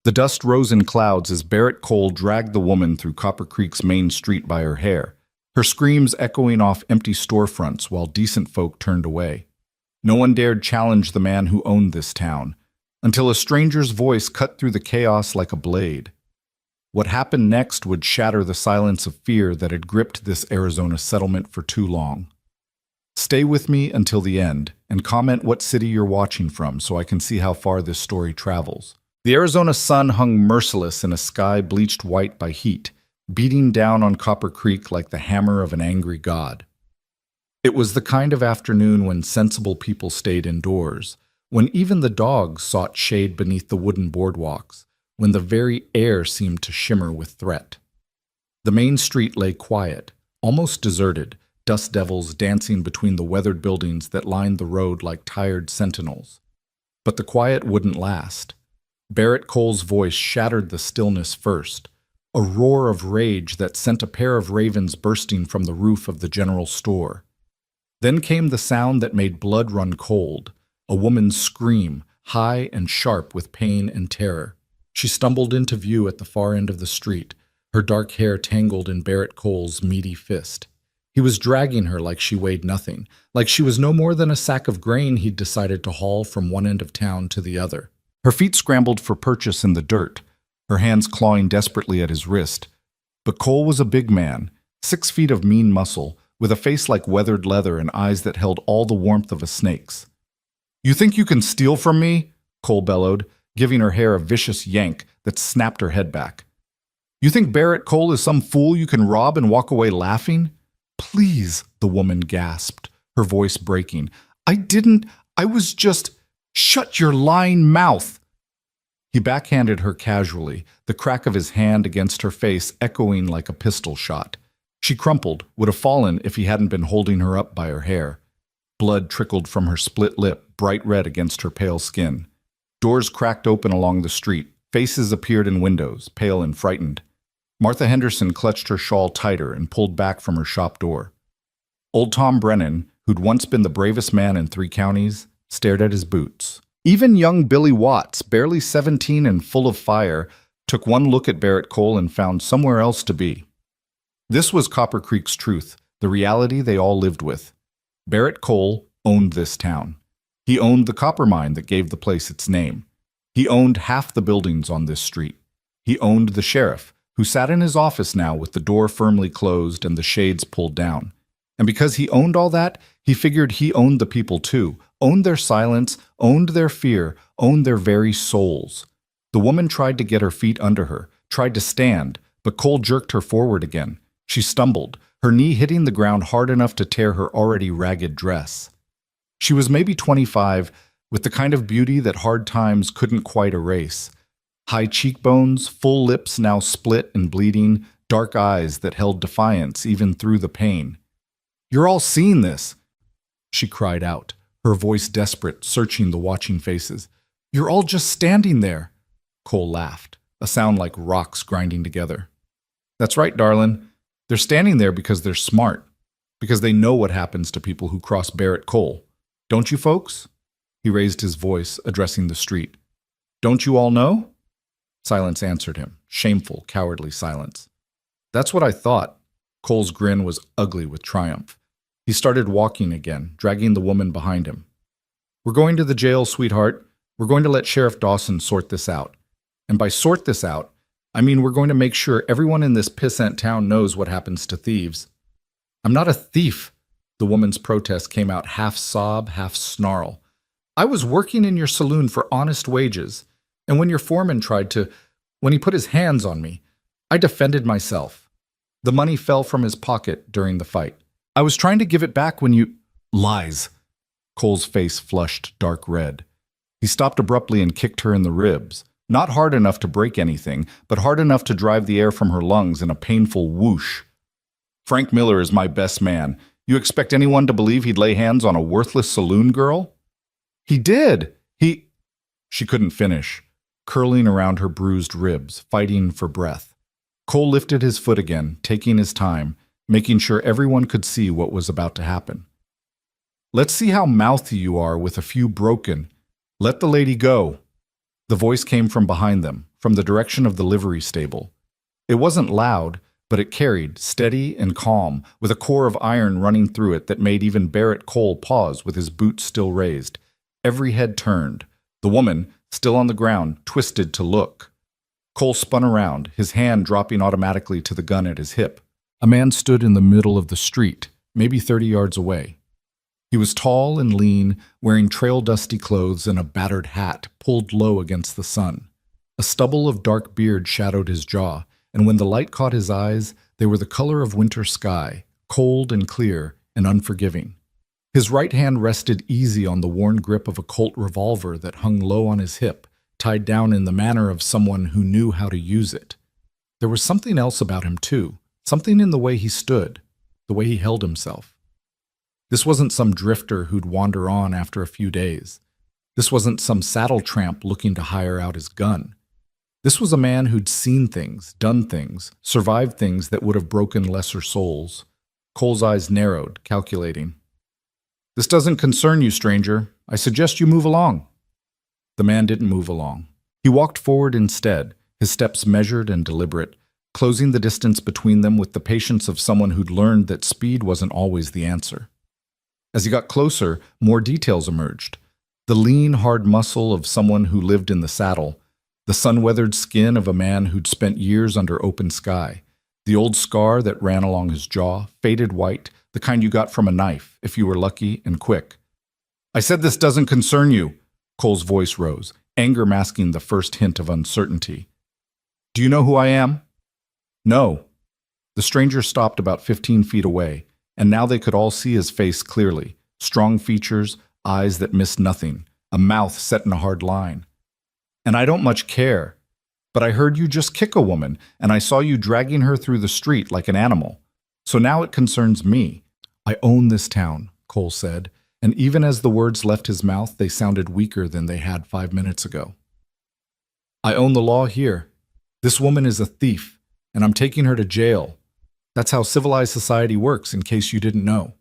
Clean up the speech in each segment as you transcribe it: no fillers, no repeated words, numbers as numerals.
The dust rose in clouds as Barrett Cole dragged the woman through Copper Creek's main street by her hair, her screams echoing off empty storefronts while decent folk turned away. No one dared challenge the man who owned this town, until a stranger's voice cut through the chaos like a blade. What happened next would shatter the silence of fear that had gripped this Arizona settlement for too long. Stay with me until the end, and comment what city you're watching from so I can see how far this story travels. The Arizona sun hung merciless in a sky bleached white by heat, beating down on Copper Creek like the hammer of an angry god. It was the kind of afternoon when sensible people stayed indoors, when even the dogs sought shade beneath the wooden boardwalks, when the very air seemed to shimmer with threat. The main street lay quiet, almost deserted, dust devils dancing between the weathered buildings that lined the road like tired sentinels. But the quiet wouldn't last. Barrett Cole's voice shattered the stillness first, a roar of rage that sent a pair of ravens bursting from the roof of the general store. Then came the sound that made blood run cold, a woman's scream, high and sharp with pain and terror. She stumbled into view at the far end of the street, her dark hair tangled in Barrett Cole's meaty fist. He was dragging her like she weighed nothing, like she was no more than a sack of grain he'd decided to haul from one end of town to the other. Her feet scrambled for purchase in the dirt, her hands clawing desperately at his wrist. But Cole was a big man, 6 feet of mean muscle, with a face like weathered leather and eyes that held all the warmth of a snake's. "You think you can steal from me?" Cole bellowed, giving her hair a vicious yank that snapped her head back. "You think Barrett Cole is some fool you can rob and walk away laughing?" "Please," the woman gasped, her voice breaking. I was just... Shut your lying mouth!" He backhanded her casually, the crack of his hand against her face echoing like a pistol shot. She crumpled, would have fallen if he hadn't been holding her up by her hair. Blood trickled from her split lip, bright red against her pale skin. Doors cracked open along the street. Faces appeared in windows, pale and frightened. Martha Henderson clutched her shawl tighter and pulled back from her shop door. Old Tom Brennan, who'd once been the bravest man in 3 counties, stared at his boots. Even young Billy Watts, barely 17 and full of fire, took one look at Barrett Cole and found somewhere else to be. This was Copper Creek's truth, the reality they all lived with. Barrett Cole owned this town. He owned the copper mine that gave the place its name. He owned half the buildings on this street. He owned the sheriff, who sat in his office now with the door firmly closed and the shades pulled down. And because he owned all that, he figured he owned the people too, owned their silence, owned their fear, owned their very souls. The woman tried to get her feet under her, tried to stand, but Cole jerked her forward again. She stumbled, her knee hitting the ground hard enough to tear her already ragged dress. She was maybe 25, with the kind of beauty that hard times couldn't quite erase. High cheekbones, full lips now split and bleeding, dark eyes that held defiance even through the pain. "You're all seeing this," she cried out, her voice desperate, searching the watching faces. "You're all just standing there." Cole laughed, a sound like rocks grinding together. "That's right, darling. They're standing there because they're smart, because they know what happens to people who cross Barrett Cole. Don't you folks?" He raised his voice, addressing the street. "Don't you all know?" Silence answered him, shameful, cowardly silence. "That's what I thought." Cole's grin was ugly with triumph. He started walking again, dragging the woman behind him. "We're going to the jail, sweetheart. We're going to let Sheriff Dawson sort this out. And by sort this out, I mean we're going to make sure everyone in this pissant town knows what happens to thieves." "I'm not a thief." The woman's protest came out half sob, half snarl. "I was working in your saloon for honest wages, and when your foreman when he put his hands on me, I defended myself. The money fell from his pocket during the fight. I was trying to give it back when you—" "Lies." Cole's face flushed dark red. He stopped abruptly and kicked her in the ribs, not hard enough to break anything, but hard enough to drive the air from her lungs in a painful whoosh. "Frank Miller is my best man. You expect anyone to believe he'd lay hands on a worthless saloon girl?" "He did. She couldn't finish, curling around her bruised ribs, fighting for breath. Cole lifted his foot again, taking his time, making sure everyone could see what was about to happen. "Let's see how mouthy you are with a few broken. Let the lady go." The voice came from behind them, from the direction of the livery stable. It wasn't loud, but it carried, steady and calm, with a core of iron running through it that made even Barrett Cole pause with his boots still raised. Every head turned. The woman, still on the ground, twisted to look. Cole spun around, his hand dropping automatically to the gun at his hip. A man stood in the middle of the street, maybe 30 yards away. He was tall and lean, wearing trail-dusty clothes and a battered hat pulled low against the sun. A stubble of dark beard shadowed his jaw, and when the light caught his eyes, they were the color of winter sky, cold and clear and unforgiving. His right hand rested easy on the worn grip of a Colt revolver that hung low on his hip, tied down in the manner of someone who knew how to use it. There was something else about him, too, something in the way he stood, the way he held himself. This wasn't some drifter who'd wander on after a few days. This wasn't some saddle tramp looking to hire out his gun. This was a man who'd seen things, done things, survived things that would have broken lesser souls. Cole's eyes narrowed, calculating. "This doesn't concern you, stranger. I suggest you move along." The man didn't move along. He walked forward instead, his steps measured and deliberate, closing the distance between them with the patience of someone who'd learned that speed wasn't always the answer. As he got closer, more details emerged. The lean, hard muscle of someone who lived in the saddle, the sun-weathered skin of a man who'd spent years under open sky, the old scar that ran along his jaw, faded white, the kind you got from a knife, if you were lucky and quick. "I said this doesn't concern you." Cole's voice rose, anger masking the first hint of uncertainty. "Do you know who I am?" "No." The stranger stopped about 15 feet away, and now they could all see his face clearly, strong features, eyes that missed nothing, a mouth set in a hard line. "And I don't much care. But I heard you just kick a woman, and I saw you dragging her through the street like an animal. So now it concerns me. I own this town," Cole said, and even as the words left his mouth, they sounded weaker than they had 5 minutes ago. "I own the law here. This woman is a thief, and I'm taking her to jail. That's how civilized society works, in case you didn't know."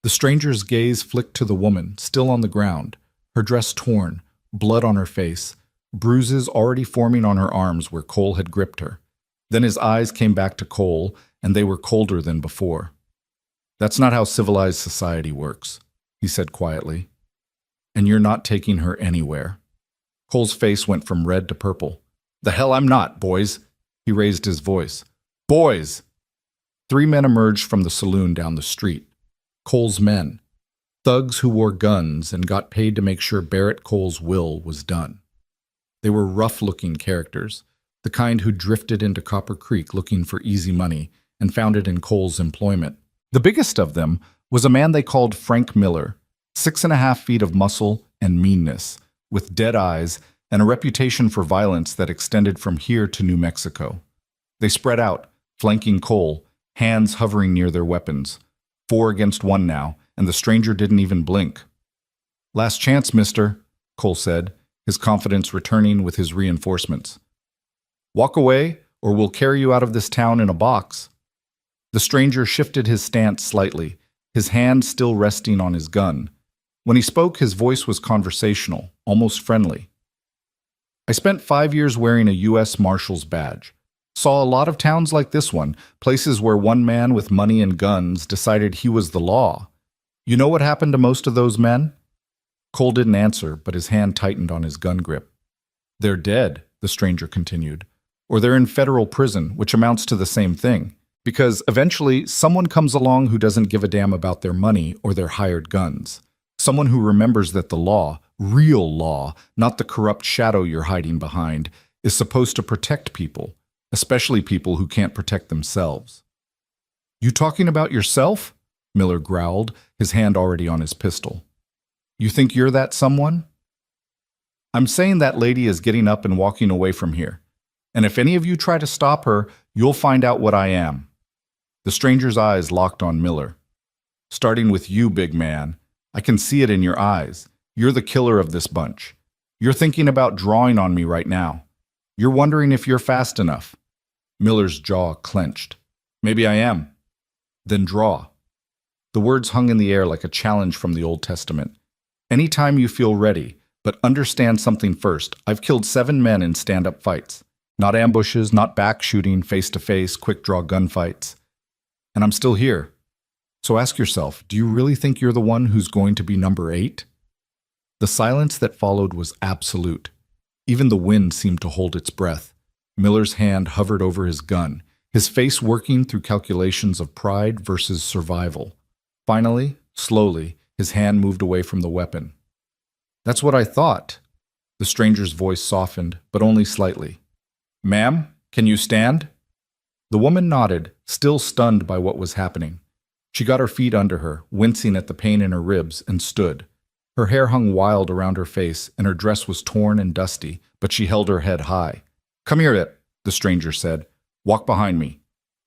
The stranger's gaze flicked to the woman, still on the ground, her dress torn, blood on her face, bruises already forming on her arms where Cole had gripped her. Then his eyes came back to Cole, and they were colder than before. "That's not how civilized society works," he said quietly. "And you're not taking her anywhere." Cole's face went from red to purple. "The hell I'm not, boys!" He raised his voice. "Boys!" 3 men emerged from the saloon down the street. Cole's men. Thugs who wore guns and got paid to make sure Barrett Cole's will was done. They were rough-looking characters, the kind who drifted into Copper Creek looking for easy money and found it in Cole's employment. The biggest of them was a man they called Frank Miller, 6.5 feet of muscle and meanness, with dead eyes and a reputation for violence that extended from here to New Mexico. They spread out, flanking Cole, hands hovering near their weapons. 4 against 1 now, and the stranger didn't even blink. "Last chance, mister," Cole said, his confidence returning with his reinforcements. "Walk away, or we'll carry you out of this town in a box." The stranger shifted his stance slightly, his hand still resting on his gun. When he spoke, his voice was conversational, almost friendly. "I spent 5 years wearing a U.S. Marshal's badge. Saw a lot of towns like this one, places where one man with money and guns decided he was the law. You know what happened to most of those men?" Cole didn't answer, but his hand tightened on his gun grip. "They're dead," the stranger continued. "Or they're in federal prison, which amounts to the same thing. Because eventually, someone comes along who doesn't give a damn about their money or their hired guns. Someone who remembers that the law, real law, not the corrupt shadow you're hiding behind, is supposed to protect people, especially people who can't protect themselves." "You talking about yourself?" Miller growled, his hand already on his pistol. "You think you're that someone?" "I'm saying that lady is getting up and walking away from here. And if any of you try to stop her, you'll find out what I am." The stranger's eyes locked on Miller. "Starting with you, big man. I can see it in your eyes. You're the killer of this bunch. You're thinking about drawing on me right now. You're wondering if you're fast enough." Miller's jaw clenched. "Maybe I am." "Then draw." The words hung in the air like a challenge from the Old Testament. "Anytime you feel ready, but understand something first. I've killed 7 men in stand-up fights. Not ambushes, not back shooting, face-to-face, quick-draw gunfights. And I'm still here. So ask yourself, do you really think you're the one who's going to be number 8? The silence that followed was absolute. Even the wind seemed to hold its breath. Miller's hand hovered over his gun, his face working through calculations of pride versus survival. Finally, slowly, his hand moved away from the weapon. That's what I thought. The stranger's voice softened, but only slightly. Ma'am, can you stand? The woman nodded, still stunned by what was happening. She got her feet under her, wincing at the pain in her ribs, and stood. Her hair hung wild around her face, and her dress was torn and dusty, but she held her head high. Come here, the stranger said. Walk behind me.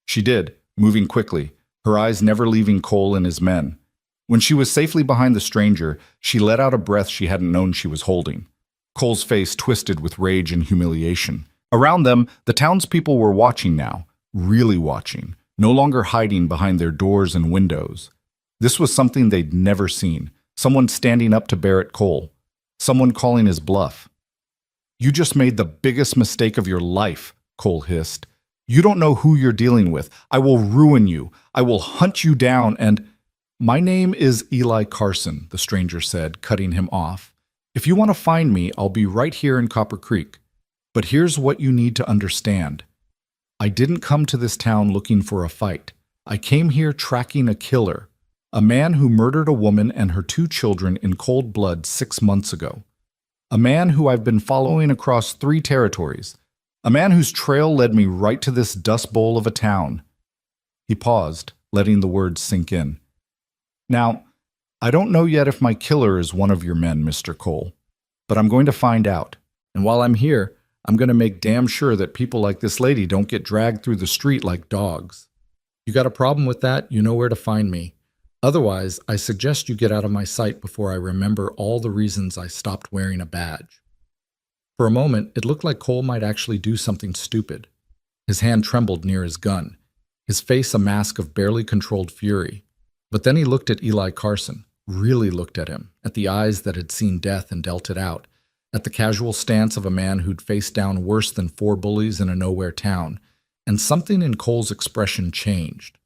She did, moving quickly, her eyes never leaving Cole and his men. When she was safely behind the stranger, she let out a breath she hadn't known she was holding. Cole's face twisted with rage and humiliation. Around them, the townspeople were watching now, really watching, no longer hiding behind their doors and windows. This was something they'd never seen, someone standing up to Barrett Cole, someone calling his bluff. You just made the biggest mistake of your life, Cole hissed. You don't know who you're dealing with. I will ruin you. I will hunt you down and— My name is Eli Carson, the stranger said, cutting him off. If you want to find me, I'll be right here in Copper Creek. But here's what you need to understand. I didn't come to this town looking for a fight. I came here tracking a killer, a man who murdered a woman and her 2 children in cold blood 6 months ago. A man who I've been following across 3 territories. A man whose trail led me right to this dust bowl of a town. He paused, letting the words sink in. Now, I don't know yet if my killer is one of your men, Mr. Cole, but I'm going to find out. And while I'm here, I'm going to make damn sure that people like this lady don't get dragged through the street like dogs. You got a problem with that? You know where to find me. Otherwise, I suggest you get out of my sight before I remember all the reasons I stopped wearing a badge. For a moment, it looked like Cole might actually do something stupid. His hand trembled near his gun, his face a mask of barely controlled fury. But then he looked at Eli Carson, really looked at him, at the eyes that had seen death and dealt it out, at the casual stance of a man who'd faced down worse than 4 bullies in a nowhere town, and something in Cole's expression changed.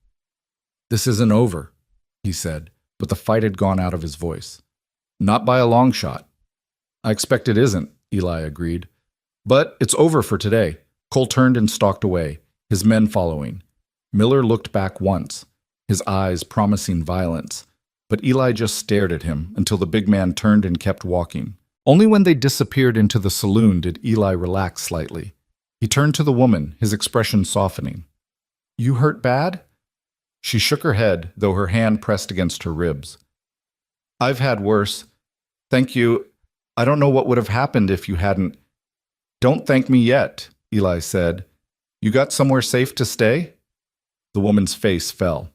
This isn't over, he said, but the fight had gone out of his voice. Not by a long shot. I expect it isn't, Eli agreed. But it's over for today. Cole turned and stalked away, his men following. Miller looked back once, his eyes promising violence, but Eli just stared at him until the big man turned and kept walking. Only when they disappeared into the saloon did Eli relax slightly. He turned to the woman, his expression softening. You hurt bad? She shook her head, though her hand pressed against her ribs. I've had worse. Thank you. I don't know what would have happened if you hadn't. Don't thank me yet, Eli said. You got somewhere safe to stay? The woman's face fell.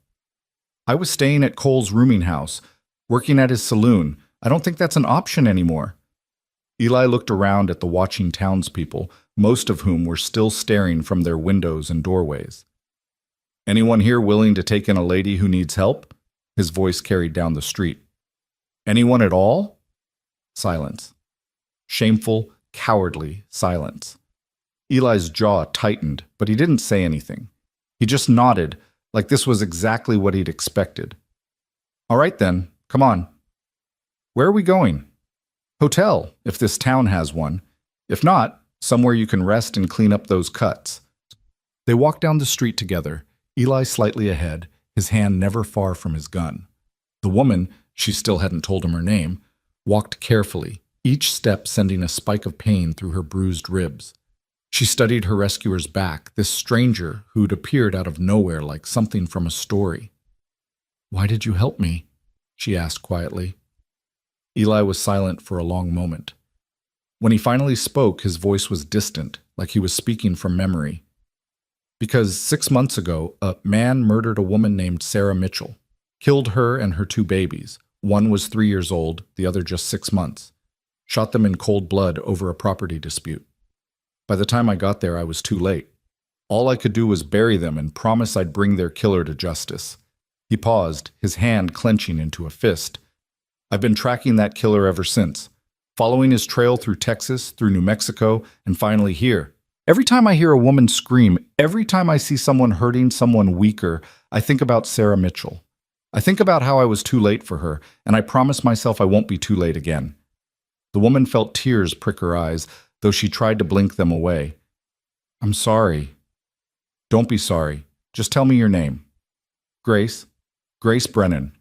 I was staying at Cole's rooming house, working at his saloon. I don't think that's an option anymore. Eli looked around at the watching townspeople, most of whom were still staring from their windows and doorways. Anyone here willing to take in a lady who needs help? His voice carried down the street. Anyone at all? Silence. Shameful, cowardly silence. Eli's jaw tightened, but he didn't say anything. He just nodded, like this was exactly what he'd expected. All right then, come on. Where are we going? Hotel, if this town has one. If not, somewhere you can rest and clean up those cuts. They walked down the street together, Eli slightly ahead, his hand never far from his gun. The woman, she still hadn't told him her name, walked carefully, each step sending a spike of pain through her bruised ribs. She studied her rescuer's back, this stranger who'd appeared out of nowhere like something from a story. Why did you help me? She asked quietly. Eli was silent for a long moment. When he finally spoke, his voice was distant, like he was speaking from memory. Because 6 months ago, a man murdered a woman named Sarah Mitchell, killed her and her 2 babies. One was 3 years old, the other just 6 months. Shot them in cold blood over a property dispute. By the time I got there, I was too late. All I could do was bury them and promise I'd bring their killer to justice. He paused, his hand clenching into a fist. I've been tracking that killer ever since, following his trail through Texas, through New Mexico, and finally here. Every time I hear a woman scream, every time I see someone hurting someone weaker, I think about Sarah Mitchell. I think about how I was too late for her, and I promise myself I won't be too late again. The woman felt tears prick her eyes, though she tried to blink them away. I'm sorry. Don't be sorry. Just tell me your name. Grace. Grace Brennan.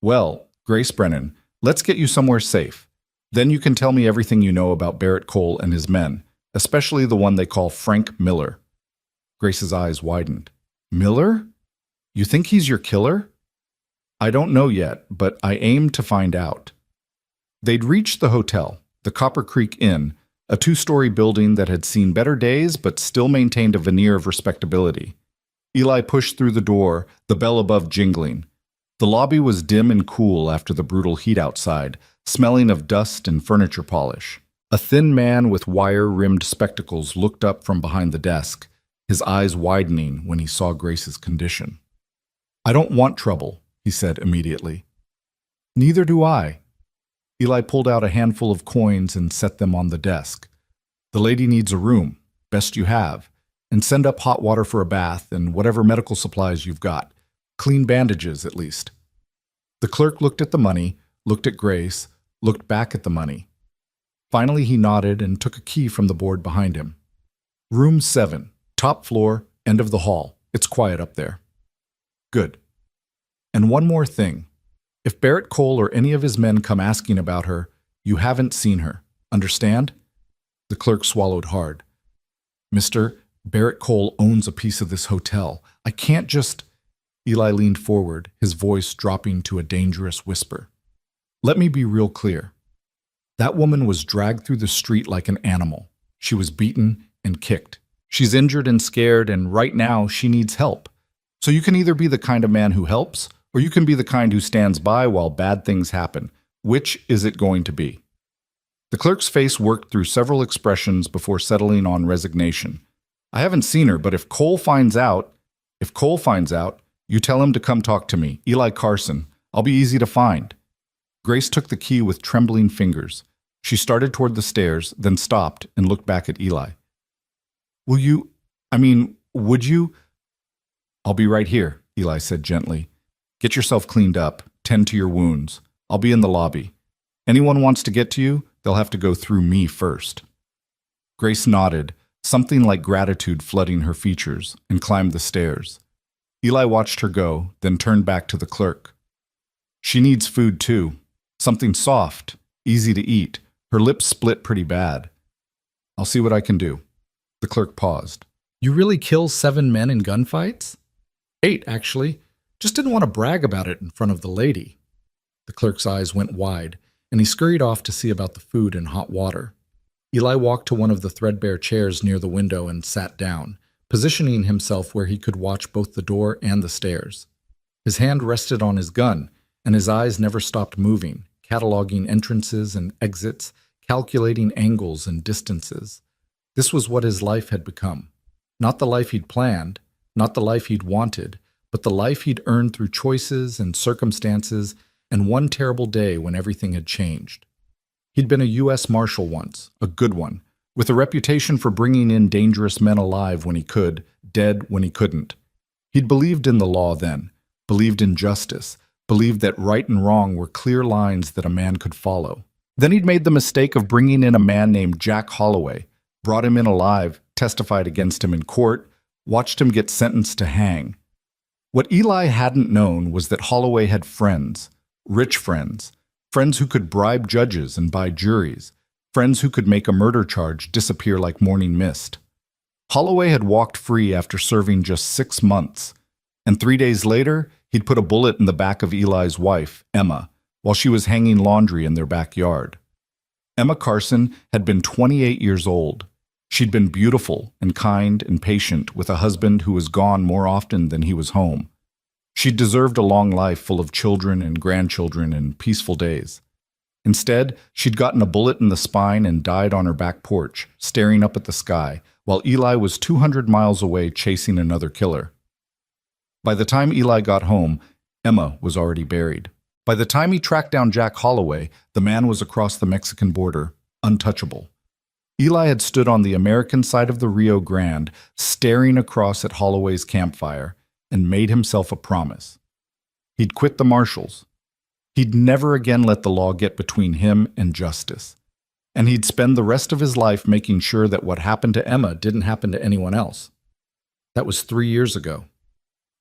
Well, Grace Brennan, let's get you somewhere safe. Then you can tell me everything you know about Barrett Cole and his men, especially the one they call Frank Miller. Grace's eyes widened. Miller? You think he's your killer? I don't know yet, but I aim to find out. They'd reached the hotel, the Copper Creek Inn, a two-story building that had seen better days but still maintained a veneer of respectability. Eli pushed through the door, the bell above jingling. The lobby was dim and cool after the brutal heat outside, smelling of dust and furniture polish. A thin man with wire-rimmed spectacles looked up from behind the desk, his eyes widening when he saw Grace's condition. I don't want trouble, he said immediately. Neither do I. Eli pulled out a handful of coins and set them on the desk. The lady needs a room, best you have, and send up hot water for a bath and whatever medical supplies you've got. Clean bandages, at least. The clerk looked at the money, looked at Grace, looked back at the money. Finally, he nodded and took a key from the board behind him. Room 7, top floor, end of the hall. It's quiet up there. Good. And one more thing. If Barrett Cole or any of his men come asking about her, you haven't seen her. Understand? The clerk swallowed hard. Mister, Barrett Cole owns a piece of this hotel. I can't just... Eli leaned forward, his voice dropping to a dangerous whisper. Let me be real clear. That woman was dragged through the street like an animal. She was beaten and kicked. She's injured and scared, and right now she needs help. So you can either be the kind of man who helps, or you can be the kind who stands by while bad things happen. Which is it going to be? The clerk's face worked through several expressions before settling on resignation. I haven't seen her, but if Cole finds out, you tell him to come talk to me, Eli Carson. I'll be easy to find. Grace took the key with trembling fingers. She started toward the stairs, then stopped and looked back at Eli. Would you? I'll be right here, Eli said gently. Get yourself cleaned up, tend to your wounds. I'll be in the lobby. Anyone wants to get to you, they'll have to go through me first. Grace nodded, something like gratitude flooding her features, and climbed the stairs. Eli watched her go, then turned back to the clerk. She needs food too. Something soft, easy to eat. Her lips split pretty bad. I'll see what I can do. The clerk paused. You really kill 7 men in gunfights? 8, actually. Just didn't want to brag about it in front of the lady. The clerk's eyes went wide, and he scurried off to see about the food and hot water. Eli walked to one of the threadbare chairs near the window and sat down, positioning himself where he could watch both the door and the stairs. His hand rested on his gun, and his eyes never stopped moving, cataloging entrances and exits, calculating angles and distances. This was what his life had become. Not the life he'd planned, not the life he'd wanted, but the life he'd earned through choices and circumstances and one terrible day when everything had changed. He'd been a U.S. Marshal once, a good one, with a reputation for bringing in dangerous men alive when he could, dead when he couldn't. He'd believed in the law then, believed in justice, believed that right and wrong were clear lines that a man could follow. Then he'd made the mistake of bringing in a man named Jack Holloway, brought him in alive, testified against him in court, watched him get sentenced to hang. What Eli hadn't known was that Holloway had friends, rich friends, friends who could bribe judges and buy juries, friends who could make a murder charge disappear like morning mist. Holloway had walked free after serving just 6 months, and 3 days later, he'd put a bullet in the back of Eli's wife, Emma, while she was hanging laundry in their backyard. Emma Carson had been 28 years old. She'd been beautiful and kind and patient with a husband who was gone more often than he was home. She deserved a long life full of children and grandchildren and peaceful days. Instead, she'd gotten a bullet in the spine and died on her back porch, staring up at the sky, while Eli was 200 miles away chasing another killer. By the time Eli got home, Emma was already buried. By the time he tracked down Jack Holloway, the man was across the Mexican border, untouchable. Eli had stood on the American side of the Rio Grande, staring across at Holloway's campfire, and made himself a promise. He'd quit the marshals. He'd never again let the law get between him and justice. And he'd spend the rest of his life making sure that what happened to Emma didn't happen to anyone else. That was 3 years ago.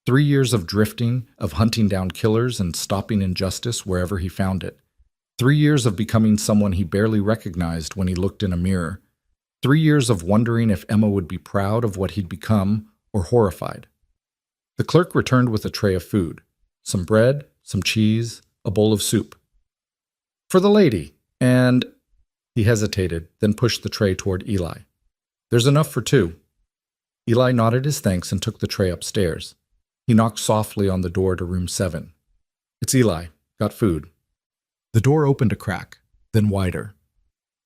3 years of drifting, of hunting down killers and stopping injustice wherever he found it. 3 years of becoming someone he barely recognized when he looked in a mirror. 3 years of wondering if Emma would be proud of what he'd become or horrified. The clerk returned with a tray of food. Some bread, some cheese, a bowl of soup. "For the lady, and—" He hesitated, then pushed the tray toward Eli. "There's enough for 2. Eli nodded his thanks and took the tray upstairs. He knocked softly on the door to room 7. "It's Eli. Got food." The door opened a crack, then wider.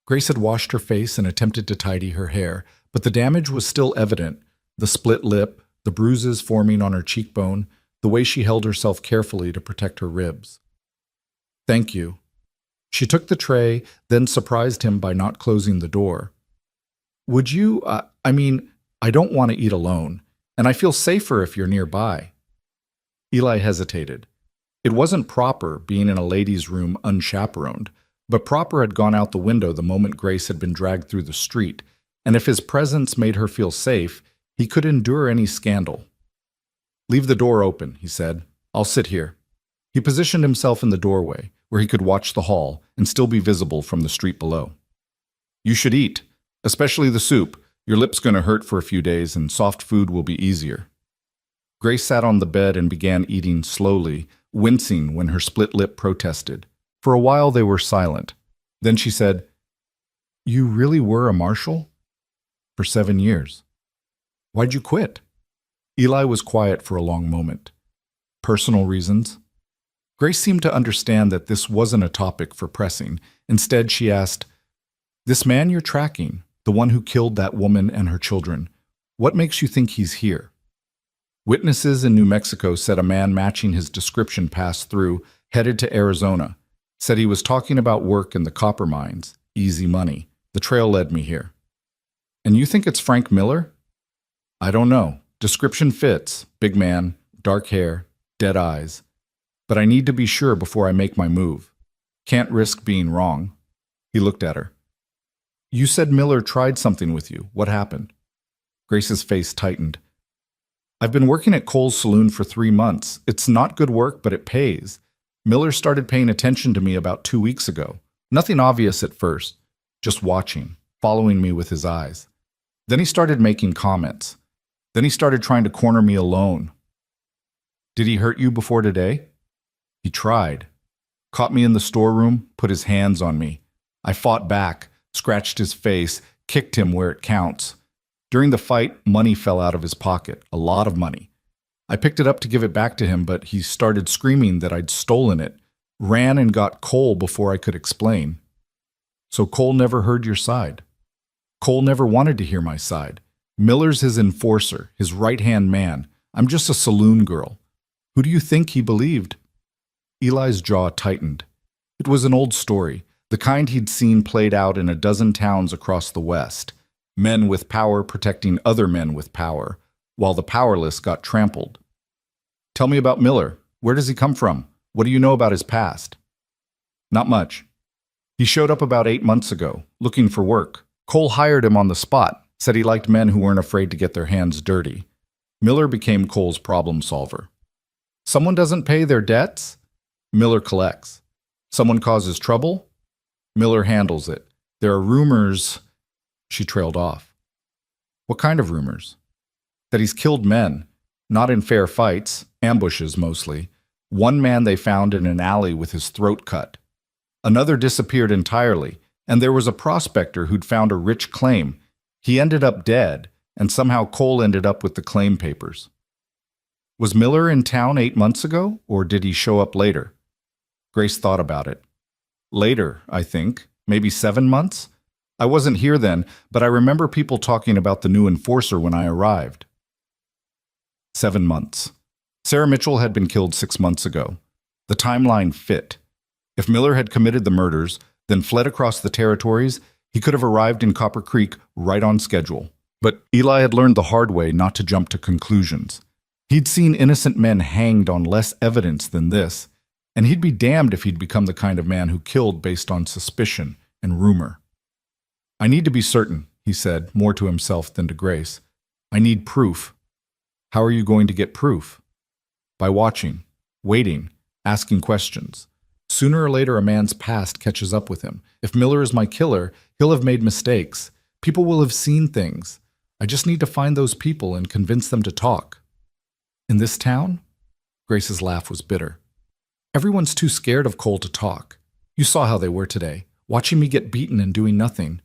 Grace had washed her face and attempted to tidy her hair, but the damage was still evident: the split lip, the bruises forming on her cheekbone, the way she held herself carefully to protect her ribs. "Thank you." She took the tray, then surprised him by not closing the door. "Would you, I don't want to eat alone, and I feel safer if you're nearby." Eli hesitated. It wasn't proper being in a ladies' room unchaperoned, but proper had gone out the window the moment Grace had been dragged through the street, and if his presence made her feel safe, he could endure any scandal. "Leave the door open," he said. "I'll sit here." He positioned himself in the doorway, where he could watch the hall and still be visible from the street below. "You should eat, especially the soup. Your lip's going to hurt for a few days, and soft food will be easier." Grace sat on the bed and began eating slowly, wincing when her split lip protested. For a while they were silent. Then she said, "You really were a marshal?" "For 7 years." "Why'd you quit?" Eli was quiet for a long moment. "Personal reasons." Grace seemed to understand that this wasn't a topic for pressing. Instead, she asked, "This man you're tracking, the one who killed that woman and her children, what makes you think he's here?" Witnesses in New Mexico said a man matching his description passed through, headed to Arizona. Said he was talking about work in the copper mines, easy money. The trail led me here. "And you think it's Frank Miller?" "I don't know. Description fits. Big man, dark hair, dead eyes. But I need to be sure before I make my move. Can't risk being wrong." He looked at her. "You said Miller tried something with you. What happened?" Grace's face tightened. "I've been working at Cole's saloon for 3 months. It's not good work, but it pays. Miller started paying attention to me about 2 weeks ago. Nothing obvious at first, just watching, following me with his eyes. Then he started making comments. Then he started trying to corner me alone." "Did he hurt you before today?" "He tried. Caught me in the storeroom, put his hands on me. I fought back, scratched his face, kicked him where it counts. During the fight, money fell out of his pocket, a lot of money. I picked it up to give it back to him, but he started screaming that I'd stolen it, ran and got Cole before I could explain." "So Cole never heard your side?" "Cole never wanted to hear my side. Miller's his enforcer, his right-hand man. I'm just a saloon girl. Who do you think he believed?" Eli's jaw tightened. It was an old story, the kind he'd seen played out in a dozen towns across the West. Men with power protecting other men with power, while the powerless got trampled. "Tell me about Miller. Where does he come from? What do you know about his past?" "Not much. He showed up about 8 months ago, looking for work. Cole hired him on the spot, said he liked men who weren't afraid to get their hands dirty. Miller became Cole's problem solver. Someone doesn't pay their debts? Miller collects. Someone causes trouble? Miller handles it. There are rumors—" She trailed off. "What kind of rumors?" "That he's killed men, not in fair fights, ambushes mostly. One man they found in an alley with his throat cut. Another disappeared entirely, and there was a prospector who'd found a rich claim. He ended up dead, and somehow Cole ended up with the claim papers." "Was Miller in town 8 months ago, or did he show up later?" Grace thought about it. "Later, I think. Maybe 7 months? I wasn't here then, but I remember people talking about the new enforcer when I arrived." 7 months. Sarah Mitchell had been killed 6 months ago. The timeline fit. If Miller had committed the murders, then fled across the territories, He could have arrived in Copper Creek right on schedule. But Eli had learned the hard way not to jump to conclusions. He'd seen innocent men hanged on less evidence than this, and he'd be damned if he'd become the kind of man who killed based on suspicion and rumor. "I need to be certain," he said, more to himself than to Grace. "I need proof." "How are you going to get proof?" "By watching, waiting, asking questions. Sooner or later a man's past catches up with him. If Miller is my killer, he'll have made mistakes. People will have seen things. I just need to find those people and convince them to talk." "In this town?" Grace's laugh was bitter. "Everyone's too scared of Cole to talk. You saw how they were today, watching me get beaten and doing nothing."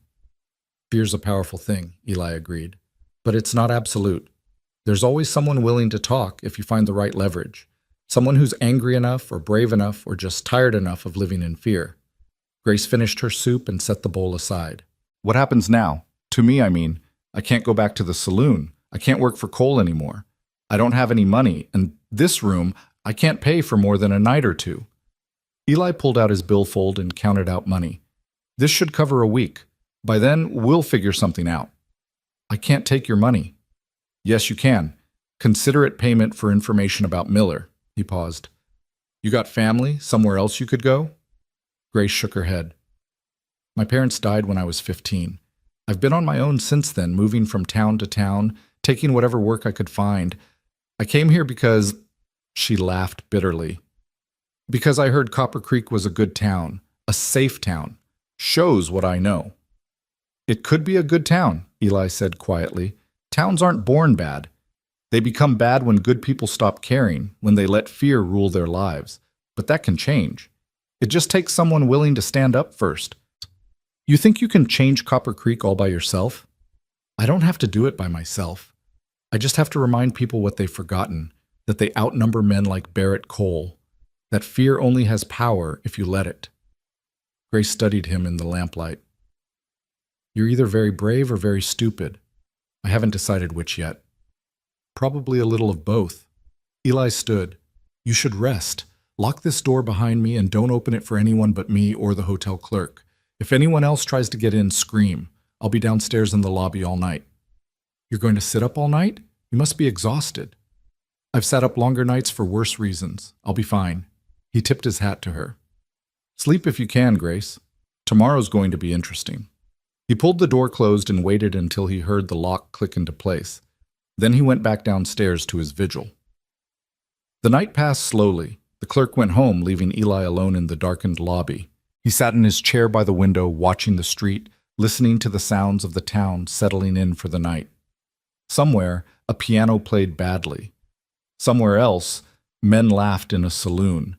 "Fear's a powerful thing," Eli agreed. "But it's not absolute. There's always someone willing to talk if you find the right leverage. Someone who's angry enough or brave enough or just tired enough of living in fear." Grace finished her soup and set the bowl aside. "What happens now? To me, I mean. I can't go back to the saloon. I can't work for Cole anymore. I don't have any money, and this room, I can't pay for more than a night or two." Eli pulled out his billfold and counted out money. "This should cover a week. By then, we'll figure something out." "I can't take your money." "Yes, you can. Consider it payment for information about Miller." He paused. "You got family, somewhere else you could go?" Grace shook her head. "My parents died when I was 15. I've been on my own since then, moving from town to town, taking whatever work I could find. I came here because—" She laughed bitterly. "Because I heard Copper Creek was a good town, a safe town. Shows what I know." "It could be a good town," Eli said quietly. "Towns aren't born bad. They become bad when good people stop caring, when they let fear rule their lives. But that can change. It just takes someone willing to stand up first." "You think you can change Copper Creek all by yourself?" "I don't have to do it by myself. I just have to remind people what they've forgotten, that they outnumber men like Barrett Cole, that fear only has power if you let it." Grace studied him in the lamplight. "You're either very brave or very stupid. I haven't decided which yet." "Probably a little of both." Eli stood. "You should rest. Lock this door behind me and don't open it for anyone but me or the hotel clerk. If anyone else tries to get in, scream. I'll be downstairs in the lobby all night." "You're going to sit up all night? You must be exhausted." "I've sat up longer nights for worse reasons. I'll be fine." He tipped his hat to her. "Sleep if you can, Grace. Tomorrow's going to be interesting." He pulled the door closed and waited until he heard the lock click into place. Then he went back downstairs to his vigil. The night passed slowly. The clerk went home, leaving Eli alone in the darkened lobby. He sat in his chair by the window, watching the street, listening to the sounds of the town settling in for the night. Somewhere, a piano played badly. Somewhere else, men laughed in a saloon.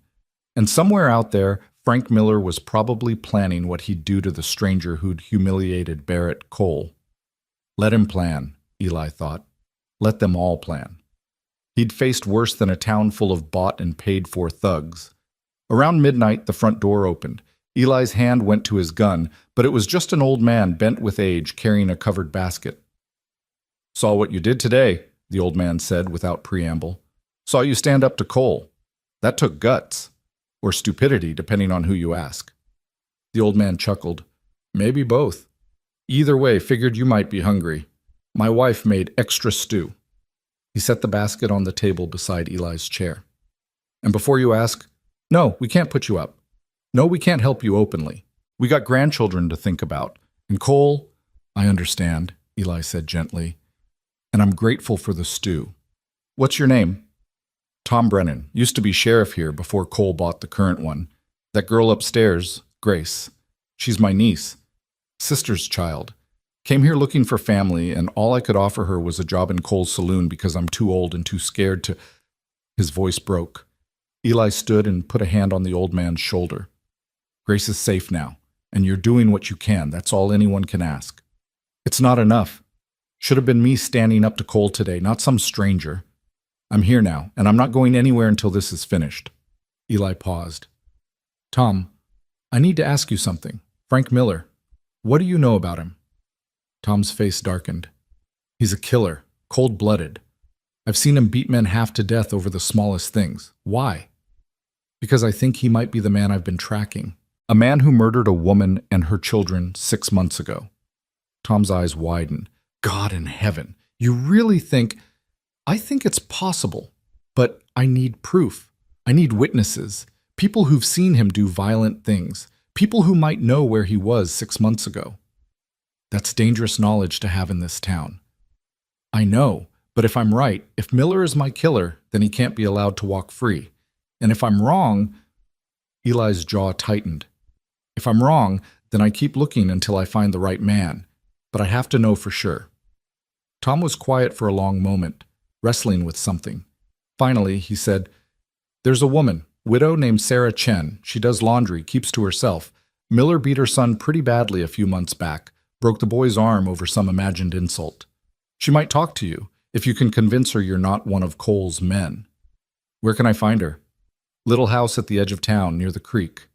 And somewhere out there, Frank Miller was probably planning what he'd do to the stranger who'd humiliated Barrett Cole. Let him plan, Eli thought. Let them all plan. He'd faced worse than a town full of bought and paid-for thugs. Around midnight, the front door opened. Eli's hand went to his gun, but it was just an old man bent with age carrying a covered basket. "Saw what you did today," the old man said without preamble. "Saw you stand up to Cole. That took guts. Or stupidity, depending on who you ask." The old man chuckled. "Maybe both. Either way, figured you might be hungry. My wife made extra stew." He set the basket on the table beside Eli's chair. "And before you ask, no, we can't put you up. No, we can't help you openly. We got grandchildren to think about. And Cole—" "I understand," Eli said gently. "And I'm grateful for the stew. What's your name?" "Tom Brennan. Used to be sheriff here before Cole bought the current one. That girl upstairs, Grace. She's my niece. Sister's child. Came here looking for family, and all I could offer her was a job in Cole's saloon because I'm too old and too scared to—" His voice broke. Eli stood and put a hand on the old man's shoulder. "Grace is safe now, and you're doing what you can. That's all anyone can ask. It's not enough. Should have been me standing up to Cole today, not some stranger. I'm here now, and I'm not going anywhere until this is finished." Eli paused. "Tom, I need to ask you something. Frank Miller. What do you know about him?" Tom's face darkened. "He's a killer, cold-blooded. I've seen him beat men half to death over the smallest things. Why?" "Because I think he might be the man I've been tracking. A man who murdered a woman and her children 6 months ago. Tom's eyes widened. God in heaven, you really think... I think it's possible, but I need proof. I need witnesses, people who've seen him do violent things, people who might know where he was 6 months ago. That's dangerous knowledge to have in this town. I know, but if I'm right, if Miller is my killer, then he can't be allowed to walk free. And if I'm wrong... Eli's jaw tightened. If I'm wrong, then I keep looking until I find the right man. But I have to know for sure. Tom was quiet for a long moment, wrestling with something. Finally, he said, "There's a woman, widow named Sarah Chen. She does laundry, keeps to herself. Miller beat her son pretty badly a few months back, broke the boy's arm over some imagined insult. She might talk to you, if you can convince her you're not one of Cole's men. Where can I find her?" "Little house at the edge of town, near the creek.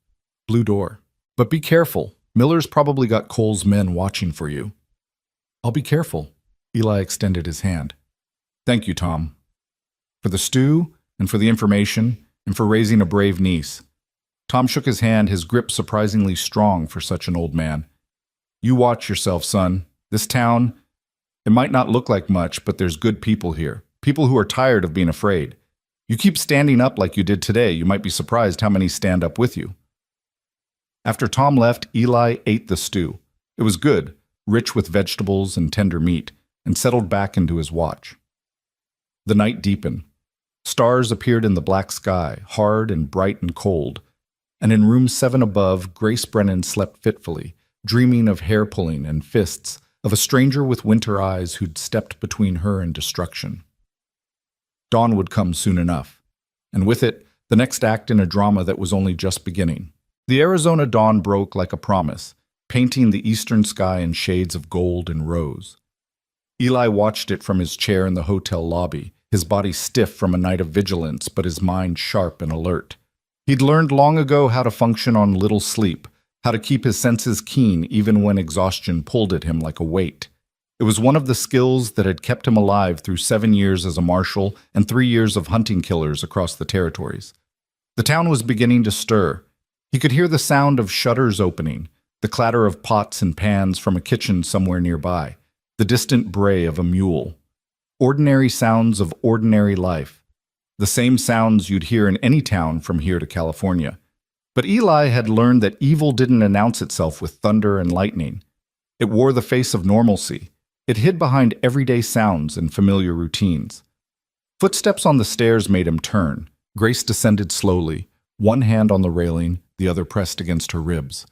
Blue door. But be careful. Miller's probably got Cole's men watching for you." "I'll be careful." Eli extended his hand. "Thank you, Tom. For the stew, and for the information, and for raising a brave niece." Tom shook his hand, his grip surprisingly strong for such an old man. "You watch yourself, son. This town, it might not look like much, but there's good people here. People who are tired of being afraid. You keep standing up like you did today, you might be surprised how many stand up with you." After Tom left, Eli ate the stew. It was good, rich with vegetables and tender meat, and settled back into his watch. The night deepened. Stars appeared in the black sky, hard and bright and cold, and in room 7 above, Grace Brennan slept fitfully, dreaming of hair-pulling and fists, of a stranger with winter eyes who'd stepped between her and destruction. Dawn would come soon enough, and with it, the next act in a drama that was only just beginning. The Arizona dawn broke like a promise, painting the eastern sky in shades of gold and rose. Eli watched it from his chair in the hotel lobby, his body stiff from a night of vigilance, but his mind sharp and alert. He'd learned long ago how to function on little sleep, how to keep his senses keen even when exhaustion pulled at him like a weight. It was one of the skills that had kept him alive through 7 years as a marshal and 3 years of hunting killers across the territories. The town was beginning to stir. He could hear the sound of shutters opening, the clatter of pots and pans from a kitchen somewhere nearby, the distant bray of a mule. Ordinary sounds of ordinary life. The same sounds you'd hear in any town from here to California. But Eli had learned that evil didn't announce itself with thunder and lightning. It wore the face of normalcy. It hid behind everyday sounds and familiar routines. Footsteps on the stairs made him turn. Grace descended slowly, one hand on the railing, the other pressed against her ribs.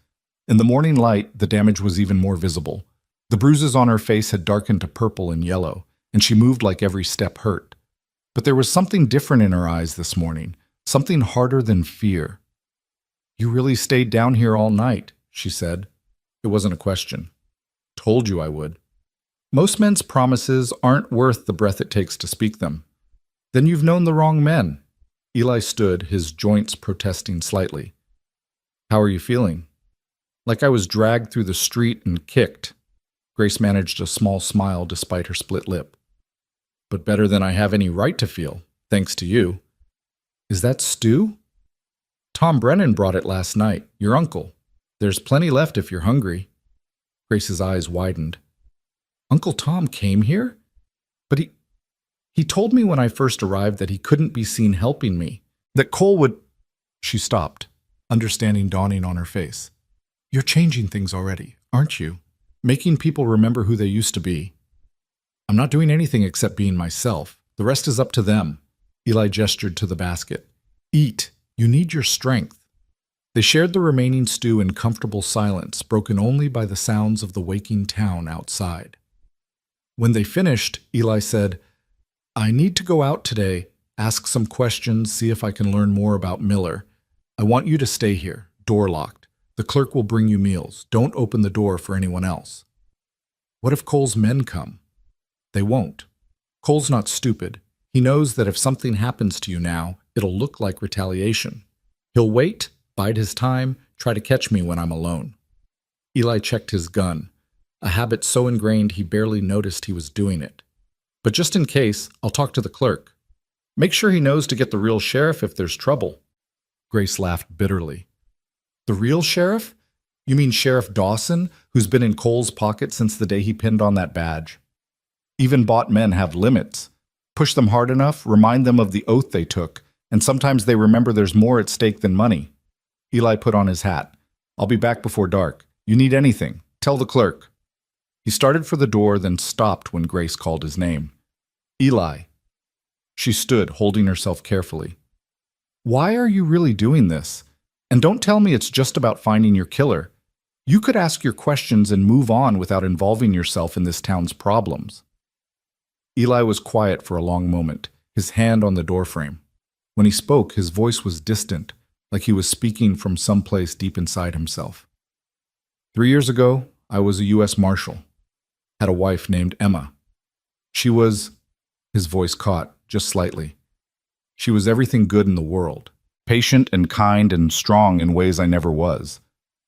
In the morning light, the damage was even more visible. The bruises on her face had darkened to purple and yellow, and she moved like every step hurt. But there was something different in her eyes this morning, something harder than fear. "You really stayed down here all night," she said. It wasn't a question. "Told you I would." "Most men's promises aren't worth the breath it takes to speak them." "Then you've known the wrong men." Eli stood, his joints protesting slightly. "How are you feeling?" "Like I was dragged through the street and kicked." Grace managed a small smile despite her split lip. "But better than I have any right to feel, thanks to you." "Is that stew?" "Tom Brennan brought it last night, your uncle. There's plenty left if you're hungry." Grace's eyes widened. "Uncle Tom came here? But he told me when I first arrived that he couldn't be seen helping me, that Cole would..." She stopped, understanding dawning on her face. "You're changing things already, aren't you? Making people remember who they used to be." "I'm not doing anything except being myself. The rest is up to them." Eli gestured to the basket. "Eat. You need your strength." They shared the remaining stew in comfortable silence, broken only by the sounds of the waking town outside. When they finished, Eli said, "I need to go out today, ask some questions, see if I can learn more about Miller. I want you to stay here, door locked. The clerk will bring you meals. Don't open the door for anyone else." "What if Cole's men come?" "They won't. Cole's not stupid. He knows that if something happens to you now, it'll look like retaliation. He'll wait, bide his time, try to catch me when I'm alone." Eli checked his gun, a habit so ingrained he barely noticed he was doing it. "But just in case, I'll talk to the clerk. Make sure he knows to get the real sheriff if there's trouble." Grace laughed bitterly. The real sheriff? You mean Sheriff Dawson, who's been in Cole's pocket since the day he pinned on that badge? Even bought men have limits. Push them hard enough, remind them of the oath they took, and sometimes they remember there's more at stake than money. Eli put on his hat. I'll be back before dark. You need anything, tell the clerk. He started for the door, then stopped when Grace called his name. Eli. She stood, holding herself carefully. Why are you really doing this? And don't tell me it's just about finding your killer. You could ask your questions and move on without involving yourself in this town's problems. Eli was quiet for a long moment, his hand on the doorframe. When he spoke, his voice was distant, like he was speaking from someplace deep inside himself. 3 years ago, I was a U.S. Marshal. Had a wife named Emma. She was, his voice caught, just slightly. She was everything good in the world, patient and kind and strong in ways I never was.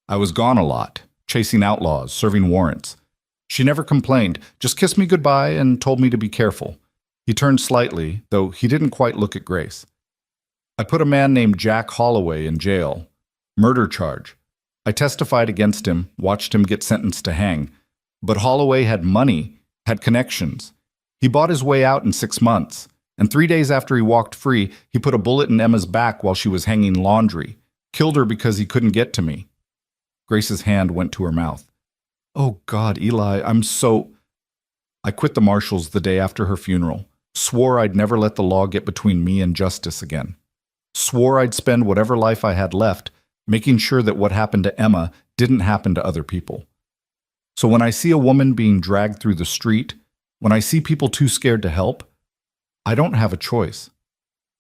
I was gone a lot, chasing outlaws, serving warrants. She never complained, just kissed me goodbye and told me to be careful. He turned slightly, though he didn't quite look at Grace. I put a man named Jack Holloway in jail. Murder charge. I testified against him, watched him get sentenced to hang. But Holloway had money, had connections. He bought his way out in 6 months, and 3 days after he walked free, he put a bullet in Emma's back while she was hanging laundry, killed her because he couldn't get to me. Grace's hand went to her mouth. Oh God, Eli, I quit the Marshals the day after her funeral, swore I'd never let the law get between me and justice again. Swore I'd spend whatever life I had left making sure that what happened to Emma didn't happen to other people. So when I see a woman being dragged through the street, when I see people too scared to help, I don't have a choice.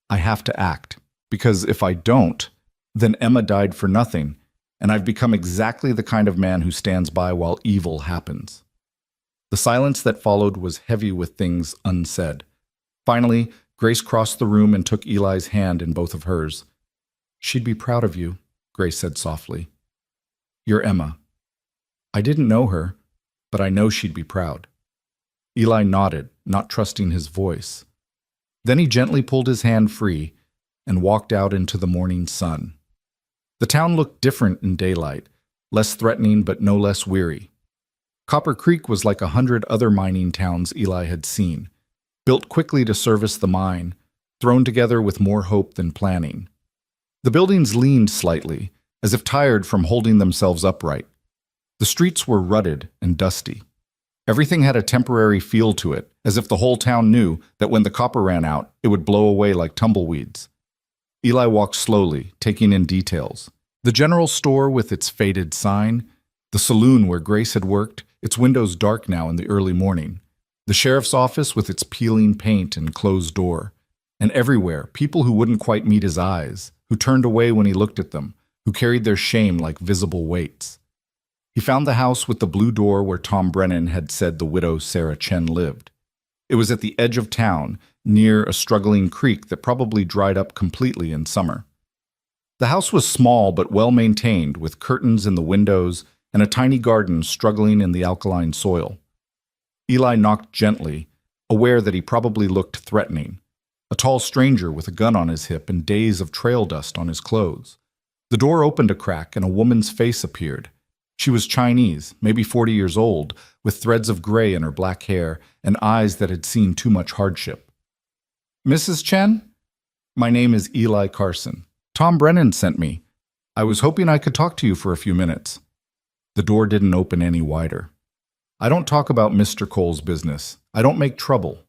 I have to act, because if I don't, then Emma died for nothing, and I've become exactly the kind of man who stands by while evil happens. The silence that followed was heavy with things unsaid. Finally, Grace crossed the room and took Eli's hand in both of hers. She'd be proud of you, Grace said softly. You're Emma. I didn't know her, but I know she'd be proud. Eli nodded, not trusting his voice. Then he gently pulled his hand free and walked out into the morning sun. The town looked different in daylight, less threatening but no less weary. Copper Creek was like 100 other mining towns Eli had seen, built quickly to service the mine, thrown together with more hope than planning. The buildings leaned slightly, as if tired from holding themselves upright. The streets were rutted and dusty. Everything had a temporary feel to it, as if the whole town knew that when the copper ran out, it would blow away like tumbleweeds. Eli walked slowly, taking in details. The general store with its faded sign, the saloon where Grace had worked, its windows dark now in the early morning, the sheriff's office with its peeling paint and closed door, and everywhere people who wouldn't quite meet his eyes, who turned away when he looked at them, who carried their shame like visible weights. He found the house with the blue door where Tom Brennan had said the widow Sarah Chen lived. It was at the edge of town, near a struggling creek that probably dried up completely in summer. The house was small but well-maintained, with curtains in the windows and a tiny garden struggling in the alkaline soil. Eli knocked gently, aware that he probably looked threatening, a tall stranger with a gun on his hip and days of trail dust on his clothes. The door opened a crack and a woman's face appeared. She was Chinese, maybe 40 years old, with threads of gray in her black hair and eyes that had seen too much hardship. Mrs. Chen? My name is Eli Carson. Tom Brennan sent me. I was hoping I could talk to you for a few minutes. The door didn't open any wider. I don't talk about Mr. Cole's business. I don't make trouble.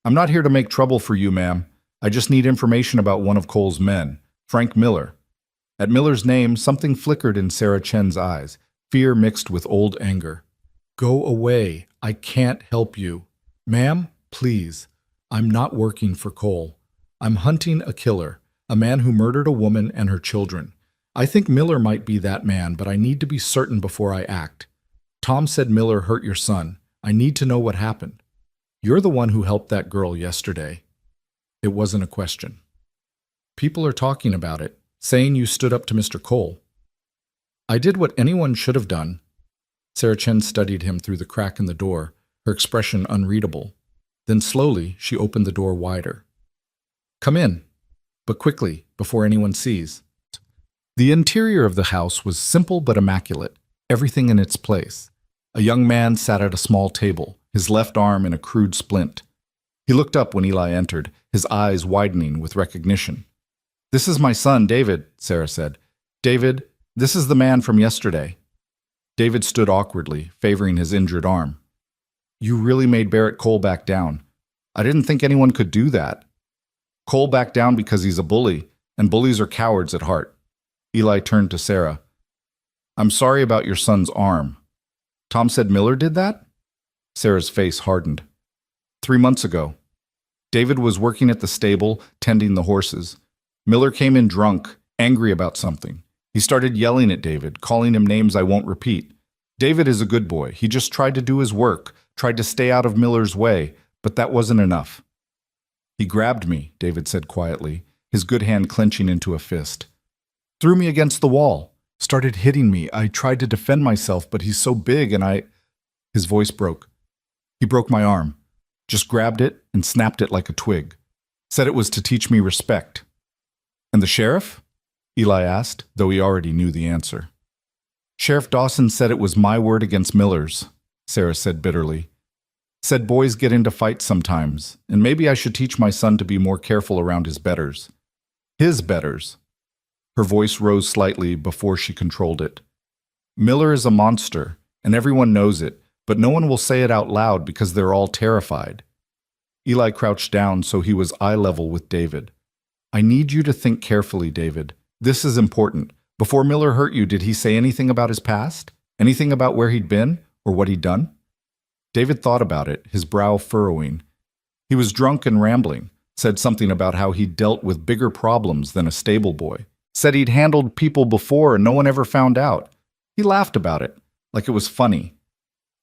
I'm not here to make trouble for you, ma'am. I just need information about one of Cole's men, Frank Miller. At Miller's name, something flickered in Sarah Chen's eyes, fear mixed with old anger. Go away. I can't help you. Ma'am, please. I'm not working for Cole. I'm hunting a killer, a man who murdered a woman and her children. I think Miller might be that man, but I need to be certain before I act. Tom said Miller hurt your son. I need to know what happened. You're the one who helped that girl yesterday. It wasn't a question. People are talking about it, saying you stood up to Mr. Cole. I did what anyone should have done. Sarah Chen studied him through the crack in the door, her expression unreadable. Then slowly, she opened the door wider. Come in, but quickly, before anyone sees. The interior of the house was simple but immaculate, everything in its place. A young man sat at a small table, his left arm in a crude splint. He looked up when Eli entered, his eyes widening with recognition. "This is my son, David," Sarah said. "David, this is the man from yesterday." David stood awkwardly, favoring his injured arm. "You really made Barrett Cole back down. I didn't think anyone could do that." "Cole backed down because he's a bully, and bullies are cowards at heart." Eli turned to Sarah. "I'm sorry about your son's arm. Tom said Miller did that?" Sarah's face hardened. 3 months ago. David was working at the stable, tending the horses. Miller came in drunk, angry about something. He started yelling at David, calling him names I won't repeat. David is a good boy. He just tried to do his work, tried to stay out of Miller's way, but that wasn't enough. "He grabbed me," David said quietly, his good hand clenching into a fist. "Threw me against the wall. Started hitting me. I tried to defend myself, but he's so big and I—" His voice broke. "He broke my arm. Just grabbed it and snapped it like a twig. Said it was to teach me respect." "And the sheriff?" Eli asked, though he already knew the answer. "Sheriff Dawson said it was my word against Miller's," Sarah said bitterly. "Said boys get into fights sometimes, and maybe I should teach my son to be more careful around his betters." "His betters." Her voice rose slightly before she controlled it. "Miller is a monster, and everyone knows it, but no one will say it out loud because they're all terrified." Eli crouched down so he was eye level with David. "I need you to think carefully, David. This is important. Before Miller hurt you, did he say anything about his past? Anything about where he'd been or what he'd done?" David thought about it, his brow furrowing. "He was drunk and rambling, said something about how he'd dealt with bigger problems than a stable boy. Said he'd handled people before and no one ever found out. He laughed about it, like it was funny."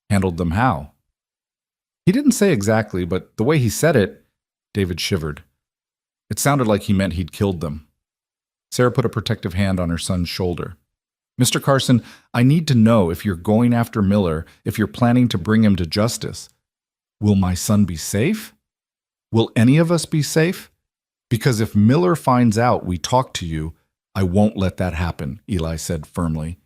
"Handled them how?" "He didn't say exactly, but the way he said it," David shivered. "It sounded like he meant he'd killed them." Sarah put a protective hand on her son's shoulder. "Mr. Carson, I need to know if you're going after Miller, if you're planning to bring him to justice. Will my son be safe? Will any of us be safe? Because if Miller finds out we talked to you, I won't let that happen," Eli said firmly.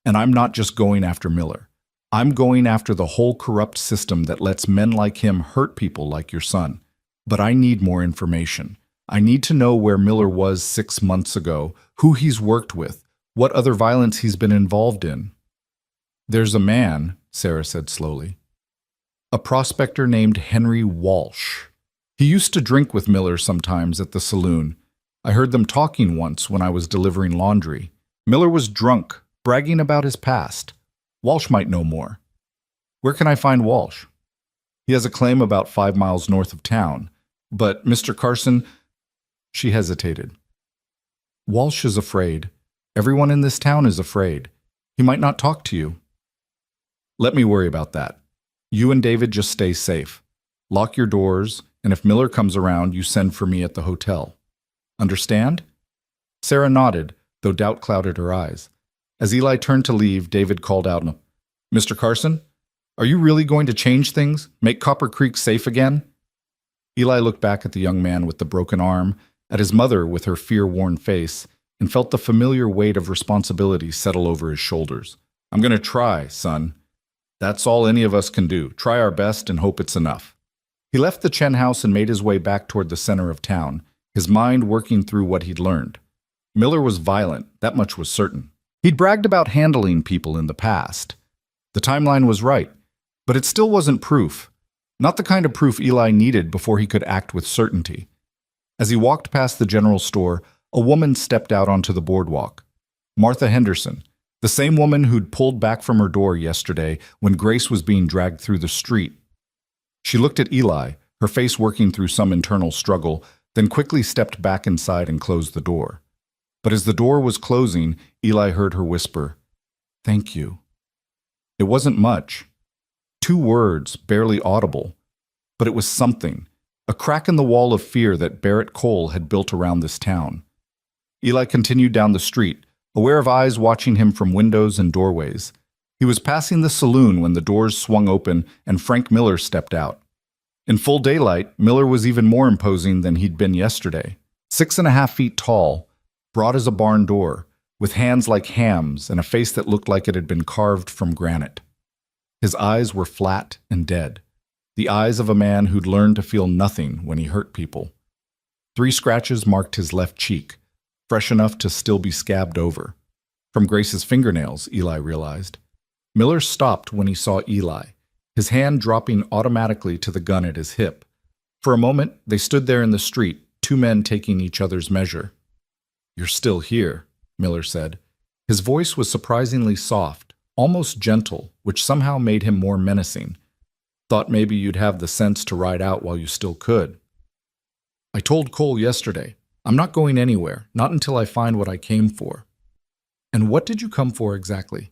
"And I'm not just going after Miller. I'm going after the whole corrupt system that lets men like him hurt people like your son. But I need more information. I need to know where Miller was 6 months ago, who he's worked with, what other violence he's been involved in." "There's a man," Sarah said slowly. "A prospector named Henry Walsh. He used to drink with Miller sometimes at the saloon. I heard them talking once when I was delivering laundry. Miller was drunk, bragging about his past. Walsh might know more." "Where can I find Walsh?" "He has a claim about 5 miles north of town. But, Mr. Carson—" She hesitated. "Walsh is afraid. Everyone in this town is afraid. He might not talk to you." "Let me worry about that. You and David just stay safe. Lock your doors, and if Miller comes around, you send for me at the hotel. Understand?" Sarah nodded, though doubt clouded her eyes. As Eli turned to leave, David called out, "Mr. Carson, are you really going to change things? Make Copper Creek safe again?" Eli looked back at the young man with the broken arm, at his mother with her fear-worn face, and felt the familiar weight of responsibility settle over his shoulders. "I'm going to try, son. That's all any of us can do. Try our best and hope it's enough." He left the Chen house and made his way back toward the center of town, his mind working through what he'd learned. Miller was violent, that much was certain. He'd bragged about handling people in the past. The timeline was right, but it still wasn't proof. Not the kind of proof Eli needed before he could act with certainty. As he walked past the general store, a woman stepped out onto the boardwalk. Martha Henderson, the same woman who'd pulled back from her door yesterday when Grace was being dragged through the street. She looked at Eli, her face working through some internal struggle, then quickly stepped back inside and closed the door. But as the door was closing, Eli heard her whisper, "Thank you." It wasn't much. 2 words, barely audible. But it was something, a crack in the wall of fear that Barrett Cole had built around this town. Eli continued down the street, aware of eyes watching him from windows and doorways. He was passing the saloon when the doors swung open and Frank Miller stepped out. In full daylight, Miller was even more imposing than he'd been yesterday. 6.5 feet tall, broad as a barn door, with hands like hams and a face that looked like it had been carved from granite. His eyes were flat and dead, the eyes of a man who'd learned to feel nothing when he hurt people. 3 scratches marked his left cheek, fresh enough to still be scabbed over. From Grace's fingernails, Eli realized. Miller stopped when he saw Eli, his hand dropping automatically to the gun at his hip. For a moment, they stood there in the street, 2 men taking each other's measure. "You're still here," Miller said. His voice was surprisingly soft, almost gentle, which somehow made him more menacing. "Thought maybe you'd have the sense to ride out while you still could." "I told Cole yesterday, I'm not going anywhere, not until I find what I came for." "And what did you come for exactly?"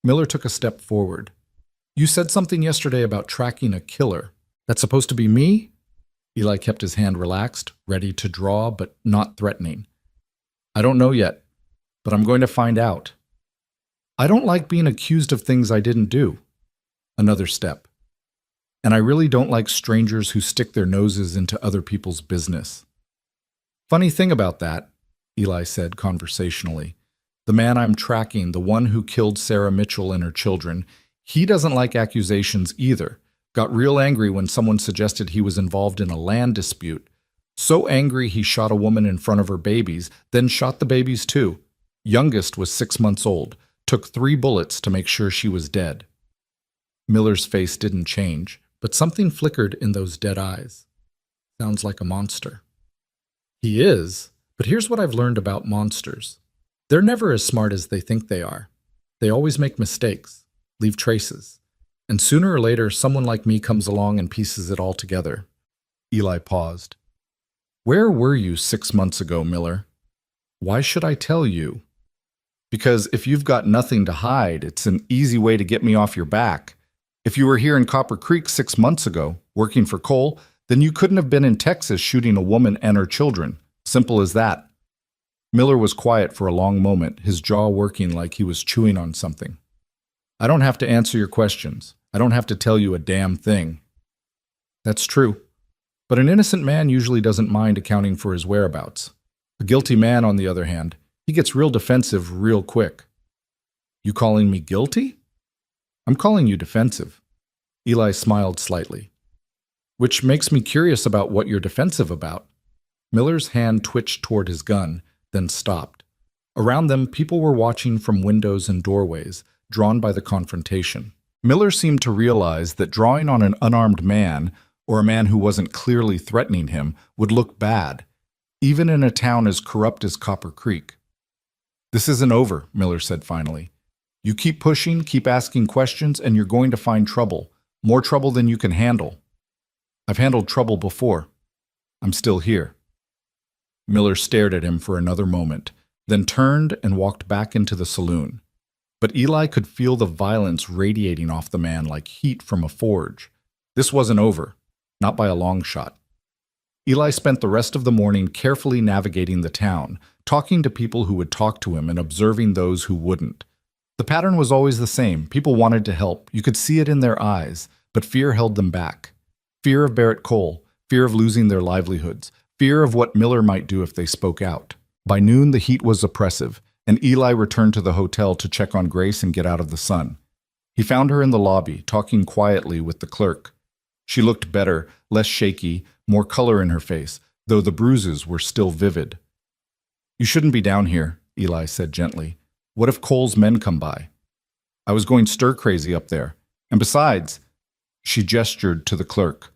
Miller took a step forward. "You said something yesterday about tracking a killer. That's supposed to be me?" Eli kept his hand relaxed, ready to draw, but not threatening. "I don't know yet, but I'm going to find out. I don't like being accused of things I didn't do." Another step. "And I really don't like strangers who stick their noses into other people's business." "Funny thing about that," Eli said conversationally. "The man I'm tracking, the one who killed Sarah Mitchell and her children, he doesn't like accusations either. Got real angry when someone suggested he was involved in a land dispute. So angry he shot a woman in front of her babies, then shot the babies too. Youngest was 6 months old, took 3 bullets to make sure she was dead." Miller's face didn't change, but something flickered in those dead eyes. "Sounds like a monster." "He is, but here's what I've learned about monsters. They're never as smart as they think they are. They always make mistakes, leave traces. And sooner or later, someone like me comes along and pieces it all together." Eli paused. "Where were you 6 months ago, Miller?" "Why should I tell you?" "Because if you've got nothing to hide, it's an easy way to get me off your back. If you were here in Copper Creek 6 months ago, working for Cole, then you couldn't have been in Texas shooting a woman and her children. Simple as that." Miller was quiet for a long moment, his jaw working like he was chewing on something. "I don't have to answer your questions. I don't have to tell you a damn thing." "That's true. But an innocent man usually doesn't mind accounting for his whereabouts. A guilty man, on the other hand, he gets real defensive real quick." "You calling me guilty?" "I'm calling you defensive." Eli smiled slightly. "Which makes me curious about what you're defensive about." Miller's hand twitched toward his gun, then stopped. Around them, people were watching from windows and doorways, drawn by the confrontation. Miller seemed to realize that drawing on an unarmed man, or a man who wasn't clearly threatening him, would look bad, even in a town as corrupt as Copper Creek. "This isn't over," Miller said finally. "You keep pushing, keep asking questions, and you're going to find trouble. More trouble than you can handle." "I've handled trouble before. I'm still here." Miller stared at him for another moment, then turned and walked back into the saloon. But Eli could feel the violence radiating off the man like heat from a forge. This wasn't over, not by a long shot. Eli spent the rest of the morning carefully navigating the town, talking to people who would talk to him and observing those who wouldn't. The pattern was always the same. People wanted to help. You could see it in their eyes, but fear held them back. Fear of Barrett Cole, fear of losing their livelihoods, fear of what Miller might do if they spoke out. By noon, the heat was oppressive, and Eli returned to the hotel to check on Grace and get out of the sun. He found her in the lobby, talking quietly with the clerk. She looked better, less shaky, more color in her face, though the bruises were still vivid. "You shouldn't be down here," Eli said gently. "What if Cole's men come by?" "I was going stir-crazy up there. And besides," she gestured to the clerk,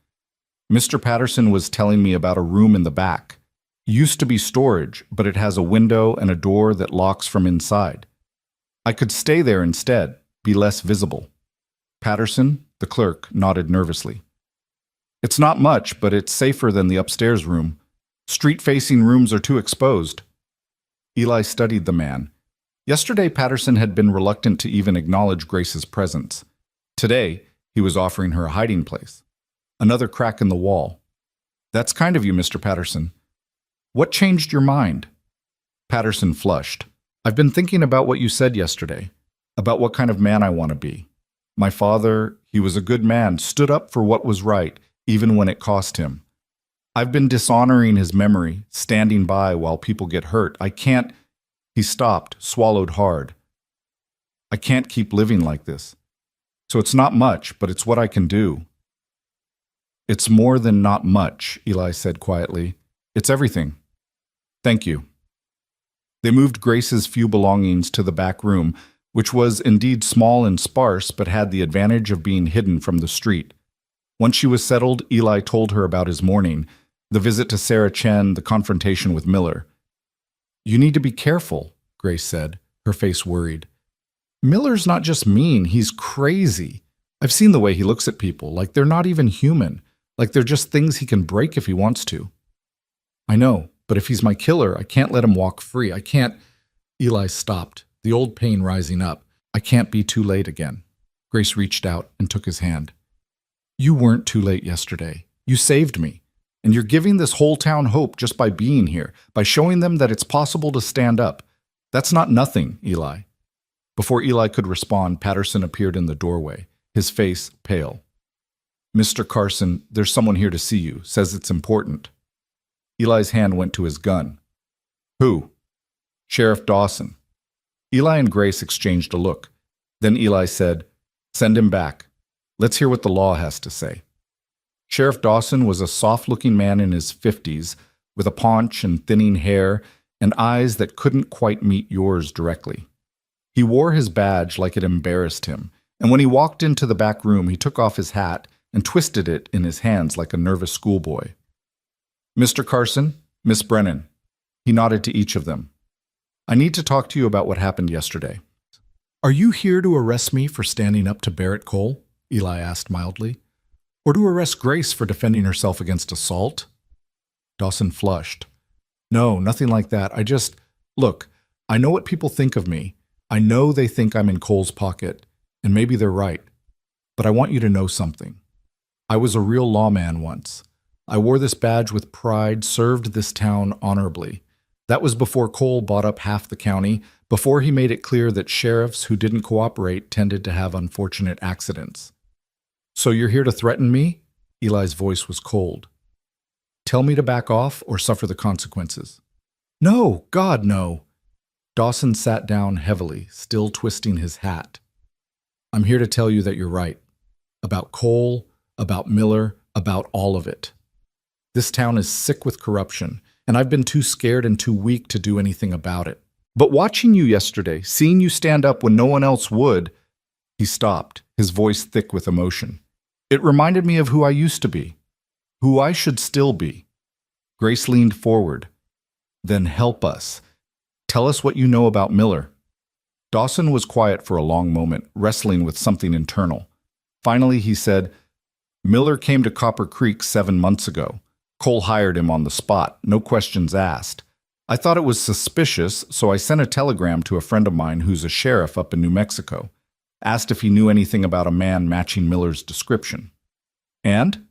"Mr. Patterson was telling me about a room in the back. Used to be storage, but it has a window and a door that locks from inside. I could stay there instead, be less visible." Patterson, the clerk, nodded nervously. "It's not much, but it's safer than the upstairs room. Street-facing rooms are too exposed." Eli studied the man. Yesterday, Patterson had been reluctant to even acknowledge Grace's presence. Today, he was offering her a hiding place. Another crack in the wall. "That's kind of you, Mr. Patterson. What changed your mind?" Patterson flushed. "I've been thinking about what you said yesterday, about what kind of man I want to be. My father, he was a good man, stood up for what was right, even when it cost him. I've been dishonoring his memory, standing by while people get hurt. I can't..." He stopped, swallowed hard. I can't keep living like this. So it's not much, but it's what I can do. It's more than not much, Eli said quietly. It's everything. Thank you. They moved Grace's few belongings to the back room, which was indeed small and sparse but had the advantage of being hidden from the street. Once she was settled, Eli told her about his morning, the visit to Sarah Chen, the confrontation with Miller. You need to be careful, Grace said, her face worried. Miller's not just mean, he's crazy. I've seen the way he looks at people, like they're not even human, like they're just things he can break if he wants to. I know, but if he's my killer, I can't let him walk free. I can't. Eli stopped, the old pain rising up. I can't be too late again. Grace reached out and took his hand. You weren't too late yesterday. You saved me. And you're giving this whole town hope just by being here, by showing them that it's possible to stand up. That's not nothing, Eli. Before Eli could respond, Patterson appeared in the doorway, his face pale. Mr. Carson, there's someone here to see you, says it's important. Eli's hand went to his gun. Who? Sheriff Dawson. Eli and Grace exchanged a look. Then Eli said, Send him back. Let's hear what the law has to say. Sheriff Dawson was a soft-looking man in his 50s, with a paunch and thinning hair and eyes that couldn't quite meet yours directly. He wore his badge like it embarrassed him, and when he walked into the back room, he took off his hat and twisted it in his hands like a nervous schoolboy. Mr. Carson, Miss Brennan. He nodded to each of them. I need to talk to you about what happened yesterday. Are you here to arrest me for standing up to Barrett Cole? Eli asked mildly. Or to arrest Grace for defending herself against assault? Dawson flushed. No, nothing like that. Look, I know what people think of me. I know they think I'm in Cole's pocket, and maybe they're right. But I want you to know something. I was a real lawman once. I wore this badge with pride, served this town honorably. That was before Cole bought up half the county, before he made it clear that sheriffs who didn't cooperate tended to have unfortunate accidents. So you're here to threaten me? Eli's voice was cold. Tell me to back off or suffer the consequences. No, God, no. Dawson sat down heavily, still twisting his hat. I'm here to tell you that you're right. About Cole, about Miller, about all of it. This town is sick with corruption, and I've been too scared and too weak to do anything about it. But watching you yesterday, seeing you stand up when no one else would, he stopped, his voice thick with emotion. It reminded me of who I used to be, who I should still be. Grace leaned forward. Then help us. Tell us what you know about Miller. Dawson was quiet for a long moment, wrestling with something internal. Finally, he said, Miller came to Copper Creek 7 months ago. Cole hired him on the spot, no questions asked. I thought it was suspicious, so I sent a telegram to a friend of mine who's a sheriff up in New Mexico. Asked if he knew anything about a man matching Miller's description. And?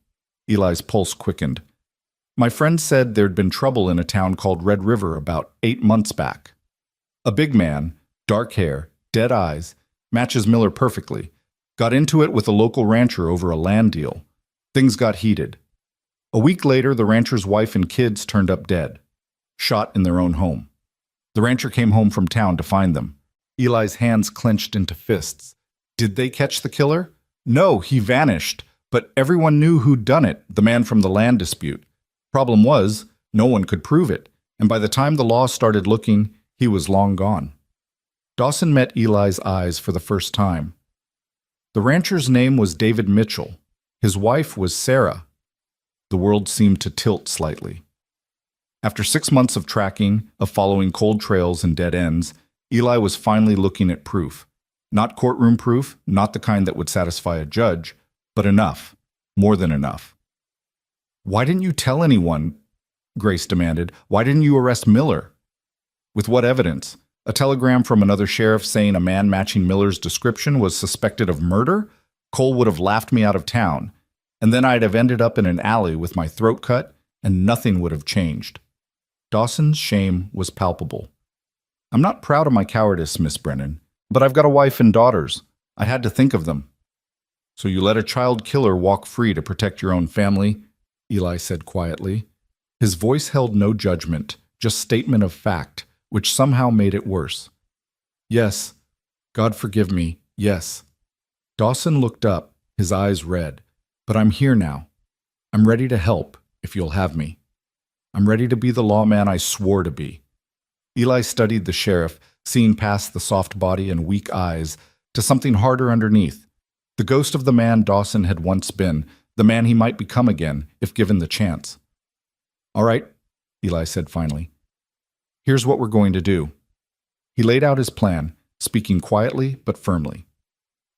Eli's pulse quickened. My friend said there'd been trouble in a town called Red River about 8 months back. A big man, dark hair, dead eyes, matches Miller perfectly. Got into it with a local rancher over a land deal. Things got heated. A week later, the rancher's wife and kids turned up dead, shot in their own home. The rancher came home from town to find them. Eli's hands clenched into fists. Did they catch the killer? No, he vanished, but everyone knew who'd done it, the man from the land dispute. Problem was, no one could prove it, and by the time the law started looking, he was long gone. Dawson met Eli's eyes for the first time. The rancher's name was David Mitchell. His wife was Sarah. The world seemed to tilt slightly. After 6 months of tracking, of following cold trails and dead ends, Eli was finally looking at proof. Not courtroom proof, not the kind that would satisfy a judge, but enough, more than enough. Why didn't you tell anyone? Grace demanded. Why didn't you arrest Miller? With what evidence? A telegram from another sheriff saying a man matching Miller's description was suspected of murder? Cole would have laughed me out of town, and then I'd have ended up in an alley with my throat cut, and nothing would have changed. Dawson's shame was palpable. I'm not proud of my cowardice, Miss Brennan, but I've got a wife and daughters. I had to think of them. So you let a child killer walk free to protect your own family? Eli said quietly. His voice held no judgment, just statement of fact, which somehow made it worse. Yes, God forgive me, yes. Dawson looked up, his eyes red. But I'm here now. I'm ready to help, if you'll have me. I'm ready to be the lawman I swore to be. Eli studied the sheriff, seeing past the soft body and weak eyes to something harder underneath. The ghost of the man Dawson had once been, the man he might become again, if given the chance. All right, Eli said finally. Here's what we're going to do. He laid out his plan, speaking quietly but firmly.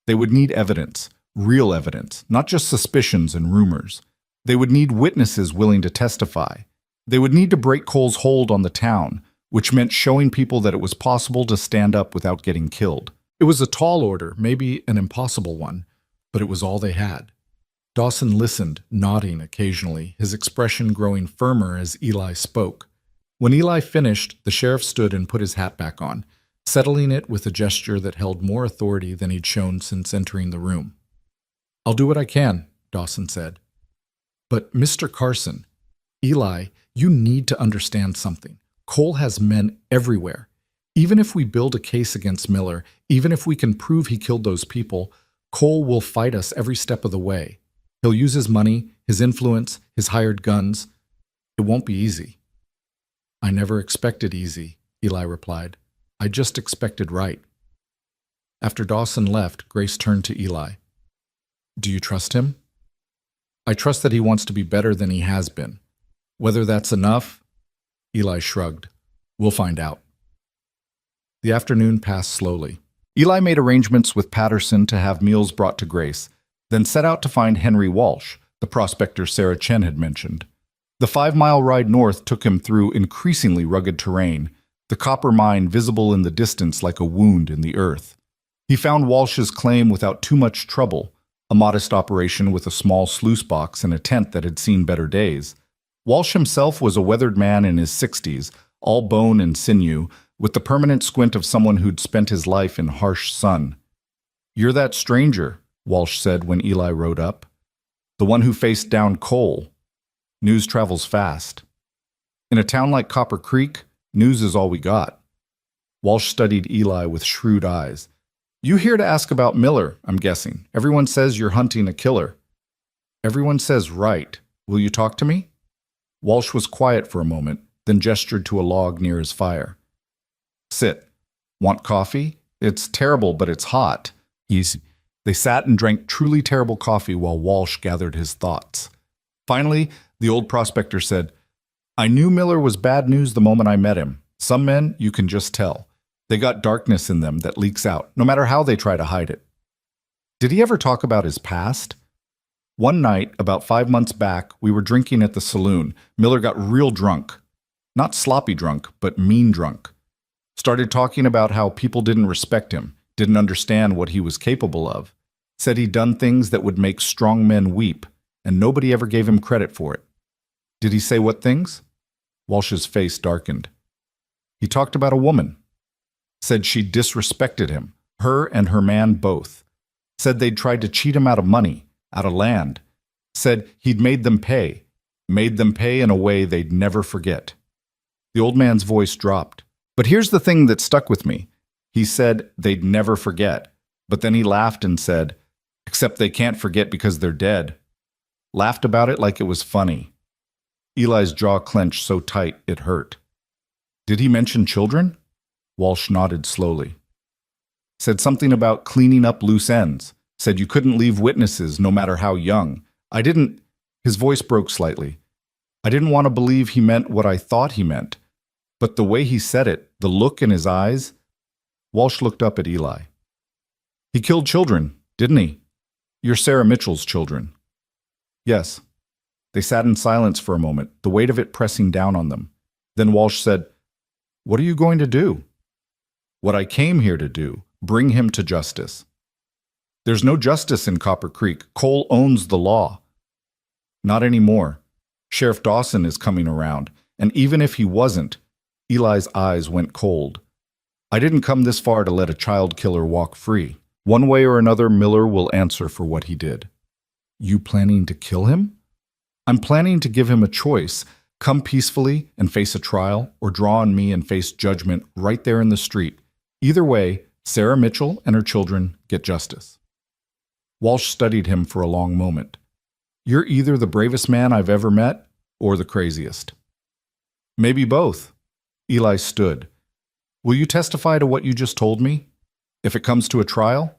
They would need evidence, real evidence, not just suspicions and rumors. They would need witnesses willing to testify. They would need to break Cole's hold on the town, which meant showing people that it was possible to stand up without getting killed. It was a tall order, maybe an impossible one, but it was all they had. Dawson listened, nodding occasionally, his expression growing firmer as Eli spoke. When Eli finished, the sheriff stood and put his hat back on, settling it with a gesture that held more authority than he'd shown since entering the room. I'll do what I can, Dawson said. But Mr. Carson, Eli, you need to understand something. Cole has men everywhere. Even if we build a case against Miller, even if we can prove he killed those people, Cole will fight us every step of the way. He'll use his money, his influence, his hired guns. It won't be easy. I never expected easy, Eli replied. I just expected right. After Dawson left, Grace turned to Eli. Do you trust him? I trust that he wants to be better than he has been. Whether that's enough? Eli shrugged. We'll find out. The afternoon passed slowly. Eli made arrangements with Patterson to have meals brought to Grace, then set out to find Henry Walsh, the prospector Sarah Chen had mentioned. The 5-mile ride north took him through increasingly rugged terrain, the copper mine visible in the distance like a wound in the earth. He found Walsh's claim without too much trouble, a modest operation with a small sluice box and a tent that had seen better days. Walsh himself was a weathered man in his 60s, all bone and sinew, with the permanent squint of someone who'd spent his life in harsh sun. You're that stranger, Walsh said when Eli rode up. The one who faced down Cole. News travels fast. In a town like Copper Creek, news is all we got. Walsh studied Eli with shrewd eyes. You here to ask about Miller, I'm guessing. Everyone says you're hunting a killer. Everyone says right. Will you talk to me? Walsh was quiet for a moment, then gestured to a log near his fire. Sit. Want coffee? It's terrible, but it's hot. Easy. They sat and drank truly terrible coffee while Walsh gathered his thoughts. Finally, the old prospector said, I knew Miller was bad news the moment I met him. Some men, you can just tell. They got darkness in them that leaks out, no matter how they try to hide it. Did he ever talk about his past? One night, about 5 months back, we were drinking at the saloon. Miller got real drunk. Not sloppy drunk, but mean drunk. Started talking about how people didn't respect him, didn't understand what he was capable of. Said he'd done things that would make strong men weep, and nobody ever gave him credit for it. Did he say what things? Walsh's face darkened. He talked about a woman. Said she disrespected him, her and her man both. Said they'd tried to cheat him out of money, out of land. Said he'd made them pay in a way they'd never forget. The old man's voice dropped. But here's the thing that stuck with me. He said they'd never forget, but then he laughed and said, except they can't forget because they're dead. Laughed about it like it was funny. Eli's jaw clenched so tight it hurt. Did he mention children? Walsh nodded slowly. Said something about cleaning up loose ends. Said you couldn't leave witnesses no matter how young. I didn't. His voice broke slightly. I didn't want to believe he meant what I thought he meant. But the way he said it, the look in his eyes. Walsh looked up at Eli. He killed children, didn't he? You're Sarah Mitchell's children. Yes. They sat in silence for a moment, the weight of it pressing down on them. Then Walsh said, What are you going to do? What I came here to do, bring him to justice. There's no justice in Copper Creek. Cole owns the law. Not anymore. Sheriff Dawson is coming around, and even if he wasn't, Eli's eyes went cold. I didn't come this far to let a child killer walk free. One way or another, Miller will answer for what he did. You planning to kill him? I'm planning to give him a choice, Come peacefully and face a trial, or draw on me and face judgment right there in the street. Either way, Sarah Mitchell and her children get justice. Walsh studied him for a long moment. You're either the bravest man I've ever met, or the craziest. Maybe both. Eli stood. Will you testify to what you just told me? If it comes to a trial?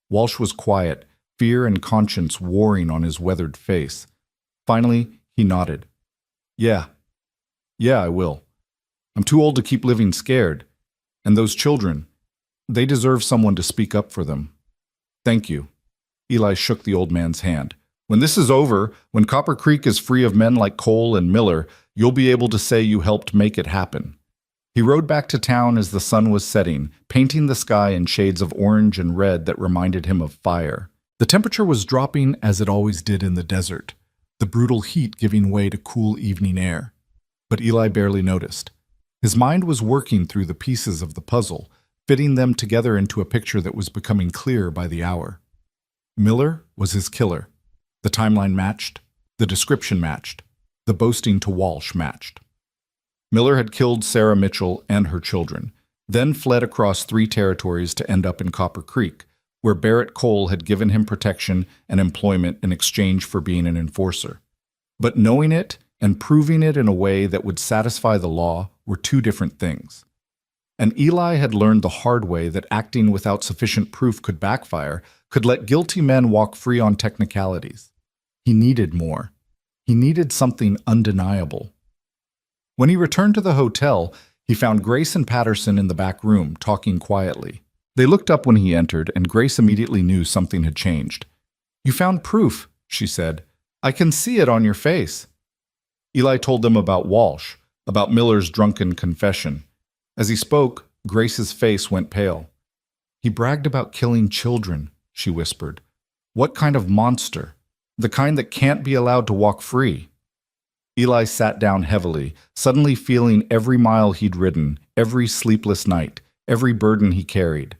Walsh was quiet, fear and conscience warring on his weathered face. Finally, he nodded. Yeah, I will. I'm too old to keep living scared. And those children, they deserve someone to speak up for them. Thank you. Eli shook the old man's hand. When this is over, when Copper Creek is free of men like Cole and Miller, you'll be able to say you helped make it happen. He rode back to town as the sun was setting, painting the sky in shades of orange and red that reminded him of fire. The temperature was dropping as it always did in the desert, the brutal heat giving way to cool evening air. But Eli barely noticed. His mind was working through the pieces of the puzzle, fitting them together into a picture that was becoming clearer by the hour. Miller was his killer. The timeline matched, the description matched, the boasting to Walsh matched. Miller had killed Sarah Mitchell and her children, then fled across 3 territories to end up in Copper Creek, where Barrett Cole had given him protection and employment in exchange for being an enforcer. But knowing it and proving it in a way that would satisfy the law were 2 different things. And Eli had learned the hard way that acting without sufficient proof could backfire, could let guilty men walk free on technicalities. He needed more. He needed something undeniable. When he returned to the hotel, he found Grace and Patterson in the back room, talking quietly. They looked up when he entered, and Grace immediately knew something had changed. You found proof, she said. I can see it on your face. Eli told them about Walsh, about Miller's drunken confession. As he spoke, Grace's face went pale. He bragged about killing children, she whispered. What kind of monster? The kind that can't be allowed to walk free. Eli sat down heavily, suddenly feeling every mile he'd ridden, every sleepless night, every burden he carried.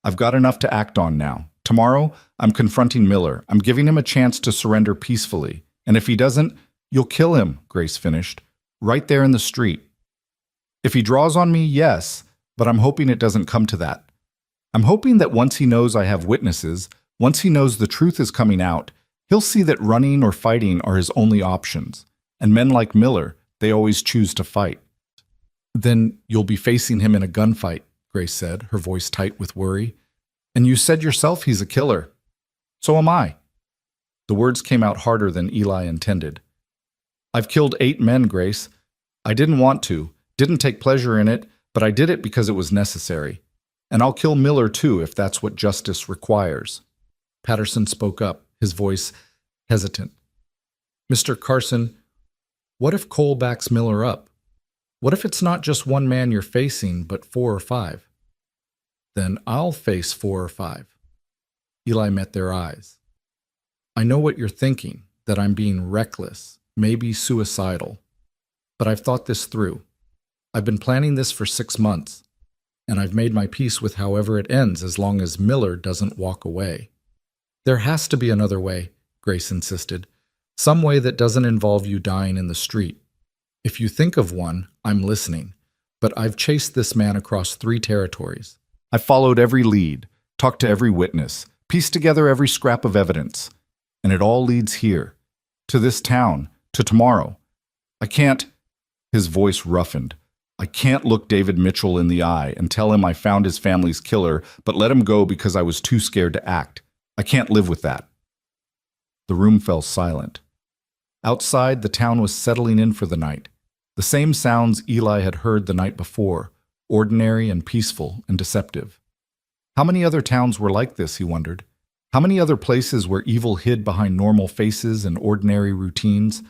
I've got enough to act on now. Tomorrow, I'm confronting Miller. I'm giving him a chance to surrender peacefully. And if he doesn't, you'll kill him, Grace finished, right there in the street. If he draws on me, yes, but I'm hoping it doesn't come to that. I'm hoping that once he knows I have witnesses, once he knows the truth is coming out, he'll see that running or fighting are his only options. And men like Miller, they always choose to fight. Then you'll be facing him in a gunfight, Grace said, her voice tight with worry. And you said yourself he's a killer. So am I. The words came out harder than Eli intended. I've killed 8 men, Grace. I didn't want to, didn't take pleasure in it, but I did it because it was necessary. And I'll kill Miller too if that's what justice requires. Patterson spoke up, his voice hesitant. Mr. Carson, what if Cole backs Miller up? What if it's not just 1 man you're facing, but 4 or 5? Then I'll face 4 or 5. Eli met their eyes. I know what you're thinking, that I'm being reckless, maybe suicidal. But I've thought this through. I've been planning this for 6 months, and I've made my peace with however it ends as long as Miller doesn't walk away. There has to be another way, Grace insisted. Some way that doesn't involve you dying in the street. If you think of one, I'm listening. But I've chased this man across 3 territories. I've followed every lead, talked to every witness, pieced together every scrap of evidence. And it all leads here, to this town, to tomorrow. I can't, his voice roughened. I can't look David Mitchell in the eye and tell him I found his family's killer, but let him go because I was too scared to act. I can't live with that. The room fell silent. Outside, the town was settling in for the night. The same sounds Eli had heard the night before, ordinary and peaceful and deceptive. How many other towns were like this, he wondered? How many other places where evil hid behind normal faces and ordinary routines?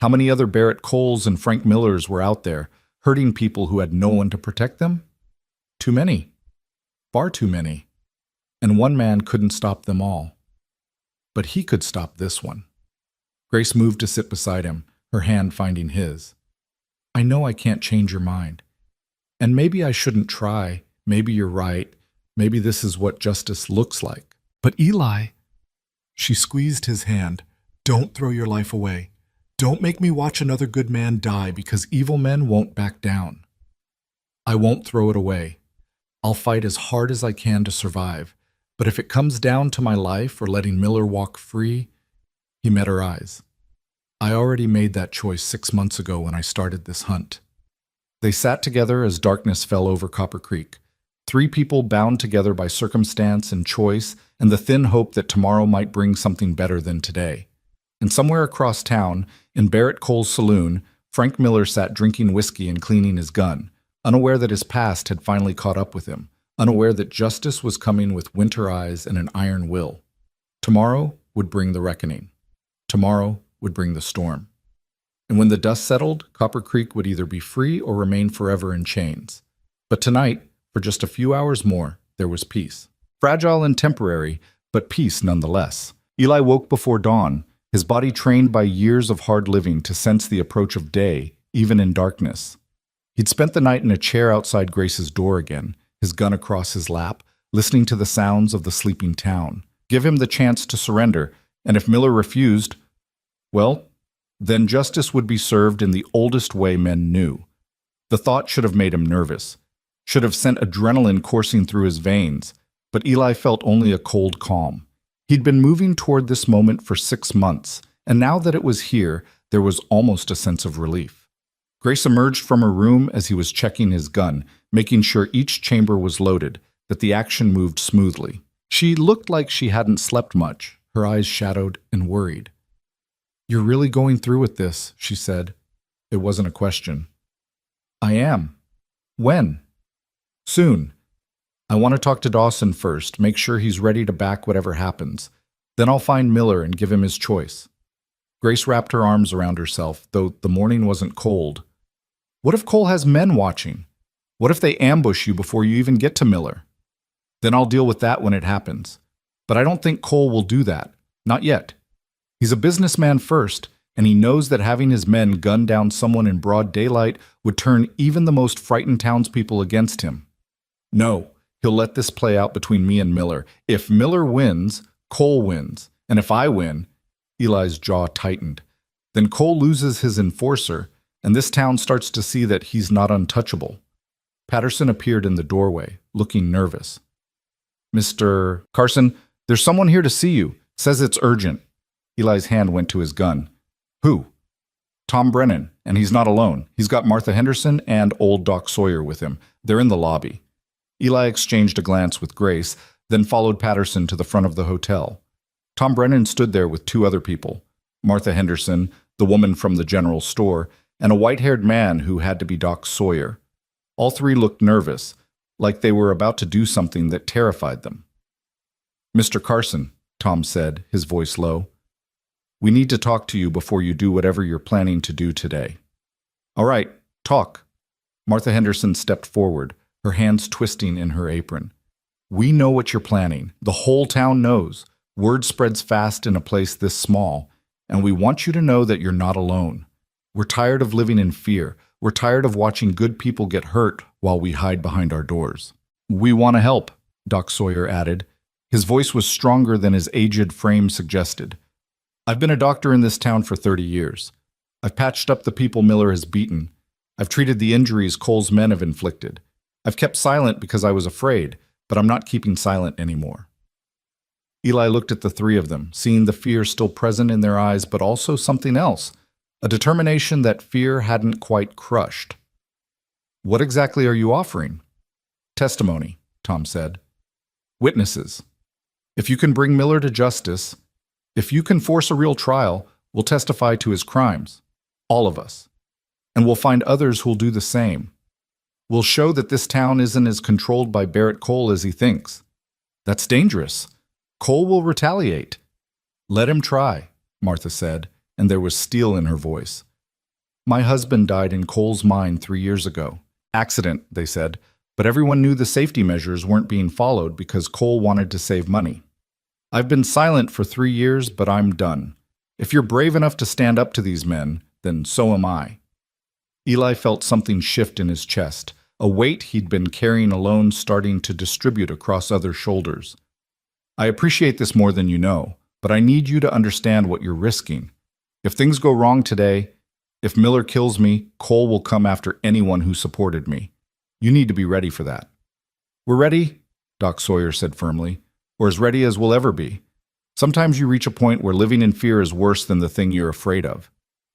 How many other Barrett Coles and Frank Millers were out there, hurting people who had no one to protect them? Too many. Far too many. And 1 man couldn't stop them all. But he could stop this one. Grace moved to sit beside him, her hand finding his. I know I can't change your mind. And maybe I shouldn't try. Maybe you're right. Maybe this is what justice looks like. But Eli, she squeezed his hand. Don't throw your life away. Don't make me watch another good man die because evil men won't back down. I won't throw it away. I'll fight as hard as I can to survive. But if it comes down to my life or letting Miller walk free, he met her eyes. I already made that choice 6 months ago when I started this hunt. They sat together as darkness fell over Copper Creek. 3 people bound together by circumstance and choice and the thin hope that tomorrow might bring something better than today. And somewhere across town, in Barrett Cole's saloon, Frank Miller sat drinking whiskey and cleaning his gun, unaware that his past had finally caught up with him, unaware that justice was coming with winter eyes and an iron will. Tomorrow would bring the reckoning. Tomorrow would bring the storm. And when the dust settled, Copper Creek would either be free or remain forever in chains. But tonight, for just a few hours more, there was peace. Fragile and temporary, but peace nonetheless. Eli woke before dawn, his body trained by years of hard living to sense the approach of day, even in darkness. He'd spent the night in a chair outside Grace's door again, his gun across his lap, listening to the sounds of the sleeping town. Give him the chance to surrender, and if Miller refused, well, then justice would be served in the oldest way men knew. The thought should have made him nervous, should have sent adrenaline coursing through his veins, but Eli felt only a cold calm. He'd been moving toward this moment for 6 months, and now that it was here, there was almost a sense of relief. Grace emerged from her room as he was checking his gun, making sure each chamber was loaded, that the action moved smoothly. She looked like she hadn't slept much, her eyes shadowed and worried. "You're really going through with this," she said. It wasn't a question. "I am." "When?" "Soon. I want to talk to Dawson first, make sure he's ready to back whatever happens. Then I'll find Miller and give him his choice." Grace wrapped her arms around herself, though the morning wasn't cold. "What if Cole has men watching? What if they ambush you before you even get to Miller?" "Then I'll deal with that when it happens. But I don't think Cole will do that. Not yet. He's a businessman first, and he knows that having his men gun down someone in broad daylight would turn even the most frightened townspeople against him. No, he'll let this play out between me and Miller. If Miller wins, Cole wins. And if I win," Eli's jaw tightened, "then Cole loses his enforcer, and this town starts to see that he's not untouchable." Patterson appeared in the doorway, looking nervous. "Mr. Carson, there's someone here to see you. Says it's urgent." Eli's hand went to his gun. "Who?" "Tom Brennan, and he's not alone. He's got Martha Henderson and old Doc Sawyer with him. They're in the lobby." Eli exchanged a glance with Grace, then followed Patterson to the front of the hotel. Tom Brennan stood there with 2 other people, Martha Henderson, the woman from the general store, and a white-haired man who had to be Doc Sawyer. All 3 looked nervous, like they were about to do something that terrified them. "Mr. Carson," Tom said, his voice low, "we need to talk to you before you do whatever you're planning to do today." "All right, talk." Martha Henderson stepped forward, her hands twisting in her apron. "We know what you're planning. The whole town knows. Word spreads fast in a place this small, and we want you to know that you're not alone. We're tired of living in fear. We're tired of watching good people get hurt while we hide behind our doors." "We want to help," Doc Sawyer added. His voice was stronger than his aged frame suggested. "I've been a doctor in this town for 30 years. I've patched up the people Miller has beaten. I've treated the injuries Cole's men have inflicted. I've kept silent because I was afraid, but I'm not keeping silent anymore." Eli looked at the 3 of them, seeing the fear still present in their eyes, but also something else, a determination that fear hadn't quite crushed. "What exactly are you offering?" "Testimony," Tom said. "Witnesses. If you can bring Miller to justice, if you can force a real trial, we'll testify to his crimes. All of us. And we'll find others who'll do the same. We'll show that this town isn't as controlled by Barrett Cole as he thinks. That's dangerous. Cole will retaliate." "Let him try," Martha said, and there was steel in her voice. "My husband died in Cole's mine 3 years ago. Accident," they said, but everyone knew the safety measures weren't being followed because Cole wanted to save money. I've been silent for 3 years, but I'm done. If you're brave enough to stand up to these men, then so am I." Eli felt something shift in his chest, a weight he'd been carrying alone starting to distribute across other shoulders. "I appreciate this more than you know, but I need you to understand what you're risking. If things go wrong today, if Miller kills me, Cole will come after anyone who supported me. You need to be ready for that." "We're ready," Doc Sawyer said firmly, "or as ready as we'll ever be. Sometimes you reach a point where living in fear is worse than the thing you're afraid of.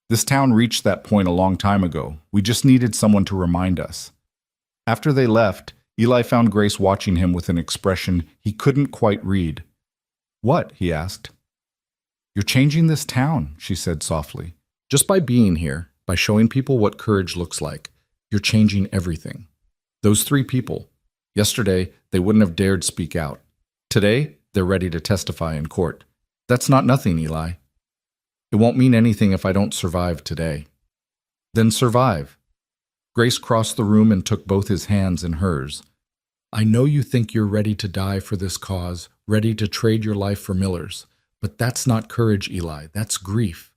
This town reached that point a long time ago. We just needed someone to remind us." After they left, Eli found Grace watching him with an expression he couldn't quite read. "What?" he asked. "You're changing this town," she said softly. "Just by being here, by showing people what courage looks like, you're changing everything. Those 3 people, yesterday, they wouldn't have dared speak out. Today, they're ready to testify in court. That's not nothing, Eli. It won't mean anything if I don't survive today." "Then survive." Grace crossed the room and took both his hands in hers. "I know you think you're ready to die for this cause, ready to trade your life for Miller's. But that's not courage, Eli. That's grief.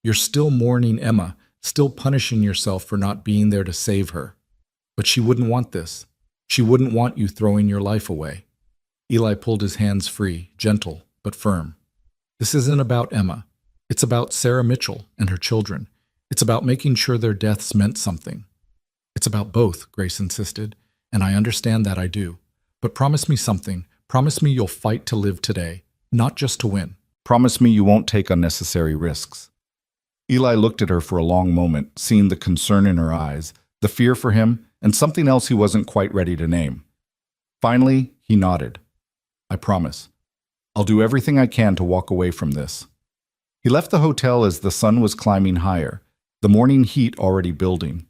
You're still mourning Emma, still punishing yourself for not being there to save her. But she wouldn't want this. She wouldn't want you throwing your life away." Eli pulled his hands free, gentle but firm. "This isn't about Emma. It's about Sarah Mitchell and her children. It's about making sure their deaths meant something." "It's about both," Grace insisted, "and I understand that I do. But promise me something. Promise me you'll fight to live today, not just to win. Promise me you won't take unnecessary risks." Eli looked at her for a long moment, seeing the concern in her eyes, the fear for him, and something else he wasn't quite ready to name. Finally, he nodded. "I promise. I'll do everything I can to walk away from this." He left the hotel as the sun was climbing higher, the morning heat already building.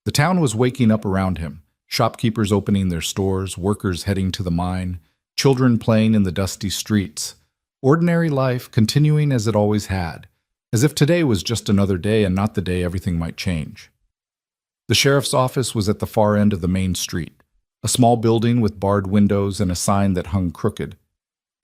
The town was waking up around him, shopkeepers opening their stores, workers heading to the mine, children playing in the dusty streets. Ordinary life continuing as it always had, as if today was just another day and not the day everything might change. The sheriff's office was at the far end of the main street, a small building with barred windows and a sign that hung crooked.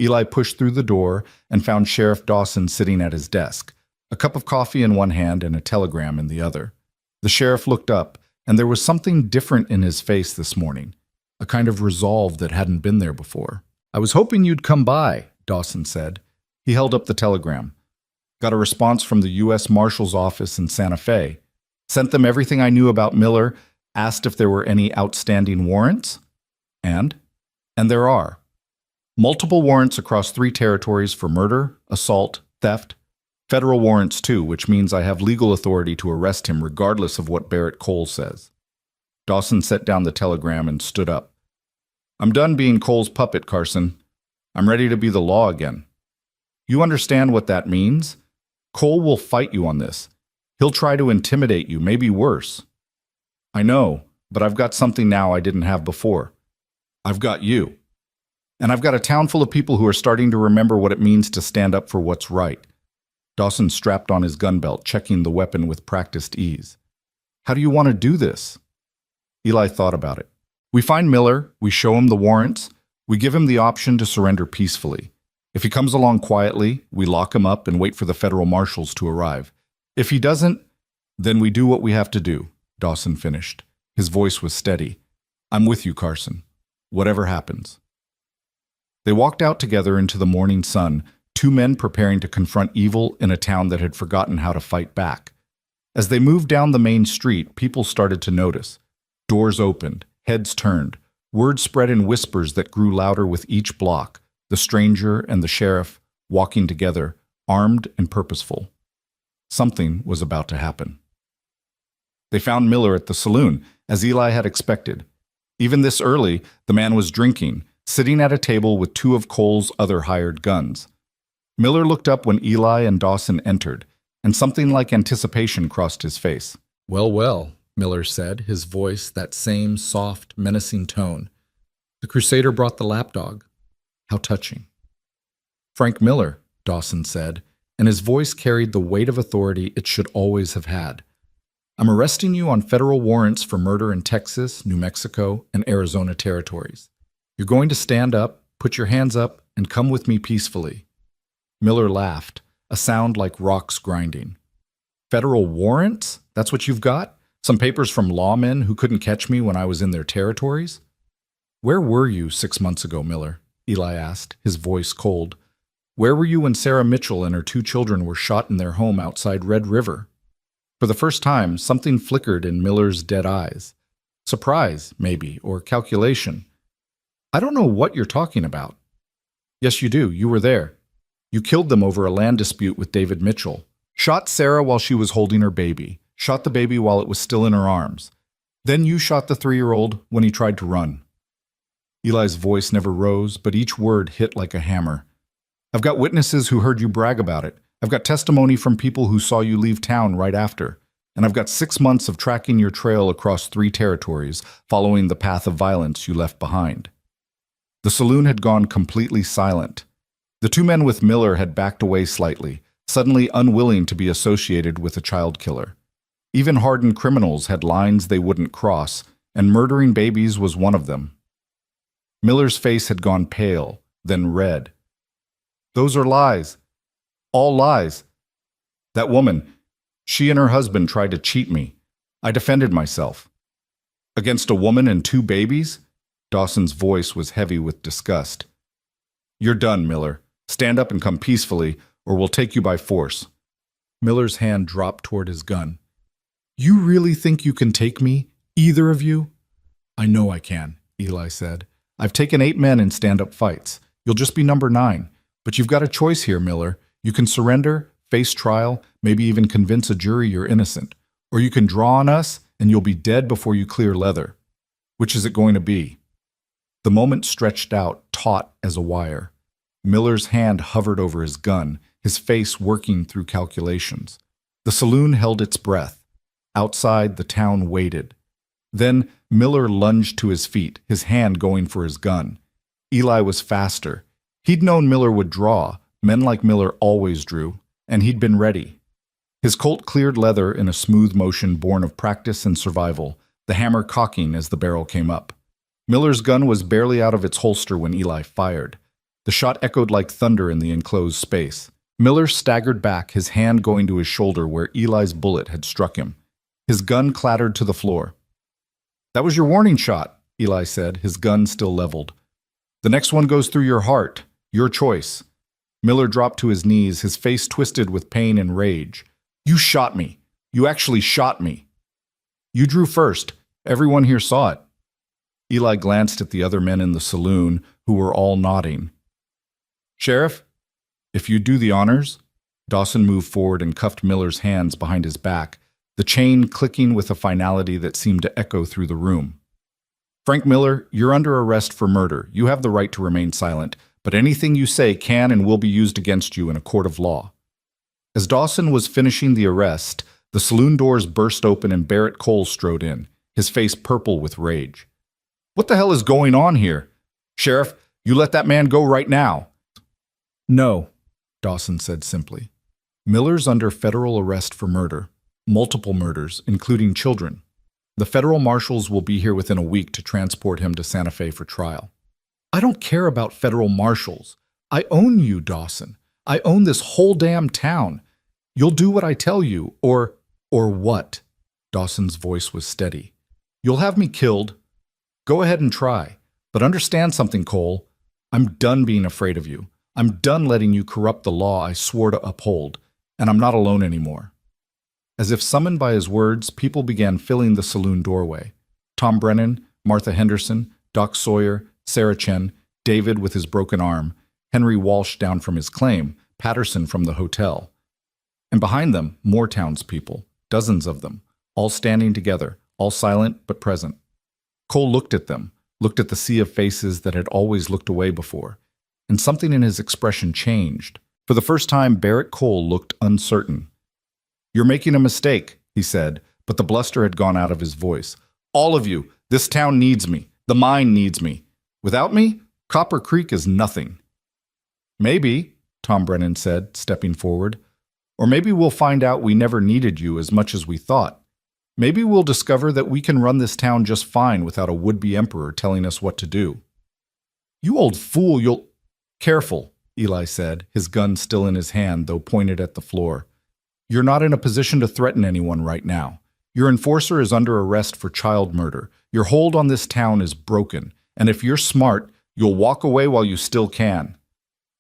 Eli pushed through the door and found Sheriff Dawson sitting at his desk, a cup of coffee in one hand and a telegram in the other. The sheriff looked up, and there was something different in his face this morning, a kind of resolve that hadn't been there before. "I was hoping you'd come by," Dawson said. He held up the telegram. "Got a response from the U.S. Marshal's office in Santa Fe. Sent them everything I knew about Miller, asked if there were any outstanding warrants. And there are. Multiple warrants across 3 territories for murder, assault, theft. Federal warrants too, which means I have legal authority to arrest him regardless of what Barrett Cole says." Dawson set down the telegram and stood up. "I'm done being Cole's puppet, Carson. I'm ready to be the law again. You understand what that means? Cole will fight you on this. He'll try to intimidate you, maybe worse. I know, but I've got something now I didn't have before. I've got you. And I've got a town full of people who are starting to remember what it means to stand up for what's right." Dawson strapped on his gun belt, checking the weapon with practiced ease. "How do you want to do this?" Eli thought about it. "We find Miller, we show him the warrants, we give him the option to surrender peacefully. If he comes along quietly, we lock him up and wait for the federal marshals to arrive. If he doesn't, then we do what we have to do," Dawson finished. His voice was steady. "I'm with you, Carson. Whatever happens." They walked out together into the morning sun, 2 men preparing to confront evil in a town that had forgotten how to fight back. As they moved down the main street, people started to notice. Doors opened, heads turned, word spread in whispers that grew louder with each block, the stranger and the sheriff walking together, armed and purposeful. Something was about to happen. They found Miller at the saloon, as Eli had expected. Even this early, the man was drinking, sitting at a table with 2 of Cole's other hired guns. Miller looked up when Eli and Dawson entered, and something like anticipation crossed his face. "Well, well," Miller said, his voice that same soft, menacing tone. "The Crusader brought the lapdog. How touching." "Frank Miller," Dawson said, and his voice carried the weight of authority it should always have had. "I'm arresting you on federal warrants for murder in Texas, New Mexico, and Arizona territories. You're going to stand up, put your hands up, and come with me peacefully." Miller laughed, a sound like rocks grinding. "Federal warrants? That's what you've got? Some papers from lawmen who couldn't catch me when I was in their territories?" "Where were you 6 months ago, Miller?" Eli asked, his voice cold. Where were you when Sarah Mitchell and her 2 children were shot in their home outside Red River? For the first time, something flickered in Miller's dead eyes. Surprise, maybe, or calculation. I don't know what you're talking about. Yes, you do. You were there. You killed them over a land dispute with David Mitchell. Shot Sarah while she was holding her baby. Shot the baby while it was still in her arms. Then you shot the 3-year-old when he tried to run. Eli's voice never rose, but each word hit like a hammer. I've got witnesses who heard you brag about it. I've got testimony from people who saw you leave town right after. And I've got 6 months of tracking your trail across 3 territories, following the path of violence you left behind. The saloon had gone completely silent. The 2 men with Miller had backed away slightly, suddenly unwilling to be associated with a child killer. Even hardened criminals had lines they wouldn't cross, and murdering babies was one of them. Miller's face had gone pale, then red. Those are lies. All lies. That woman, she and her husband tried to cheat me. I defended myself. Against a woman and 2 babies? Dawson's voice was heavy with disgust. You're done, Miller. Stand up and come peacefully, or we'll take you by force. Miller's hand dropped toward his gun. You really think you can take me, either of you? I know I can, Eli said. I've taken 8 men in stand-up fights. You'll just be number 9. But you've got a choice here, Miller. You can surrender, face trial, maybe even convince a jury you're innocent. Or you can draw on us, and you'll be dead before you clear leather. Which is it going to be? The moment stretched out, taut as a wire. Miller's hand hovered over his gun, his face working through calculations. The saloon held its breath. Outside, the town waited. Then Miller lunged to his feet, his hand going for his gun. Eli was faster. He'd known Miller would draw. Men like Miller always drew, and he'd been ready. His Colt cleared leather in a smooth motion born of practice and survival, the hammer cocking as the barrel came up. Miller's gun was barely out of its holster when Eli fired. The shot echoed like thunder in the enclosed space. Miller staggered back, his hand going to his shoulder where Eli's bullet had struck him. His gun clattered to the floor. That was your warning shot, Eli said, his gun still leveled. The next one goes through your heart. Your choice. Miller dropped to his knees, his face twisted with pain and rage. You shot me. You actually shot me. You drew first. Everyone here saw it. Eli glanced at the other men in the saloon, who were all nodding. Sheriff, if you do the honors. Dawson moved forward and cuffed Miller's hands behind his back, the chain clicking with a finality that seemed to echo through the room. Frank Miller, you're under arrest for murder. You have the right to remain silent, but anything you say can and will be used against you in a court of law. As Dawson was finishing the arrest, the saloon doors burst open and Barrett Cole strode in, his face purple with rage. What the hell is going on here? Sheriff, you let that man go right now. No, Dawson said simply. Miller's under federal arrest for murder. Multiple murders, including children. The federal marshals will be here within a week to transport him to Santa Fe for trial. I don't care about federal marshals. I own you, Dawson. I own this whole damn town. You'll do what I tell you, or what? Dawson's voice was steady. You'll have me killed. Go ahead and try. But understand something, Cole. I'm done being afraid of you. I'm done letting you corrupt the law I swore to uphold, and I'm not alone anymore. As if summoned by his words, people began filling the saloon doorway. Tom Brennan, Martha Henderson, Doc Sawyer, Sarah Chen, David with his broken arm, Henry Walsh down from his claim, Patterson from the hotel. And behind them, more townspeople, dozens of them, all standing together, all silent but present. Cole looked at them, looked at the sea of faces that had always looked away before, and something in his expression changed. For the first time, Barrett Cole looked uncertain. You're making a mistake, he said, but the bluster had gone out of his voice. All of you, this town needs me. The mine needs me. Without me, Copper Creek is nothing. Maybe, Tom Brennan said, stepping forward. Or maybe we'll find out we never needed you as much as we thought. Maybe we'll discover that we can run this town just fine without a would-be emperor telling us what to do. You old fool, you'll... Careful, Eli said, his gun still in his hand, though pointed at the floor. You're not in a position to threaten anyone right now. Your enforcer is under arrest for child murder. Your hold on this town is broken, and if you're smart, you'll walk away while you still can.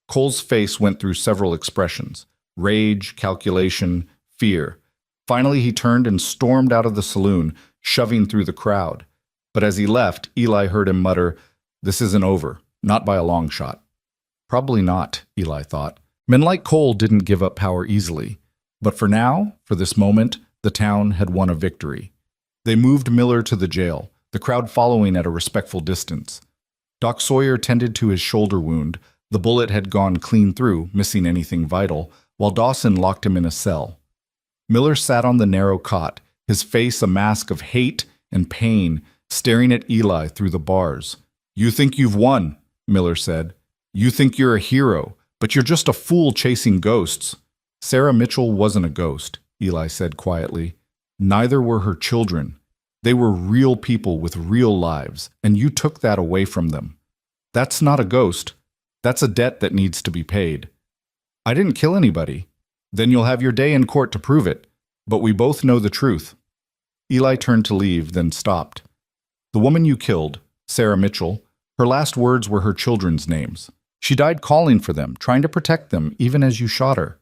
Cole's face went through several expressions: rage, calculation, fear. Finally, he turned and stormed out of the saloon, shoving through the crowd. But as he left, Eli heard him mutter, "This isn't over, not by a long shot." Probably not, Eli thought. Men like Cole didn't give up power easily. But for now, for this moment, the town had won a victory. They moved Miller to the jail, the crowd following at a respectful distance. Doc Sawyer tended to his shoulder wound. The bullet had gone clean through, missing anything vital, while Dawson locked him in a cell. Miller sat on the narrow cot, his face a mask of hate and pain, staring at Eli through the bars. "You think you've won," Miller said. "You think you're a hero, but you're just a fool chasing ghosts." Sarah Mitchell wasn't a ghost, Eli said quietly. Neither were her children. They were real people with real lives, and you took that away from them. That's not a ghost. That's a debt that needs to be paid. I didn't kill anybody. Then you'll have your day in court to prove it. But we both know the truth. Eli turned to leave, then stopped. The woman you killed, Sarah Mitchell, her last words were her children's names. She died calling for them, trying to protect them, even as you shot her.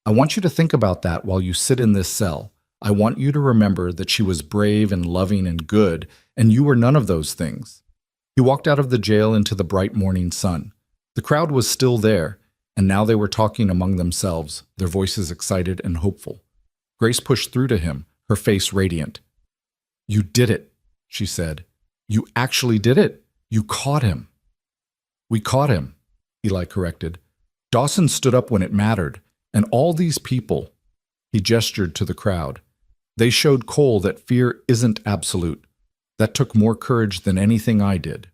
I want you to think about that while you sit in this cell. I want you to remember that she was brave and loving and good, and you were none of those things. He walked out of the jail into the bright morning sun. The crowd was still there, and now they were talking among themselves, their voices excited and hopeful. Grace pushed through to him, her face radiant. "You did it," she said. "You actually did it. You caught him." "We caught him," Eli corrected. "Dawson stood up when it mattered, and all these people," he gestured to the crowd, "they showed Cole that fear isn't absolute. That took more courage than anything I did."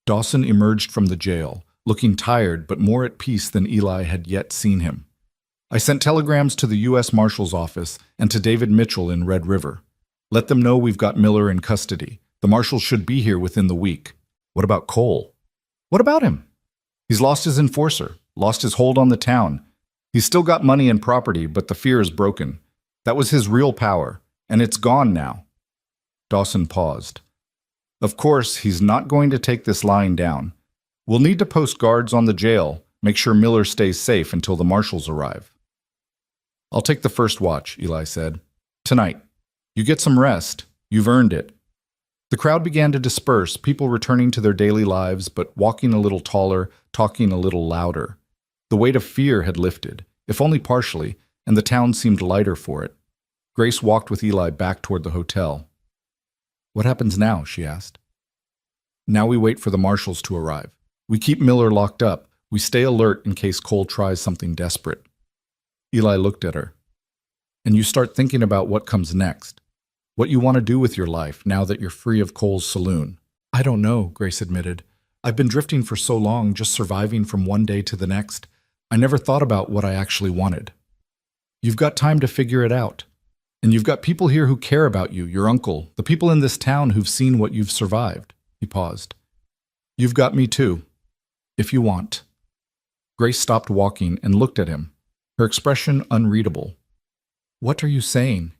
Dawson emerged from the jail, looking tired but more at peace than Eli had yet seen him. "I sent telegrams to the U.S. Marshal's office and to David Mitchell in Red River. Let them know we've got Miller in custody. The marshal should be here within the week." "What about Cole?" "What about him?" "He's lost his enforcer, lost his hold on the town. He's still got money and property, but the fear is broken. That was his real power, and it's gone now." Dawson paused. "Of course, he's not going to take this lying down. We'll need to post guards on the jail, make sure Miller stays safe until the marshals arrive." "I'll take the first watch," Eli said. "Tonight. You get some rest. You've earned it." The crowd began to disperse, people returning to their daily lives, but walking a little taller, talking a little louder. The weight of fear had lifted, if only partially, and the town seemed lighter for it. Grace walked with Eli back toward the hotel. "What happens now?" she asked. "Now we wait for the marshals to arrive. We keep Miller locked up. We stay alert in case Cole tries something desperate." Eli looked at her. "And you start thinking about what comes next. What you want to do with your life now that you're free of Cole's saloon." "I don't know," Grace admitted. "I've been drifting for so long, just surviving from one day to the next. I never thought about what I actually wanted." "You've got time to figure it out. And you've got people here who care about you, your uncle, the people in this town who've seen what you've survived." He paused. "You've got me too, if you want." Grace stopped walking and looked at him, her expression unreadable. "What are you saying?"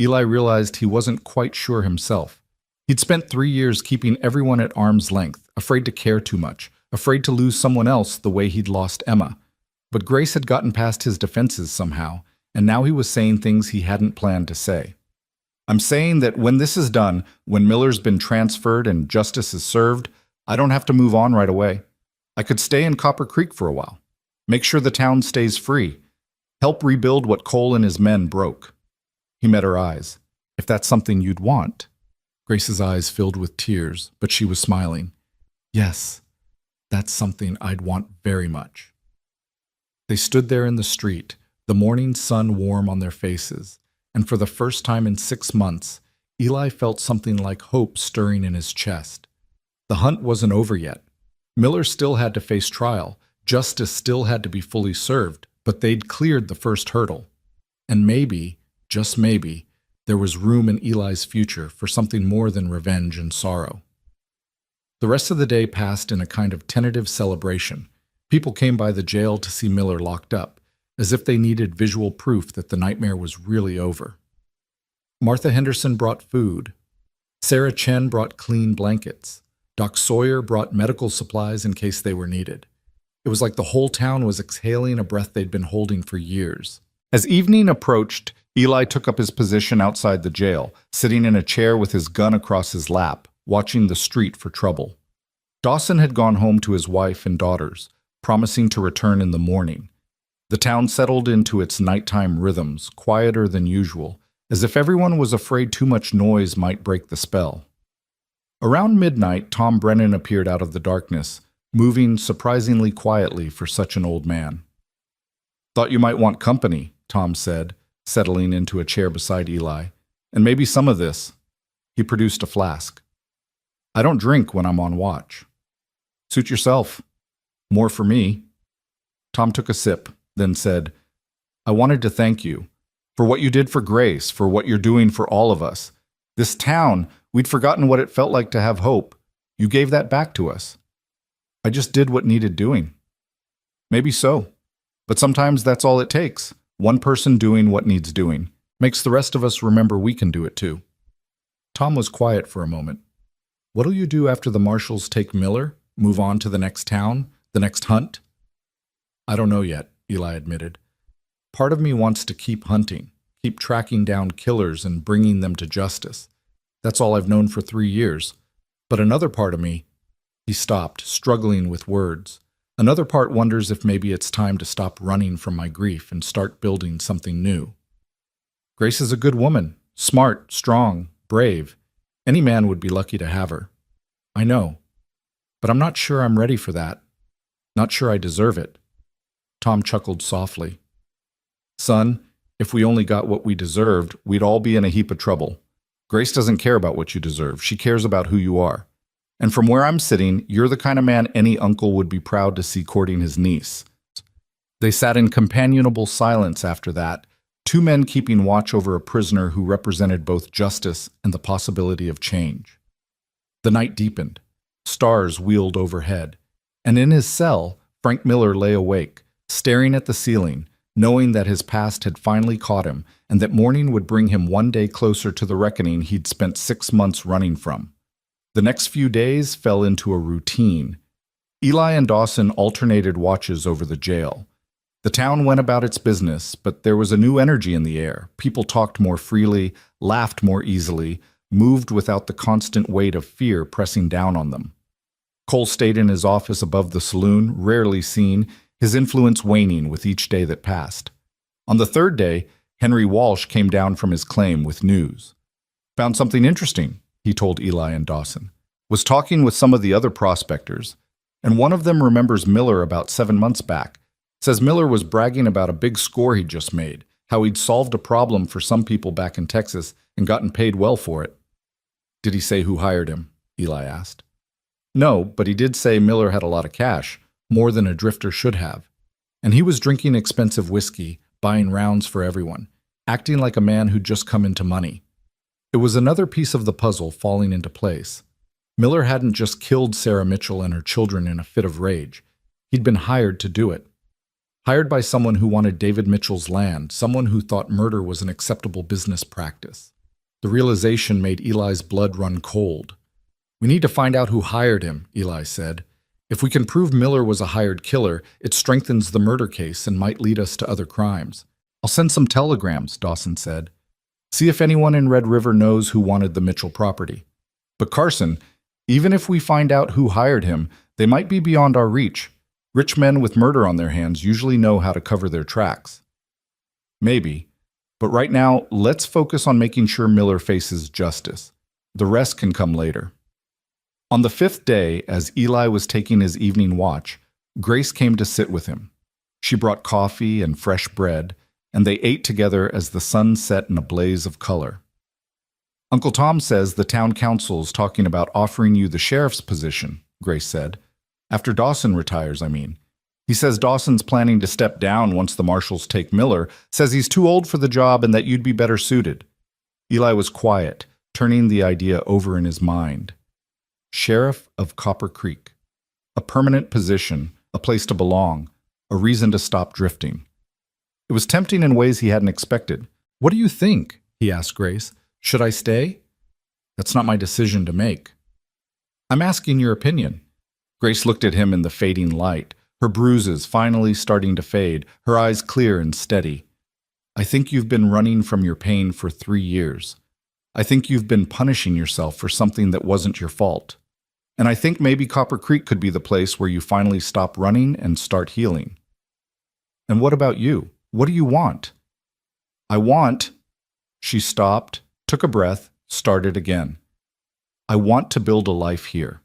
Eli realized he wasn't quite sure himself. He'd spent 3 years keeping everyone at arm's length, afraid to care too much, afraid to lose someone else the way he'd lost Emma. But Grace had gotten past his defenses somehow, and now he was saying things he hadn't planned to say. "I'm saying that when this is done, when Miller's been transferred and justice is served, I don't have to move on right away. I could stay in Copper Creek for a while, make sure the town stays free, help rebuild what Cole and his men broke." He met her eyes. "If that's something you'd want." Grace's eyes filled with tears, but she was smiling. "Yes, that's something I'd want very much." They stood there in the street, the morning sun warm on their faces, and for the first time in 6 months, Eli felt something like hope stirring in his chest. The hunt wasn't over yet. Miller still had to face trial, justice still had to be fully served, but they'd cleared the first hurdle. And maybe, just maybe, there was room in Eli's future for something more than revenge and sorrow. The rest of the day passed in a kind of tentative celebration. People came by the jail to see Miller locked up, as if they needed visual proof that the nightmare was really over. Martha Henderson brought food. Sarah Chen brought clean blankets. Doc Sawyer brought medical supplies in case they were needed. It was like the whole town was exhaling a breath they'd been holding for years. As evening approached, Eli took up his position outside the jail, sitting in a chair with his gun across his lap, watching the street for trouble. Dawson had gone home to his wife and daughters, promising to return in the morning. The town settled into its nighttime rhythms, quieter than usual, as if everyone was afraid too much noise might break the spell. Around midnight, Tom Brennan appeared out of the darkness, moving surprisingly quietly for such an old man. "Thought you might want company," Tom said, settling into a chair beside Eli. "And maybe some of this." He produced a flask. "I don't drink when I'm on watch." "Suit yourself. More for me." Tom took a sip, then said, "I wanted to thank you for what you did for Grace, for what you're doing for all of us. This town, we'd forgotten what it felt like to have hope. You gave that back to us. I just did what needed doing." "Maybe so. But sometimes that's all it takes. One person doing what needs doing. Makes the rest of us remember we can do it too." Tom was quiet for a moment. "What'll you do after the marshals take Miller? Move on to the next town? The next hunt?" "I don't know yet," Eli admitted. "Part of me wants to keep hunting, keep tracking down killers and bringing them to justice. That's all I've known for 3 years. But another part of me—" He stopped, struggling with words. "Another part wonders if maybe it's time to stop running from my grief and start building something new. Grace is a good woman, smart, strong, brave. Any man would be lucky to have her. I know. But I'm not sure I'm ready for that. Not sure I deserve it." Tom chuckled softly. "Son, if we only got what we deserved, we'd all be in a heap of trouble. Grace doesn't care about what you deserve. She cares about who you are. And from where I'm sitting, you're the kind of man any uncle would be proud to see courting his niece." They sat in companionable silence after that, 2 men keeping watch over a prisoner who represented both justice and the possibility of change. The night deepened. Stars wheeled overhead. And in his cell, Frank Miller lay awake, staring at the ceiling, knowing that his past had finally caught him and that morning would bring him one day closer to the reckoning he'd spent 6 months running from. The next few days fell into a routine. Eli and Dawson alternated watches over the jail. The town went about its business, but there was a new energy in the air. People talked more freely, laughed more easily, moved without the constant weight of fear pressing down on them. Cole stayed in his office above the saloon, rarely seen, his influence waning with each day that passed. On the 3rd day, Henry Walsh came down from his claim with news. "Found something interesting," he told Eli and Dawson. "Was talking with some of the other prospectors, and one of them remembers Miller about 7 months back. Says Miller was bragging about a big score he'd just made, how he'd solved a problem for some people back in Texas and gotten paid well for it." "Did he say who hired him?" Eli asked. "No, but he did say Miller had a lot of cash, more than a drifter should have. And he was drinking expensive whiskey, buying rounds for everyone, acting like a man who'd just come into money." It was another piece of the puzzle falling into place. Miller hadn't just killed Sarah Mitchell and her children in a fit of rage. He'd been hired to do it. Hired by someone who wanted David Mitchell's land, someone who thought murder was an acceptable business practice. The realization made Eli's blood run cold. "We need to find out who hired him," Eli said. "If we can prove Miller was a hired killer, it strengthens the murder case and might lead us to other crimes." "I'll send some telegrams," Dawson said. "See if anyone in Red River knows who wanted the Mitchell property. But Carson, even if we find out who hired him, they might be beyond our reach. Rich men with murder on their hands usually know how to cover their tracks." "Maybe. But right now, let's focus on making sure Miller faces justice. The rest can come later." On the 5th day, as Eli was taking his evening watch, Grace came to sit with him. She brought coffee and fresh bread, and they ate together as the sun set in a blaze of color. "Uncle Tom says the town council's talking about offering you the sheriff's position," Grace said. "After Dawson retires, I mean. He says Dawson's planning to step down once the marshals take Miller, says he's too old for the job and that you'd be better suited." Eli was quiet, turning the idea over in his mind. Sheriff of Copper Creek. A permanent position, a place to belong, a reason to stop drifting. It was tempting in ways he hadn't expected. "What do you think?" he asked Grace. "Should I stay?" "That's not my decision to make." "I'm asking your opinion." Grace looked at him in the fading light. her bruises finally starting to fade, her eyes clear and steady. I think you've been running from your pain for 3 years. I think you've been punishing yourself for something that wasn't your fault. And I think maybe Copper Creek could be the place where you finally stop running and start healing. And what about you? What do you want? I want... She stopped, took a breath, started again. I want to build a life here.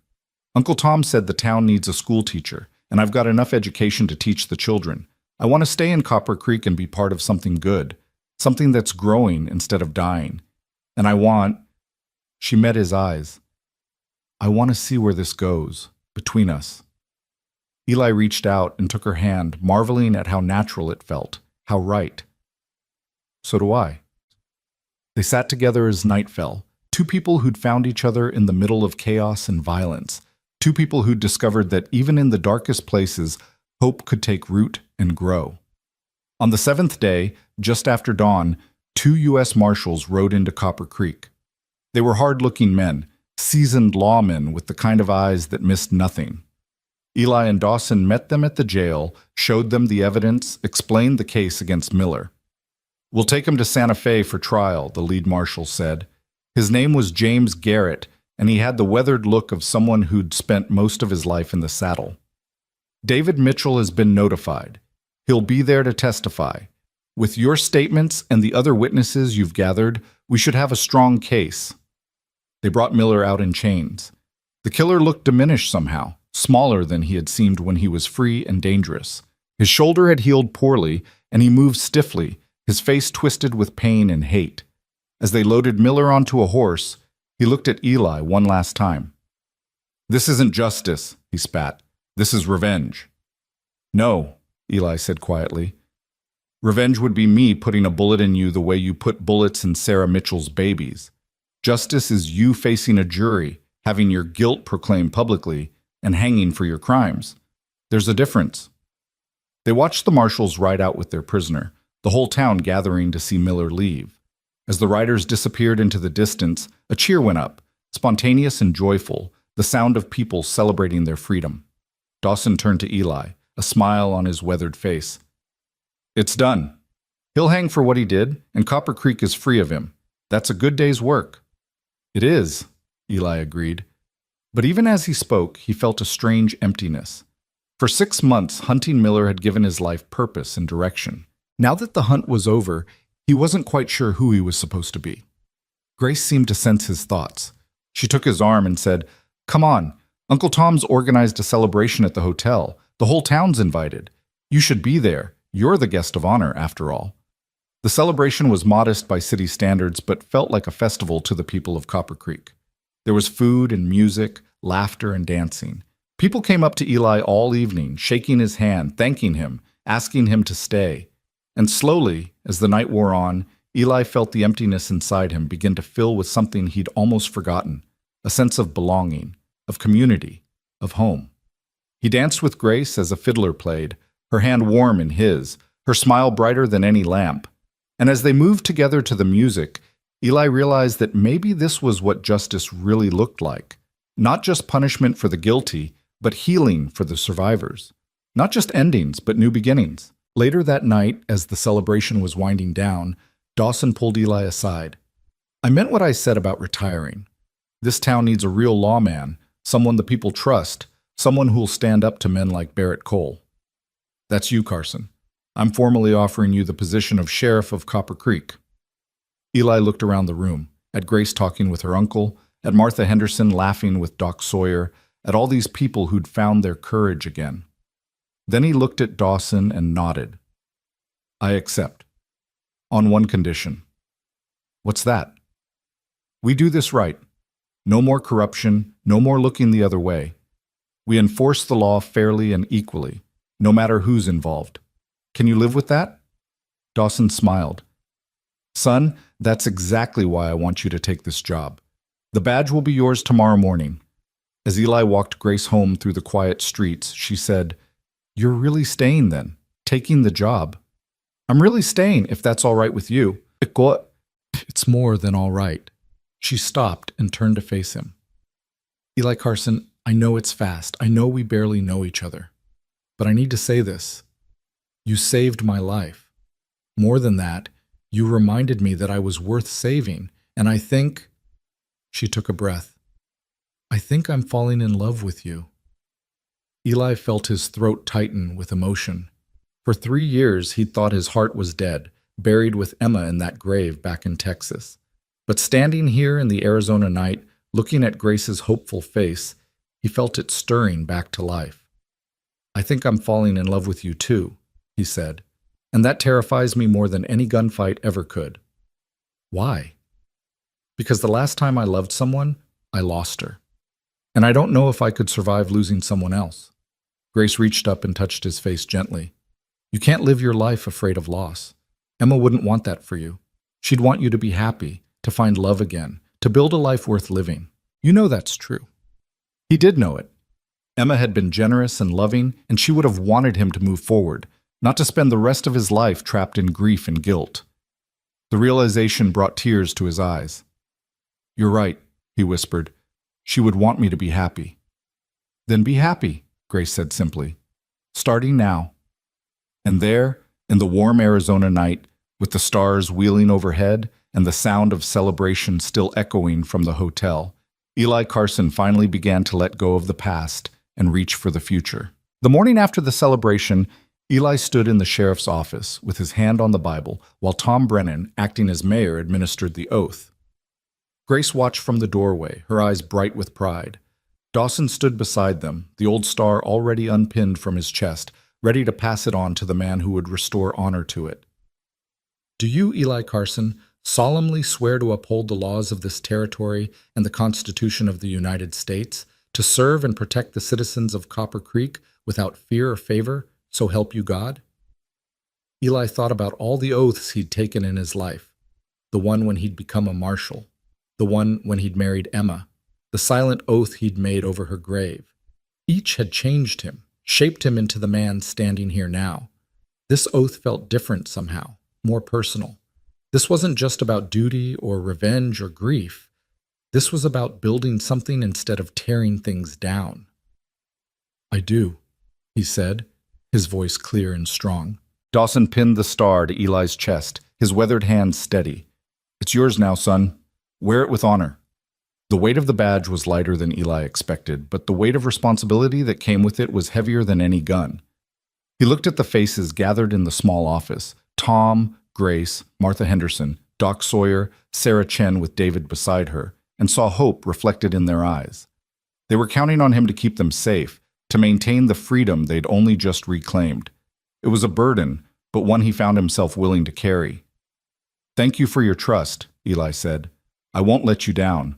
Uncle Tom said the town needs a school teacher, and I've got enough education to teach the children. I want to stay in Copper Creek and be part of something good, something that's growing instead of dying. And I want... She met his eyes. I want to see where this goes, between us. Eli reached out and took her hand, marveling at how natural it felt, how right. So do I. They sat together as night fell, two people who'd found each other in the middle of chaos and violence, two people who'd discovered that even in the darkest places, hope could take root and grow. On the 7th day, just after dawn, 2 U.S. Marshals rode into Copper Creek. They were hard-looking men, seasoned lawmen with the kind of eyes that missed nothing. Eli and Dawson met them at the jail, showed them the evidence, explained the case against Miller. We'll take him to Santa Fe for trial, the lead marshal said. His name was James Garrett, and he had the weathered look of someone who'd spent most of his life in the saddle. David Mitchell has been notified. He'll be there to testify. With your statements and the other witnesses you've gathered, we should have a strong case. They brought Miller out in chains. The killer looked diminished somehow, smaller than he had seemed when he was free and dangerous. His shoulder had healed poorly, and he moved stiffly, his face twisted with pain and hate. As they loaded Miller onto a horse, he looked at Eli one last time. "This isn't justice," he spat. "This is revenge." "No," Eli said quietly. "Revenge would be me putting a bullet in you the way you put bullets in Sarah Mitchell's babies. Justice is you facing a jury, having your guilt proclaimed publicly, and hanging for your crimes. There's a difference." They watched the marshals ride out with their prisoner, the whole town gathering to see Miller leave. As the riders disappeared into the distance, a cheer went up, spontaneous and joyful, the sound of people celebrating their freedom. Dawson turned to Eli, a smile on his weathered face. "It's done. He'll hang for what he did, and Copper Creek is free of him. That's a good day's work." "It is," Eli agreed. But even as he spoke, he felt a strange emptiness. For 6 months, hunting Miller had given his life purpose and direction. Now that the hunt was over, he wasn't quite sure who he was supposed to be. Grace seemed to sense his thoughts. She took his arm and said, "Come on, Uncle Tom's organized a celebration at the hotel. The whole town's invited. You should be there. You're the guest of honor, after all." The celebration was modest by city standards, but felt like a festival to the people of Copper Creek. There was food and music, laughter and dancing. People came up to Eli all evening, shaking his hand, thanking him, asking him to stay. And slowly, as the night wore on, Eli felt the emptiness inside him begin to fill with something he'd almost forgotten, a sense of belonging, of community, of home. He danced with Grace as a fiddler played, her hand warm in his, her smile brighter than any lamp. And as they moved together to the music, Eli realized that maybe this was what justice really looked like. Not just punishment for the guilty, but healing for the survivors. Not just endings, but new beginnings. Later that night, as the celebration was winding down, Dawson pulled Eli aside. "I meant what I said about retiring. This town needs a real lawman, someone the people trust, someone who'll stand up to men like Barrett Cole. That's you, Carson. I'm formally offering you the position of sheriff of Copper Creek." Eli looked around the room, at Grace talking with her uncle, at Martha Henderson laughing with Doc Sawyer, at all these people who'd found their courage again. Then he looked at Dawson and nodded. "I accept. On one condition." "What's that?" "We do this right. No more corruption, no more looking the other way. We enforce the law fairly and equally, no matter who's involved. Can you live with that?" Dawson smiled. "Son, that's exactly why I want you to take this job. The badge will be yours tomorrow morning." As Eli walked Grace home through the quiet streets, she said, "You're really staying then, taking the job." "I'm really staying, if that's all right with you." "It's more than all right." She stopped and turned to face him. "Eli Carson, I know it's fast. I know we barely know each other. but I need to say this. You saved my life. More than that, you reminded me that I was worth saving, and I think—" She took a breath. "I think I'm falling in love with you." Eli felt his throat tighten with emotion. For 3 years, he'd thought his heart was dead, buried with Emma in that grave back in Texas. But standing here in the Arizona night, looking at Grace's hopeful face, he felt it stirring back to life. "I think I'm falling in love with you too," he said, "and that terrifies me more than any gunfight ever could." "Why?" "Because the last time I loved someone, I lost her. And I don't know if I could survive losing someone else." Grace reached up and touched his face gently. "You can't live your life afraid of loss. Emma wouldn't want that for you. She'd want you to be happy, to find love again, to build a life worth living. You know that's true." He did know it. Emma had been generous and loving, and she would have wanted him to move forward, not to spend the rest of his life trapped in grief and guilt. The realization brought tears to his eyes. "You're right," he whispered. "She would want me to be happy." "Then be happy," Grace said simply. "Starting now." And there, in the warm Arizona night, with the stars wheeling overhead and the sound of celebration still echoing from the hotel, Eli Carson finally began to let go of the past and reach for the future. The morning after the celebration, Eli stood in the sheriff's office with his hand on the Bible while Tom Brennan, acting as mayor, administered the oath. Grace watched from the doorway, her eyes bright with pride. Dawson stood beside them, the old star already unpinned from his chest, ready to pass it on to the man who would restore honor to it. "Do you, Eli Carson, solemnly swear to uphold the laws of this territory and the Constitution of the United States, to serve and protect the citizens of Copper Creek without fear or favor, so help you God?" Eli thought about all the oaths he'd taken in his life, the one when he'd become a marshal, the one when he'd married Emma, the silent oath he'd made over her grave. Each had changed him, shaped him into the man standing here now. This oath felt different somehow, more personal. This wasn't just about duty or revenge or grief. This was about building something instead of tearing things down. "I do," he said, his voice clear and strong. Dawson pinned the star to Eli's chest, his weathered hands steady. "It's yours now, son. Wear it with honor." The weight of the badge was lighter than Eli expected, but the weight of responsibility that came with it was heavier than any gun. He looked at the faces gathered in the small office: Tom, Grace, Martha Henderson, Doc Sawyer, Sarah Chen with David beside her, and saw hope reflected in their eyes. They were counting on him to keep them safe, to maintain the freedom they'd only just reclaimed. It was a burden, but one he found himself willing to carry. "Thank you for your trust," Eli said. "I won't let you down.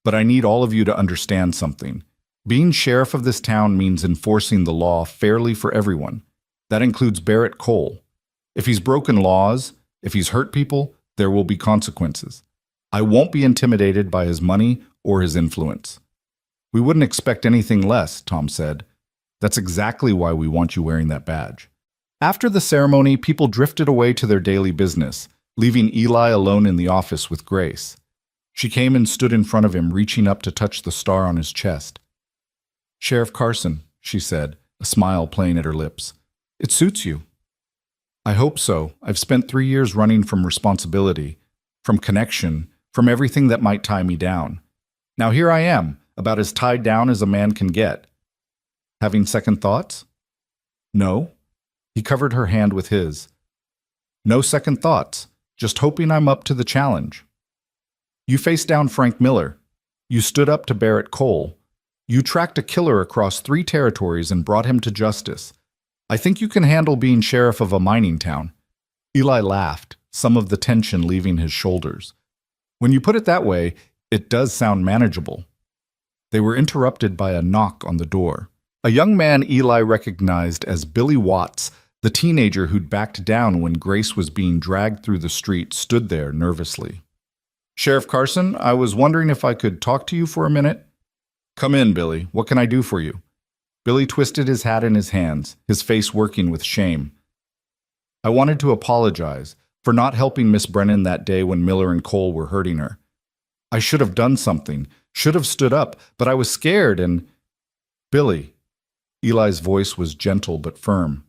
But I need all of you to understand something. Being sheriff of this town means enforcing the law fairly for everyone. That includes Barrett Cole. If he's broken laws, if he's hurt people, there will be consequences. I won't be intimidated by his money or his influence." "We wouldn't expect anything less," Tom said. "That's exactly why we want you wearing that badge." After the ceremony, people drifted away to their daily business, leaving Eli alone in the office with Grace. She came and stood in front of him, reaching up to touch the star on his chest. "Sheriff Carson," she said, a smile playing at her lips. "It suits you." "I hope so. I've spent 3 years running from responsibility, from connection, from everything that might tie me down. Now here I am, about as tied down as a man can get." "Having second thoughts?" "No." He covered her hand with his. "No second thoughts, just hoping I'm up to the challenge. You faced down Frank Miller. You stood up to Barrett Cole. You tracked a killer across 3 territories and brought him to justice. I think you can handle being sheriff of a mining town." Eli laughed, some of the tension leaving his shoulders. "When you put it that way, it does sound manageable." They were interrupted by a knock on the door. A young man Eli recognized as Billy Watts, the teenager who'd backed down when Grace was being dragged through the street, stood there nervously. "Sheriff Carson, I was wondering if I could talk to you for a minute." "Come in, Billy. What can I do for you?" Billy twisted his hat in his hands, his face working with shame. "I wanted to apologize for not helping Miss Brennan that day when Miller and Cole were hurting her. I should have done something, should have stood up, but I was scared and—" "Billy," Eli's voice was gentle but firm.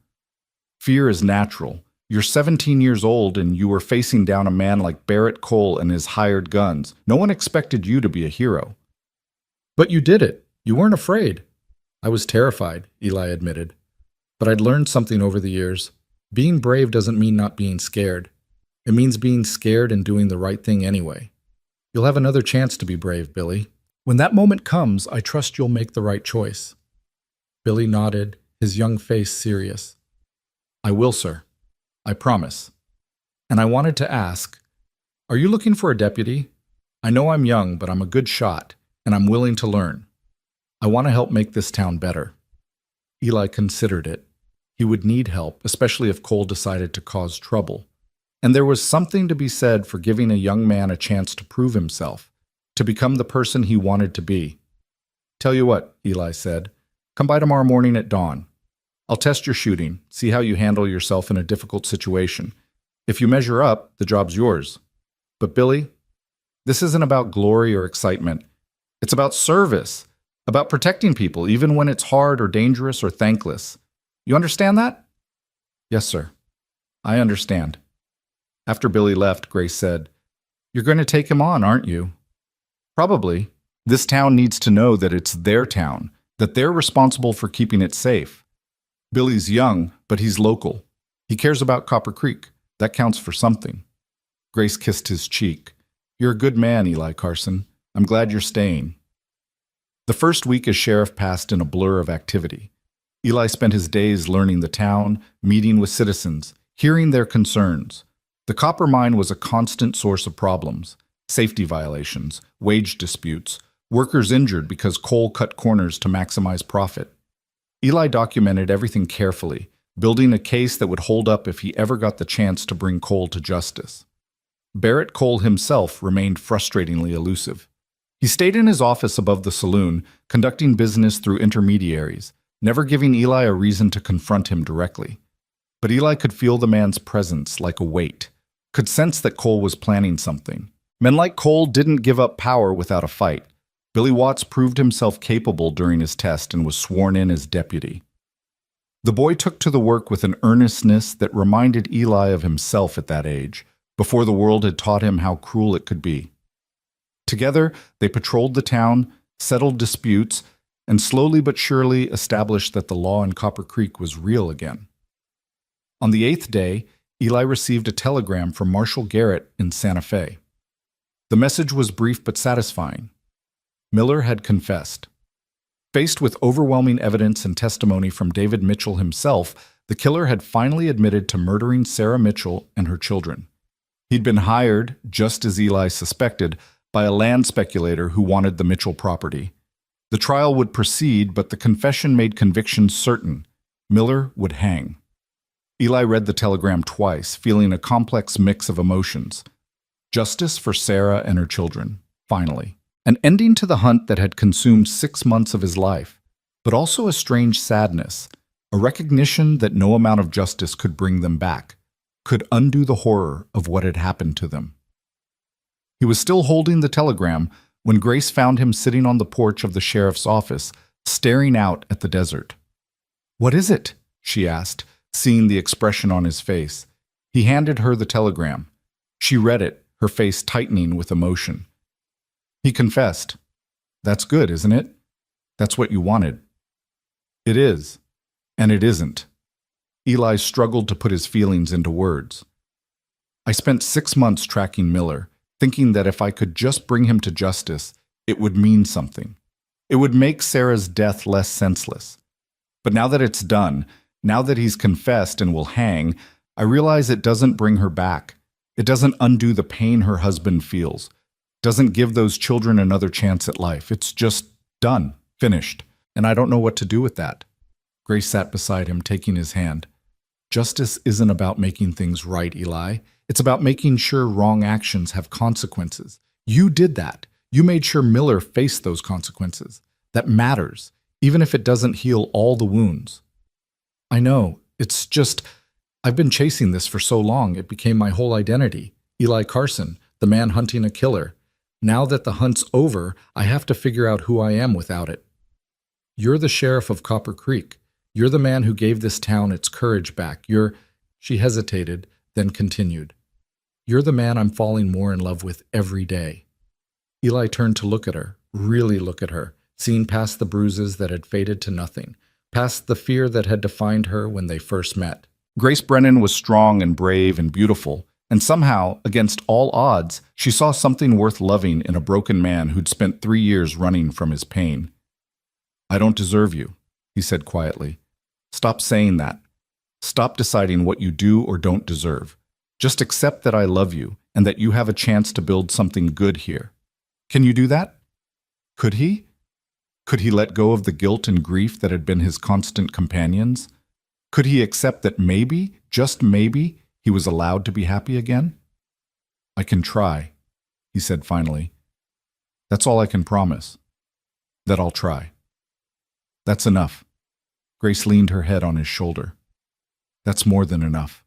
Fear is natural. You're 17 years old and you were facing down a man like Barrett Cole and his hired guns. No one expected you to be a hero. But you did it. You weren't afraid. I was terrified, Eli admitted. But I'd learned something over the years. Being brave doesn't mean not being scared. It means being scared and doing the right thing anyway. You'll have another chance to be brave, Billy. When that moment comes, I trust you'll make the right choice. Billy nodded, his young face serious. I will, sir. I promise. And I wanted to ask, are you looking for a deputy? I know I'm young, but I'm a good shot, and I'm willing to learn. I want to help make this town better. Eli considered it. He would need help, especially if Cole decided to cause trouble. And there was something to be said for giving a young man a chance to prove himself, to become the person he wanted to be. Tell you what, Eli said, come by tomorrow morning at dawn. I'll test your shooting, see how you handle yourself in a difficult situation. If you measure up, the job's yours. But Billy, this isn't about glory or excitement. It's about service, about protecting people, even when it's hard or dangerous or thankless. You understand that? Yes, sir. I understand. After Billy left, Grace said, You're going to take him on, aren't you? Probably. This town needs to know that it's their town, that they're responsible for keeping it safe. Billy's young, but he's local. He cares about Copper Creek. That counts for something. Grace kissed his cheek. You're a good man, Eli Carson. I'm glad you're staying. The first week as sheriff passed in a blur of activity. Eli spent his days learning the town, meeting with citizens, hearing their concerns. The copper mine was a constant source of problems. Safety violations, wage disputes, workers injured because coal cut corners to maximize profit. Eli documented everything carefully, building a case that would hold up if he ever got the chance to bring Cole to justice. Barrett Cole himself remained frustratingly elusive. He stayed in his office above the saloon, conducting business through intermediaries, never giving Eli a reason to confront him directly. But Eli could feel the man's presence like a weight, could sense that Cole was planning something. Men like Cole didn't give up power without a fight. Billy Watts proved himself capable during his test and was sworn in as deputy. The boy took to the work with an earnestness that reminded Eli of himself at that age, before the world had taught him how cruel it could be. Together, they patrolled the town, settled disputes, and slowly but surely established that the law in Copper Creek was real again. On the 8th day, Eli received a telegram from Marshal Garrett in Santa Fe. The message was brief but satisfying. Miller had confessed. Faced with overwhelming evidence and testimony from David Mitchell himself, the killer had finally admitted to murdering Sarah Mitchell and her children. He'd been hired, just as Eli suspected, by a land speculator who wanted the Mitchell property. The trial would proceed, but the confession made conviction certain. Miller would hang. Eli read the telegram twice, feeling a complex mix of emotions. Justice for Sarah and her children, finally. An ending to the hunt that had consumed 6 months of his life, but also a strange sadness, a recognition that no amount of justice could bring them back, could undo the horror of what had happened to them. He was still holding the telegram when Grace found him sitting on the porch of the sheriff's office, staring out at the desert. "What is it?" she asked, seeing the expression on his face. He handed her the telegram. She read it, her face tightening with emotion. He confessed. "That's good, isn't it? That's what you wanted." "It is, and it isn't." Eli struggled to put his feelings into words. "I spent 6 months tracking Miller, thinking that if I could just bring him to justice, it would mean something. It would make Sarah's death less senseless. But now that it's done, now that he's confessed and will hang, I realize it doesn't bring her back. It doesn't undo the pain her husband feels. Doesn't give those children another chance at life. It's just done, finished, and I don't know what to do with that." Grace sat beside him, taking his hand. "Justice isn't about making things right, Eli. It's about making sure wrong actions have consequences. You did that. You made sure Miller faced those consequences. That matters, even if it doesn't heal all the wounds." "I know. It's just, I've been chasing this for so long, it became my whole identity. Eli Carson, the man hunting a killer. Now that the hunt's over, I have to figure out who I am without it." You're the sheriff of Copper Creek. You're the man who gave this town its courage back. She hesitated, then continued. You're the man I'm falling more in love with every day. Eli turned to look at her, really look at her, seeing past the bruises that had faded to nothing, past the fear that had defined her when they first met. Grace Brennan was strong and brave and beautiful, and somehow, against all odds, she saw something worth loving in a broken man who'd spent 3 years running from his pain. I don't deserve you, he said quietly. Stop saying that. Stop deciding what you do or don't deserve. Just accept that I love you and that you have a chance to build something good here. Can you do that? Could he? Could he let go of the guilt and grief that had been his constant companions? Could he accept that maybe, just maybe, he was allowed to be happy again? I can try, he said finally. That's all I can promise. That I'll try. That's enough. Grace leaned her head on his shoulder. That's more than enough.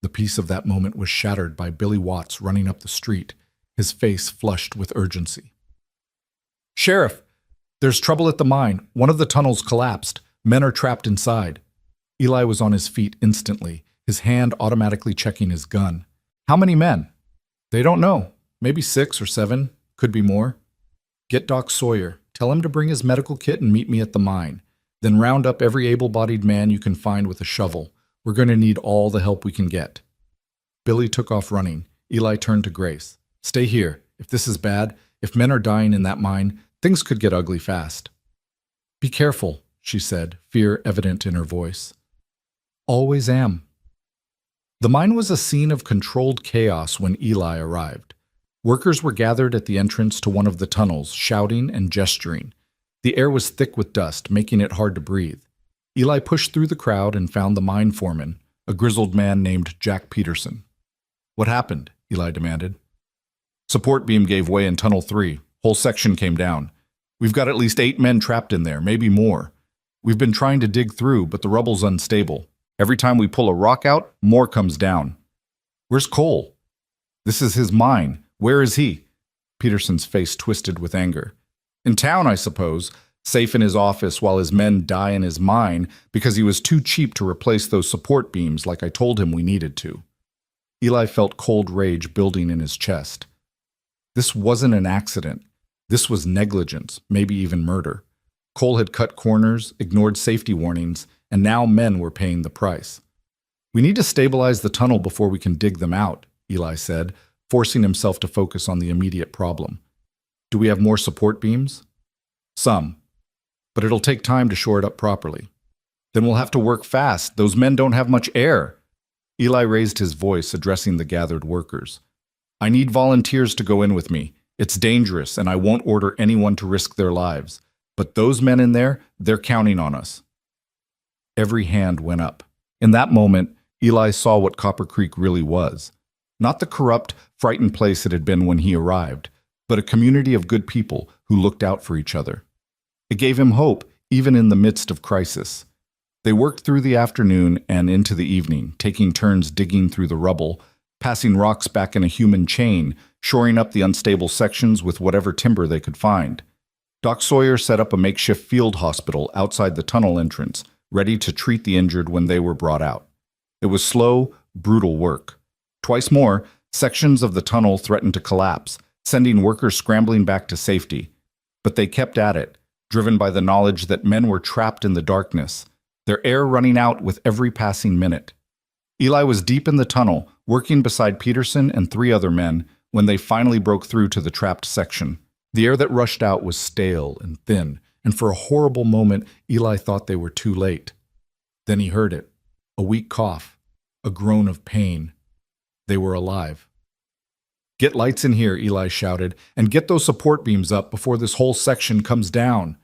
The peace of that moment was shattered by Billy Watts running up the street, his face flushed with urgency. Sheriff, there's trouble at the mine. One of the tunnels collapsed. Men are trapped inside. Eli was on his feet instantly, his hand automatically checking his gun. How many men? They don't know. Maybe 6 or 7. Could be more. Get Doc Sawyer. Tell him to bring his medical kit and meet me at the mine. Then round up every able-bodied man you can find with a shovel. We're going to need all the help we can get. Billy took off running. Eli turned to Grace. Stay here. If this is bad, if men are dying in that mine, things could get ugly fast. Be careful, she said, fear evident in her voice. Always am. The mine was a scene of controlled chaos when Eli arrived. Workers were gathered at the entrance to one of the tunnels, shouting and gesturing. The air was thick with dust, making it hard to breathe. Eli pushed through the crowd and found the mine foreman, a grizzled man named Jack Peterson. What happened? Eli demanded. Support beam gave way in Tunnel 3. Whole section came down. We've got at least 8 men trapped in there, maybe more. We've been trying to dig through, but the rubble's unstable. Every time we pull a rock out, more comes down. Where's Cole? This is his mine. Where is he? Peterson's face twisted with anger. In town, I suppose, safe in his office while his men die in his mine because he was too cheap to replace those support beams like I told him we needed to. Eli felt cold rage building in his chest. This wasn't an accident. This was negligence, maybe even murder. Cole had cut corners, ignored safety warnings, and now men were paying the price. We need to stabilize the tunnel before we can dig them out, Eli said, forcing himself to focus on the immediate problem. Do we have more support beams? Some. But it'll take time to shore it up properly. Then we'll have to work fast. Those men don't have much air. Eli raised his voice, addressing the gathered workers. I need volunteers to go in with me. It's dangerous, and I won't order anyone to risk their lives. But those men in there, they're counting on us. Every hand went up. In that moment, Eli saw what Copper Creek really was. Not the corrupt, frightened place it had been when he arrived, but a community of good people who looked out for each other. It gave him hope, even in the midst of crisis. They worked through the afternoon and into the evening, taking turns digging through the rubble, passing rocks back in a human chain, shoring up the unstable sections with whatever timber they could find. Doc Sawyer set up a makeshift field hospital outside the tunnel entrance, ready to treat the injured when they were brought out. It was slow, brutal work. Twice more, sections of the tunnel threatened to collapse, sending workers scrambling back to safety. But they kept at it, driven by the knowledge that men were trapped in the darkness, their air running out with every passing minute. Eli was deep in the tunnel, working beside Peterson and 3 other men, when they finally broke through to the trapped section. The air that rushed out was stale and thin, and for a horrible moment, Eli thought they were too late. Then he heard it, a weak cough, a groan of pain. They were alive. Get lights in here, Eli shouted, and get those support beams up before this whole section comes down.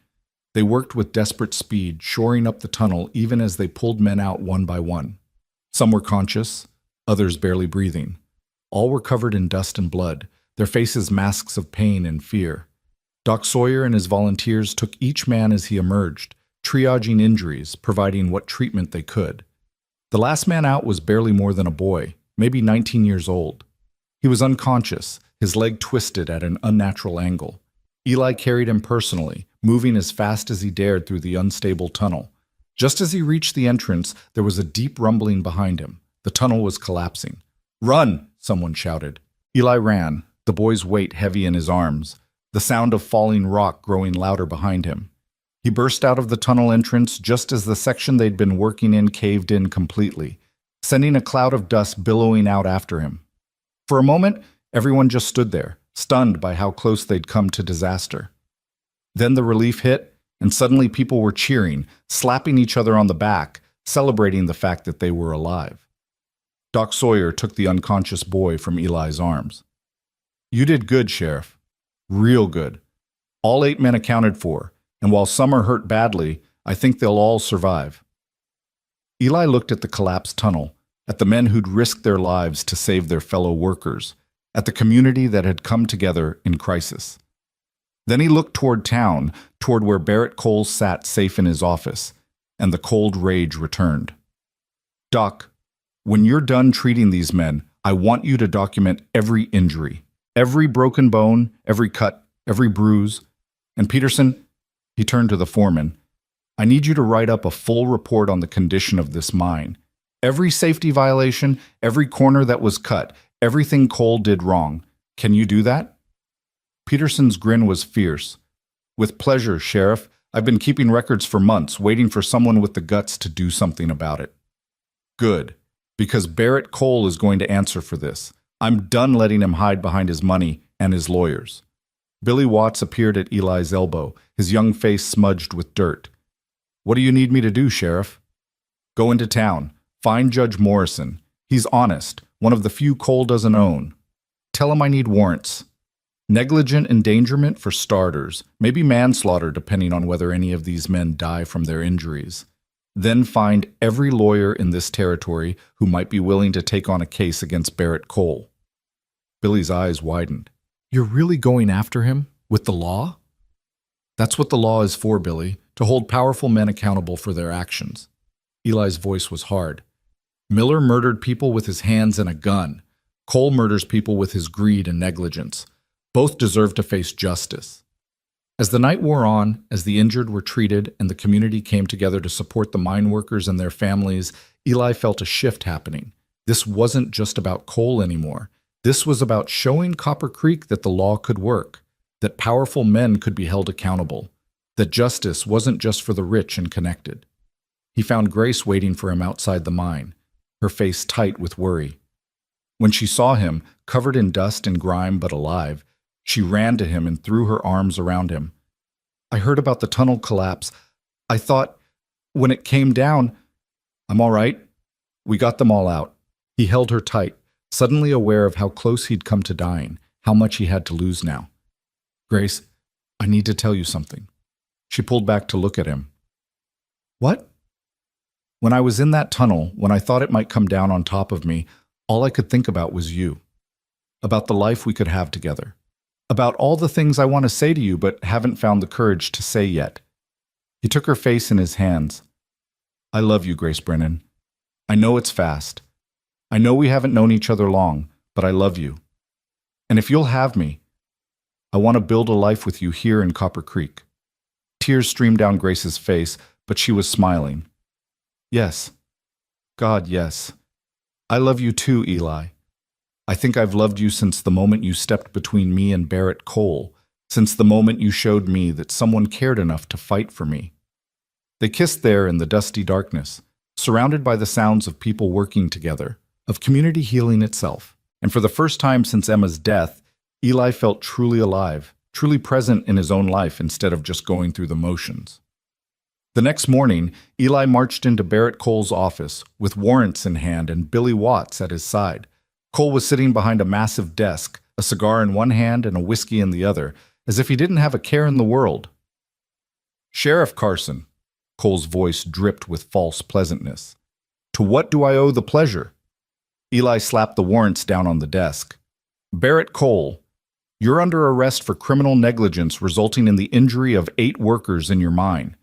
They worked with desperate speed, shoring up the tunnel even as they pulled men out one by one. Some were conscious, others barely breathing. All were covered in dust and blood, their faces masks of pain and fear. Doc Sawyer and his volunteers took each man as he emerged, triaging injuries, providing what treatment they could. The last man out was barely more than a boy, maybe 19 years old. He was unconscious, his leg twisted at an unnatural angle. Eli carried him personally, moving as fast as he dared through the unstable tunnel. Just as he reached the entrance, there was a deep rumbling behind him. The tunnel was collapsing. "Run!" someone shouted. Eli ran, the boy's weight heavy in his arms, the sound of falling rock growing louder behind him. He burst out of the tunnel entrance just as the section they'd been working in caved in completely, sending a cloud of dust billowing out after him. For a moment, everyone just stood there, stunned by how close they'd come to disaster. Then the relief hit, and suddenly people were cheering, slapping each other on the back, celebrating the fact that they were alive. Doc Sawyer took the unconscious boy from Eli's arms. "You did good, Sheriff. Real good. All 8 men accounted for, and while some are hurt badly, I think they'll all survive." Eli looked at the collapsed tunnel, at the men who'd risked their lives to save their fellow workers, at the community that had come together in crisis. Then he looked toward town, toward where Barrett Cole sat safe in his office, and the cold rage returned. "Doc, when you're done treating these men, I want you to document every injury, every broken bone, every cut, every bruise. And Peterson," he turned to the foreman, "I need you to write up a full report on the condition of this mine. Every safety violation, every corner that was cut, everything Cole did wrong. Can you do that?" Peterson's grin was fierce. "With pleasure, Sheriff. I've been keeping records for months, waiting for someone with the guts to do something about it." "Good, because Barrett Cole is going to answer for this. I'm done letting him hide behind his money and his lawyers." Billy Watts appeared at Eli's elbow, his young face smudged with dirt. "What do you need me to do, Sheriff?" "Go into town. Find Judge Morrison. He's honest, one of the few Cole doesn't own. Tell him I need warrants. Negligent endangerment for starters, maybe manslaughter depending on whether any of these men die from their injuries. Then find every lawyer in this territory who might be willing to take on a case against Barrett Cole." Billy's eyes widened. "You're really going after him? With the law?" "That's what the law is for, Billy, to hold powerful men accountable for their actions." Eli's voice was hard. "Miller murdered people with his hands and a gun. Cole murders people with his greed and negligence. Both deserve to face justice." As the night wore on, as the injured were treated and the community came together to support the mine workers and their families, Eli felt a shift happening. This wasn't just about Cole anymore. This was about showing Copper Creek that the law could work, that powerful men could be held accountable, that justice wasn't just for the rich and connected. He found Grace waiting for him outside the mine, her face tight with worry. When she saw him, covered in dust and grime but alive, she ran to him and threw her arms around him. "I heard about the tunnel collapse. I thought, when it came down—" "I'm all right. We got them all out." He held her tight, suddenly aware of how close he'd come to dying, how much he had to lose now. "Grace, I need to tell you something." She pulled back to look at him. "What?" "When I was in that tunnel, when I thought it might come down on top of me, all I could think about was you. About the life we could have together. About all the things I want to say to you but haven't found the courage to say yet." He took her face in his hands. "I love you, Grace Brennan. I know it's fast. I know we haven't known each other long, but I love you. And if you'll have me, I want to build a life with you here in Copper Creek." Tears streamed down Grace's face, but she was smiling. "Yes. God, yes. I love you too, Eli. I think I've loved you since the moment you stepped between me and Barrett Cole, since the moment you showed me that someone cared enough to fight for me." They kissed there in the dusty darkness, surrounded by the sounds of people working together, of community healing itself. And for the first time since Emma's death, Eli felt truly alive, truly present in his own life instead of just going through the motions. The next morning, Eli marched into Barrett Cole's office with warrants in hand and Billy Watts at his side. Cole was sitting behind a massive desk, a cigar in one hand and a whiskey in the other, as if he didn't have a care in the world. "Sheriff Carson," Cole's voice dripped with false pleasantness, "to what do I owe the pleasure?" Eli slapped the warrants down on the desk. "Barrett Cole, you're under arrest for criminal negligence resulting in the injury of 8 workers in your mine.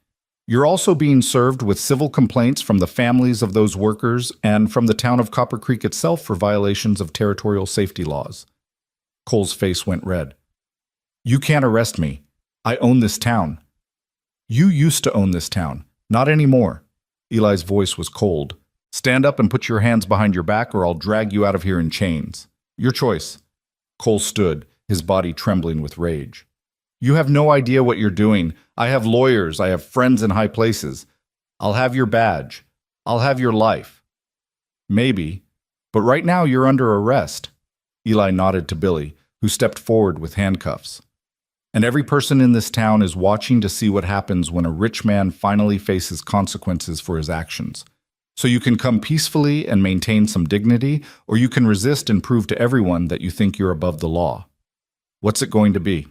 You're also being served with civil complaints from the families of those workers and from the town of Copper Creek itself for violations of territorial safety laws." Cole's face went red. "You can't arrest me. I own this town. You used to own this town. Not anymore. Eli's voice was cold. Stand up and put your hands behind your back or I'll drag you out of here in chains. Your choice. Cole stood, his body trembling with rage. You have no idea what you're doing. I have lawyers. I have friends in high places. I'll have your badge. I'll have your life. Maybe. But right now you're under arrest. Eli nodded to Billy, who stepped forward with handcuffs. And every person in this town is watching to see what happens when a rich man finally faces consequences for his actions. So you can come peacefully and maintain some dignity, or you can resist and prove to everyone that you think you're above the law. What's it going to be?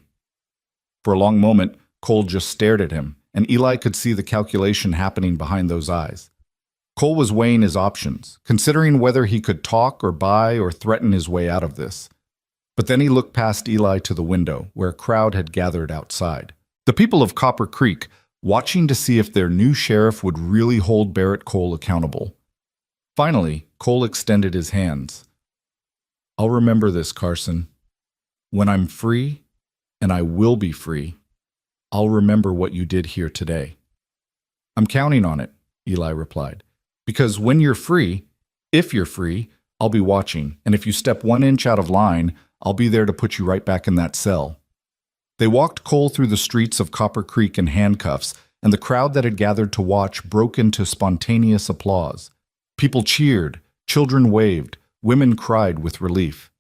For a long moment, Cole just stared at him, and Eli could see the calculation happening behind those eyes. Cole was weighing his options, considering whether he could talk or buy or threaten his way out of this. But then he looked past Eli to the window, where a crowd had gathered outside. The people of Copper Creek, watching to see if their new sheriff would really hold Barrett Cole accountable. Finally, Cole extended his hands. I'll remember this, Carson. When I'm free, and I will be free, I'll remember what you did here today. I'm counting on it, Eli replied. Because when you're free, if you're free, I'll be watching, and if you step 1 inch out of line, I'll be there to put you right back in that cell. They walked Cole through the streets of Copper Creek in handcuffs, and the crowd that had gathered to watch broke into spontaneous applause. People cheered, children waved, women cried with relief.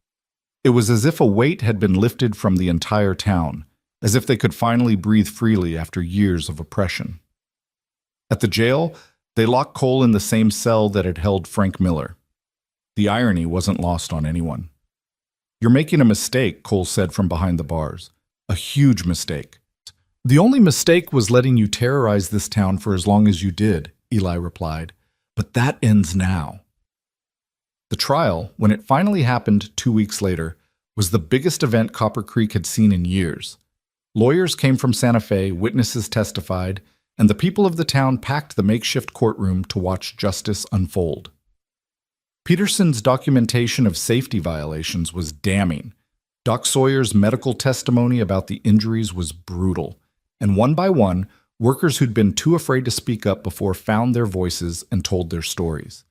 It was as if a weight had been lifted from the entire town, as if they could finally breathe freely after years of oppression. At the jail, they locked Cole in the same cell that had held Frank Miller. The irony wasn't lost on anyone. You're making a mistake, Cole said from behind the bars. A huge mistake. The only mistake was letting you terrorize this town for as long as you did, Eli replied. But that ends now. The trial, when it finally happened 2 weeks later, was the biggest event Copper Creek had seen in years. Lawyers came from Santa Fe, witnesses testified, and the people of the town packed the makeshift courtroom to watch justice unfold. Peterson's documentation of safety violations was damning. Doc Sawyer's medical testimony about the injuries was brutal, and one by one, workers who'd been too afraid to speak up before found their voices and told their stories.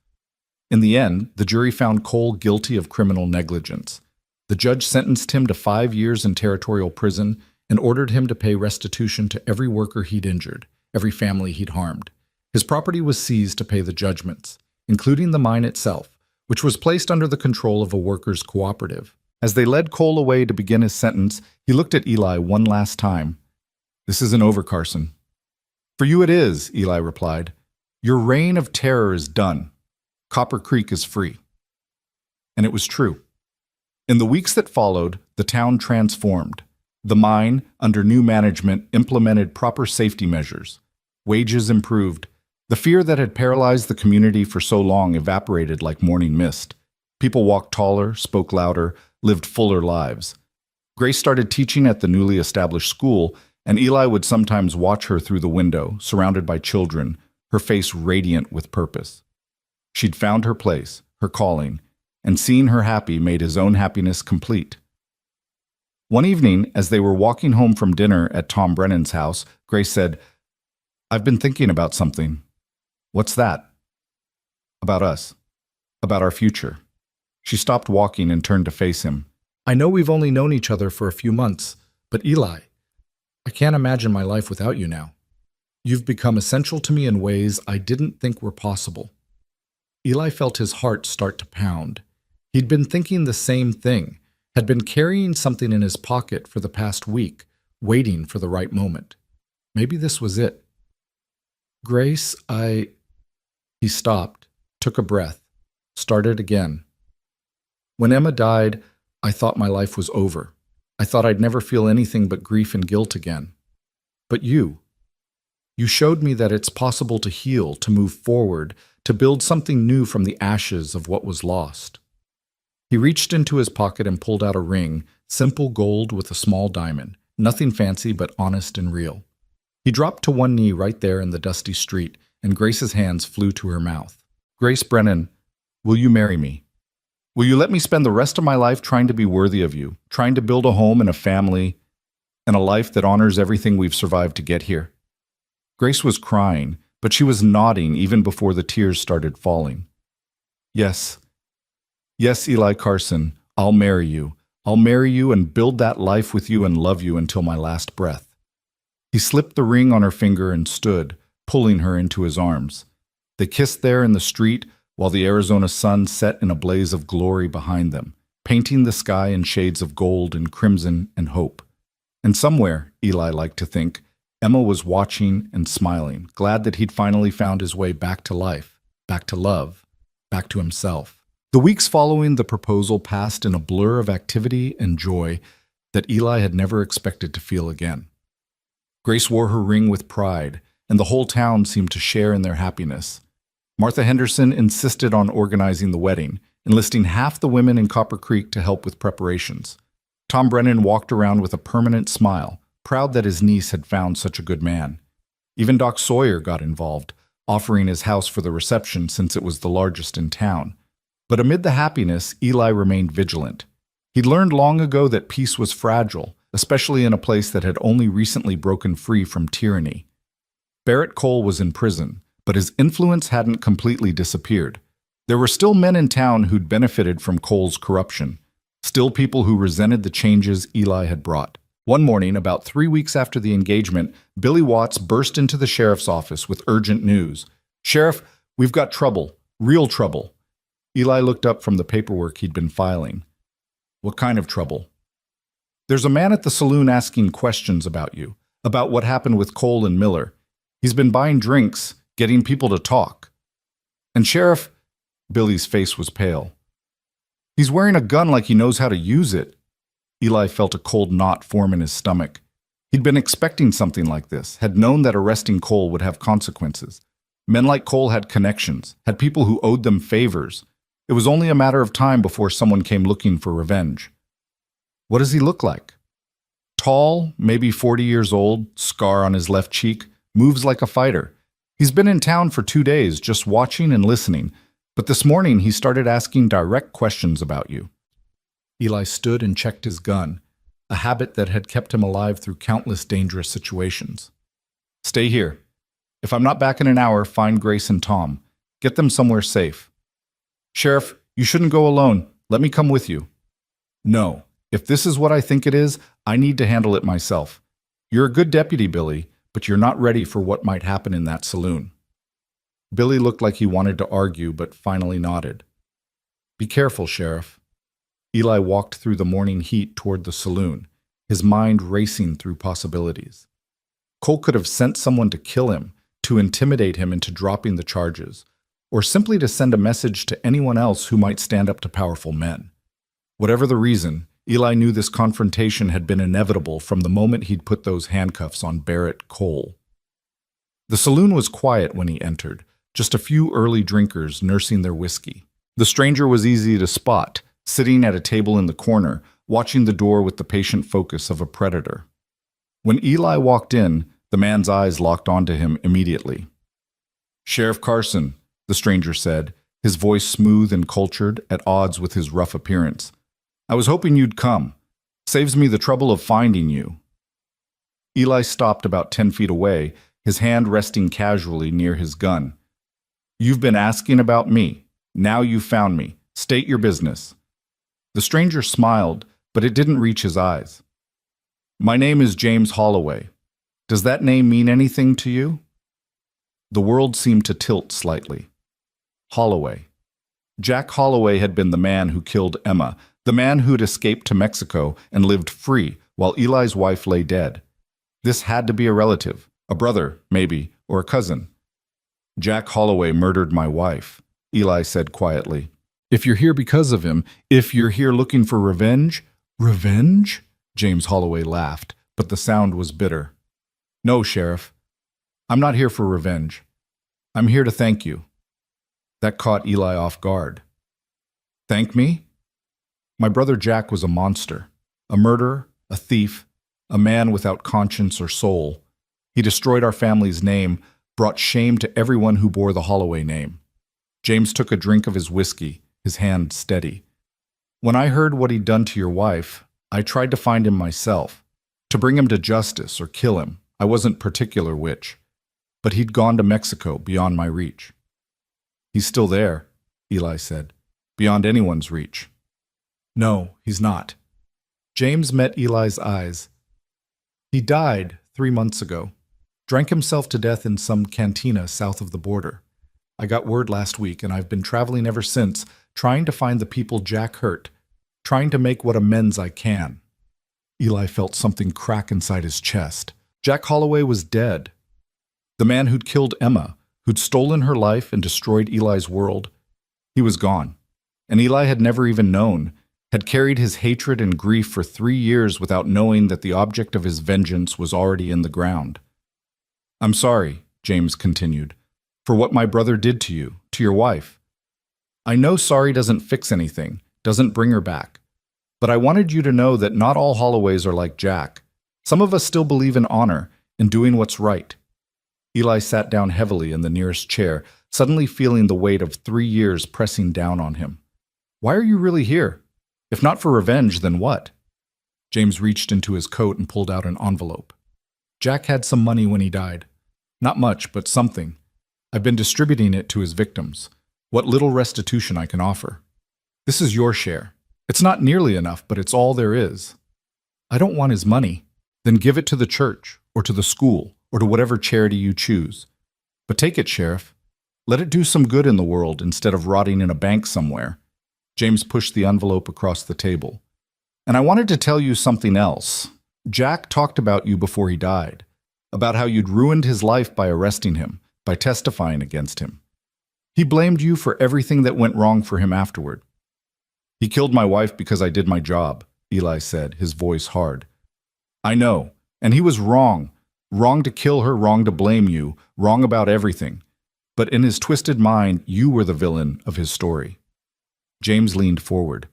In the end, the jury found Cole guilty of criminal negligence. The judge sentenced him to 5 years in territorial prison and ordered him to pay restitution to every worker he'd injured, every family he'd harmed. His property was seized to pay the judgments, including the mine itself, which was placed under the control of a workers' cooperative. As they led Cole away to begin his sentence, he looked at Eli one last time. This isn't over, Carson. For you it is, Eli replied. Your reign of terror is done. Copper Creek is free. And it was true. In the weeks that followed, the town transformed. The mine, under new management, implemented proper safety measures. Wages improved. The fear that had paralyzed the community for so long evaporated like morning mist. People walked taller, spoke louder, lived fuller lives. Grace started teaching at the newly established school, and Eli would sometimes watch her through the window, surrounded by children, her face radiant with purpose. She'd found her place, her calling, and seeing her happy made his own happiness complete. One evening, as they were walking home from dinner at Tom Brennan's house, Grace said, I've been thinking about something. What's that? About us. About our future. She stopped walking and turned to face him. I know we've only known each other for a few months, but Eli, I can't imagine my life without you now. You've become essential to me in ways I didn't think were possible. Eli felt his heart start to pound. He'd been thinking the same thing, had been carrying something in his pocket for the past week, waiting for the right moment. Maybe this was it. Grace, He stopped, took a breath, started again. When Emma died, I thought my life was over. I thought I'd never feel anything but grief and guilt again. But you showed me that it's possible to heal, to move forward, to build something new from the ashes of what was lost. He reached into his pocket and pulled out a ring, simple gold with a small diamond, nothing fancy but honest and real. He dropped to one knee right there in the dusty street, and Grace's hands flew to her mouth. Grace Brennan, will you marry me? Will you let me spend the rest of my life trying to be worthy of you, trying to build a home and a family, and a life that honors everything we've survived to get here? Grace was crying, but she was nodding even before the tears started falling. Yes, yes, Eli Carson, I'll marry you. I'll marry you and build that life with you and love you until my last breath. He slipped the ring on her finger and stood, pulling her into his arms. They kissed there in the street while the Arizona sun set in a blaze of glory behind them, painting the sky in shades of gold and crimson and hope. And somewhere, Eli liked to think, Emma was watching and smiling, glad that he'd finally found his way back to life, back to love, back to himself. The weeks following the proposal passed in a blur of activity and joy that Eli had never expected to feel again. Grace wore her ring with pride, and the whole town seemed to share in their happiness. Martha Henderson insisted on organizing the wedding, enlisting half the women in Copper Creek to help with preparations. Tom Brennan walked around with a permanent smile, proud that his niece had found such a good man. Even Doc Sawyer got involved, offering his house for the reception since it was the largest in town. But amid the happiness, Eli remained vigilant. He'd learned long ago that peace was fragile, especially in a place that had only recently broken free from tyranny. Barrett Cole was in prison, but his influence hadn't completely disappeared. There were still men in town who'd benefited from Cole's corruption, still people who resented the changes Eli had brought. One morning, about 3 weeks after the engagement, Billy Watts burst into the sheriff's office with urgent news. "Sheriff, we've got trouble, real trouble." Eli looked up from the paperwork he'd been filing. "What kind of trouble?" "There's a man at the saloon asking questions about you, about what happened with Cole and Miller. He's been buying drinks, getting people to talk. And Sheriff," Billy's face was pale, "he's wearing a gun like he knows how to use it." Eli felt a cold knot form in his stomach. He'd been expecting something like this, had known that arresting Cole would have consequences. Men like Cole had connections, had people who owed them favors. It was only a matter of time before someone came looking for revenge. "What does he look like?" "Tall, maybe 40 years old, scar on his left cheek, moves like a fighter. He's been in town for 2 days, just watching and listening, but this morning he started asking direct questions about you." Eli stood and checked his gun, a habit that had kept him alive through countless dangerous situations. "Stay here. If I'm not back in an hour, find Grace and Tom. Get them somewhere safe." "Sheriff, you shouldn't go alone. Let me come with you." "No. If this is what I think it is, I need to handle it myself. You're a good deputy, Billy, but you're not ready for what might happen in that saloon." Billy looked like he wanted to argue, but finally nodded. "Be careful, Sheriff." Eli walked through the morning heat toward the saloon, his mind racing through possibilities. Cole could have sent someone to kill him, to intimidate him into dropping the charges, or simply to send a message to anyone else who might stand up to powerful men. Whatever the reason, Eli knew this confrontation had been inevitable from the moment he'd put those handcuffs on Barrett Cole. The saloon was quiet when he entered, just a few early drinkers nursing their whiskey. The stranger was easy to spot, sitting at a table in the corner, watching the door with the patient focus of a predator. When Eli walked in, the man's eyes locked onto him immediately. "Sheriff Carson," the stranger said, his voice smooth and cultured, at odds with his rough appearance. "I was hoping you'd come. Saves me the trouble of finding you." Eli stopped about 10 feet away, his hand resting casually near his gun. "You've been asking about me. Now you've found me. State your business." The stranger smiled, but it didn't reach his eyes. "My name is James Holloway. Does that name mean anything to you?" The world seemed to tilt slightly. Holloway. Jack Holloway had been the man who killed Emma, the man who'd escaped to Mexico and lived free while Eli's wife lay dead. This had to be a relative, a brother, maybe, or a cousin. "Jack Holloway murdered my wife," Eli said quietly. "If you're here because of him, if you're here looking for revenge—" "Revenge?" James Holloway laughed, but the sound was bitter. "No, Sheriff. I'm not here for revenge. I'm here to thank you." That caught Eli off guard. "Thank me?" "My brother Jack was a monster, a murderer, a thief, a man without conscience or soul. He destroyed our family's name, brought shame to everyone who bore the Holloway name." James took a drink of his whiskey, his hand steady. "When I heard what he'd done to your wife, I tried to find him myself, to bring him to justice or kill him. I wasn't particular which. but he'd gone to Mexico beyond my reach. He's still there, Eli said, beyond anyone's reach. No, he's not. James met Eli's eyes. He died 3 months ago, drank himself to death in some cantina south of the border. I got word last week, and I've been traveling ever since, trying to find the people Jack hurt, trying to make what amends I can. Eli felt something crack inside his chest. Jack Holloway was dead. The man who'd killed Emma, who'd stolen her life and destroyed Eli's world, he was gone. And Eli had never even known, had carried his hatred and grief for 3 years without knowing that the object of his vengeance was already in the ground. I'm sorry, James continued, for what my brother did to you, to your wife. I know sorry doesn't fix anything, doesn't bring her back. But I wanted you to know that not all Holloways are like Jack. Some of us still believe in honor, in doing what's right. Eli sat down heavily in the nearest chair, suddenly feeling the weight of 3 years pressing down on him. Why are you really here? If not for revenge, then what? James reached into his coat and pulled out an envelope. Jack had some money when he died. Not much, but something. I've been distributing it to his victims. What little restitution I can offer. This is your share. It's not nearly enough, but it's all there is. I don't want his money. Then give it to the church, or to the school, or to whatever charity you choose. But take it, Sheriff. Let it do some good in the world instead of rotting in a bank somewhere. James pushed the envelope across the table. And I wanted to tell you something else. Jack talked about you before he died, about how you'd ruined his life by arresting him, by testifying against him. He blamed you for everything that went wrong for him afterward. He killed my wife because I did my job, Eli said, his voice hard. I know, and he was wrong. Wrong to kill her, wrong to blame you, wrong about everything. But in his twisted mind, you were the villain of his story. James leaned forward.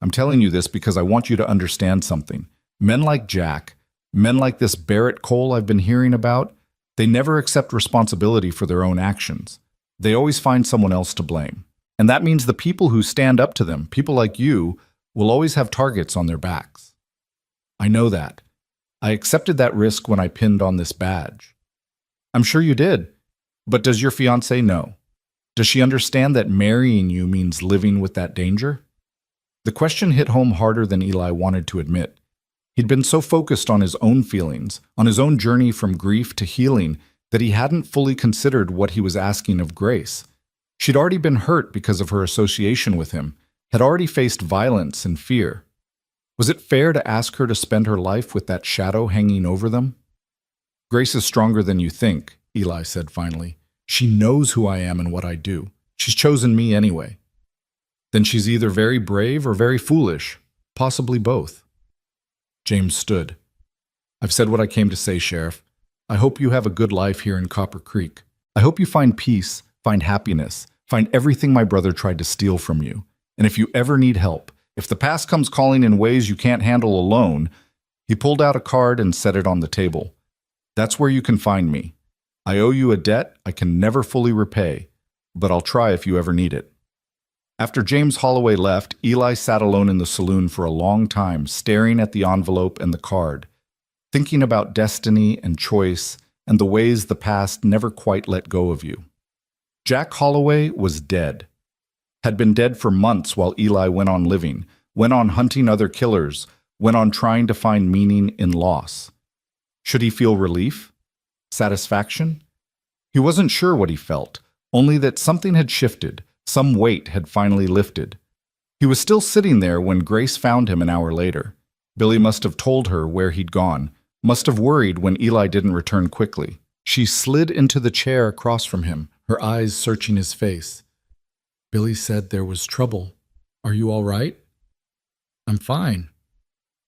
I'm telling you this because I want you to understand something. Men like Jack, men like this Barrett Cole I've been hearing about, they never accept responsibility for their own actions. They always find someone else to blame. And that means the people who stand up to them, people like you, will always have targets on their backs. I know that. I accepted that risk when I pinned on this badge. I'm sure you did. But does your fiancée know? Does she understand that marrying you means living with that danger? The question hit home harder than Eli wanted to admit. He'd been so focused on his own feelings, on his own journey from grief to healing, that he hadn't fully considered what he was asking of Grace. She'd already been hurt because of her association with him, had already faced violence and fear. Was it fair to ask her to spend her life with that shadow hanging over them? Grace is stronger than you think, Eli said finally. She knows who I am and what I do. She's chosen me anyway. Then she's either very brave or very foolish, possibly both. James stood. I've said what I came to say, Sheriff. I hope you have a good life here in Copper Creek. I hope you find peace, find happiness, find everything my brother tried to steal from you. And if you ever need help, if the past comes calling in ways you can't handle alone, he pulled out a card and set it on the table. That's where you can find me. I owe you a debt I can never fully repay, but I'll try if you ever need it. After James Holloway left, Eli sat alone in the saloon for a long time, staring at the envelope and the card, thinking about destiny and choice and the ways the past never quite let go of you. Jack Holloway was dead. Had been dead for months while Eli went on living, went on hunting other killers, went on trying to find meaning in loss. Should he feel relief? Satisfaction? He wasn't sure what he felt, only that something had shifted, some weight had finally lifted. He was still sitting there when Grace found him an hour later. Billy must have told her where he'd gone, must have worried when Eli didn't return quickly. She slid into the chair across from him, her eyes searching his face. Billy said there was trouble. Are you all right? I'm fine.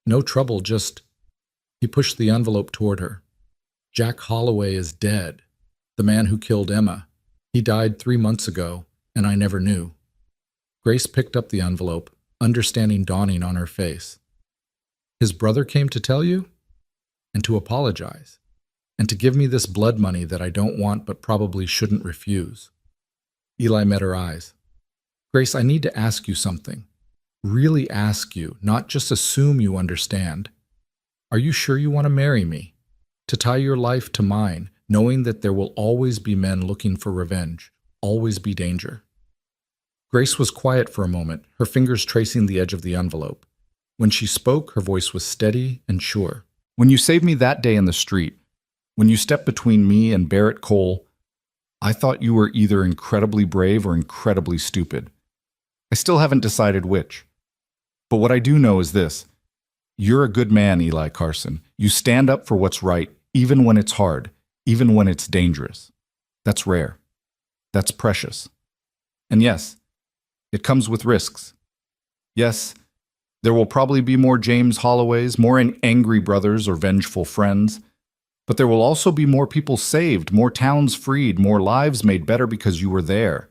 No trouble, just... He pushed the envelope toward her. Jack Holloway is dead. The man who killed Emma. He died 3 months ago, and I never knew. Grace picked up the envelope, understanding dawning on her face. His brother came to tell you? And to apologize. And to give me this blood money that I don't want but probably shouldn't refuse. Eli met her eyes. Grace, I need to ask you something. Really ask you, not just assume you understand. Are you sure you want to marry me? To tie your life to mine, knowing that there will always be men looking for revenge, always be danger. Grace was quiet for a moment, her fingers tracing the edge of the envelope. When she spoke, her voice was steady and sure. When you saved me that day in the street, when you stepped between me and Barrett Cole, I thought you were either incredibly brave or incredibly stupid. I still haven't decided which. But what I do know is this. You're a good man, Eli Carson. You stand up for what's right, even when it's hard, even when it's dangerous. That's rare. That's precious. And yes, it comes with risks. Yes, there will probably be more James Holloways, more angry brothers or vengeful friends, but there will also be more people saved, more towns freed, more lives made better because you were there.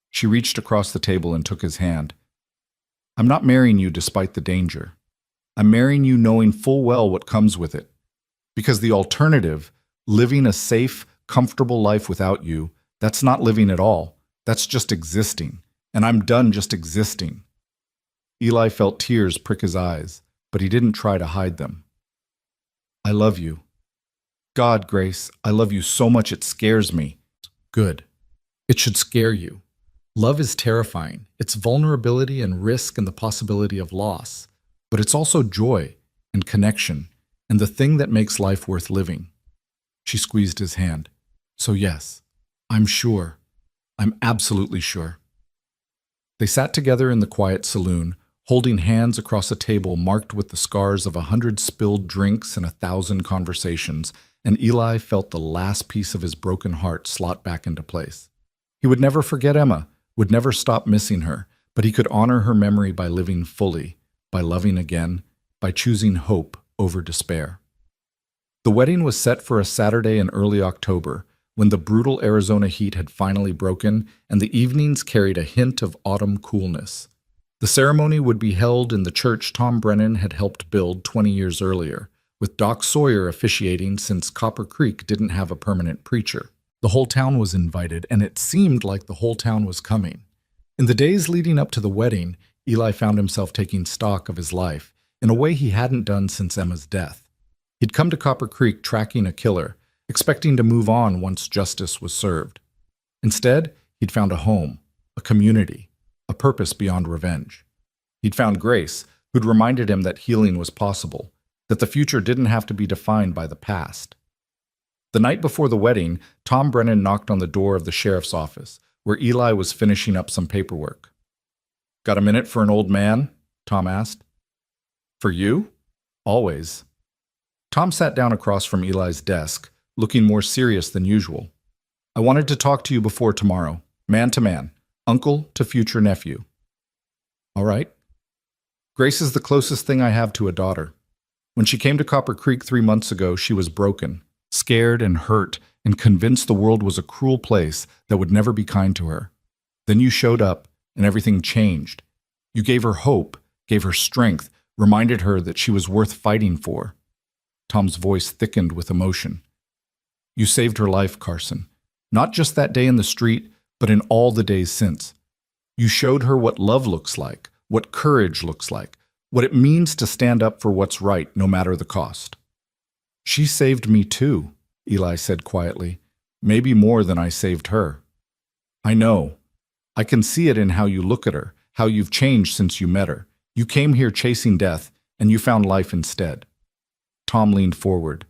She reached across the table and took his hand. I'm not marrying you despite the danger. I'm marrying you knowing full well what comes with it. Because the alternative, living a safe, comfortable life without you, that's not living at all. That's just existing. And I'm done just existing. Eli felt tears prick his eyes, but he didn't try to hide them. I love you. God, Grace, I love you so much it scares me. Good. It should scare you. Love is terrifying. It's vulnerability and risk and the possibility of loss. But it's also joy and connection and the thing that makes life worth living. She squeezed his hand. So yes, I'm sure. I'm absolutely sure. They sat together in the quiet saloon, holding hands across a table marked with the scars of 100 spilled drinks and 1,000 conversations, and Eli felt the last piece of his broken heart slot back into place. He would never forget Emma, would never stop missing her, but he could honor her memory by living fully, by loving again, by choosing hope over despair. The wedding was set for a Saturday in early October, when the brutal Arizona heat had finally broken and the evenings carried a hint of autumn coolness. The ceremony would be held in the church Tom Brennan had helped build 20 years earlier, with Doc Sawyer officiating since Copper Creek didn't have a permanent preacher. The whole town was invited, and it seemed like the whole town was coming. In the days leading up to the wedding, Eli found himself taking stock of his life in a way he hadn't done since Emma's death. He'd come to Copper Creek tracking a killer, expecting to move on once justice was served. Instead, he'd found a home, a community, a purpose beyond revenge. He'd found Grace, who'd reminded him that healing was possible, that the future didn't have to be defined by the past. The night before the wedding, Tom Brennan knocked on the door of the sheriff's office, where Eli was finishing up some paperwork. Got a minute for an old man? Tom asked. For you? Always. Tom sat down across from Eli's desk, looking more serious than usual. I wanted to talk to you before tomorrow, man to man, uncle to future nephew. All right. Grace is the closest thing I have to a daughter. When she came to Copper Creek 3 months ago, she was broken, scared and hurt, and convinced the world was a cruel place that would never be kind to her. Then you showed up, and everything changed. You gave her hope, gave her strength, reminded her that she was worth fighting for. Tom's voice thickened with emotion. You saved her life, Carson. Not just that day in the street, but in all the days since. You showed her what love looks like, what courage looks like, what it means to stand up for what's right, no matter the cost. She saved me too, Eli said quietly. Maybe more than I saved her. I know. I can see it in how you look at her, how you've changed since you met her. You came here chasing death, and you found life instead. Tom leaned forward.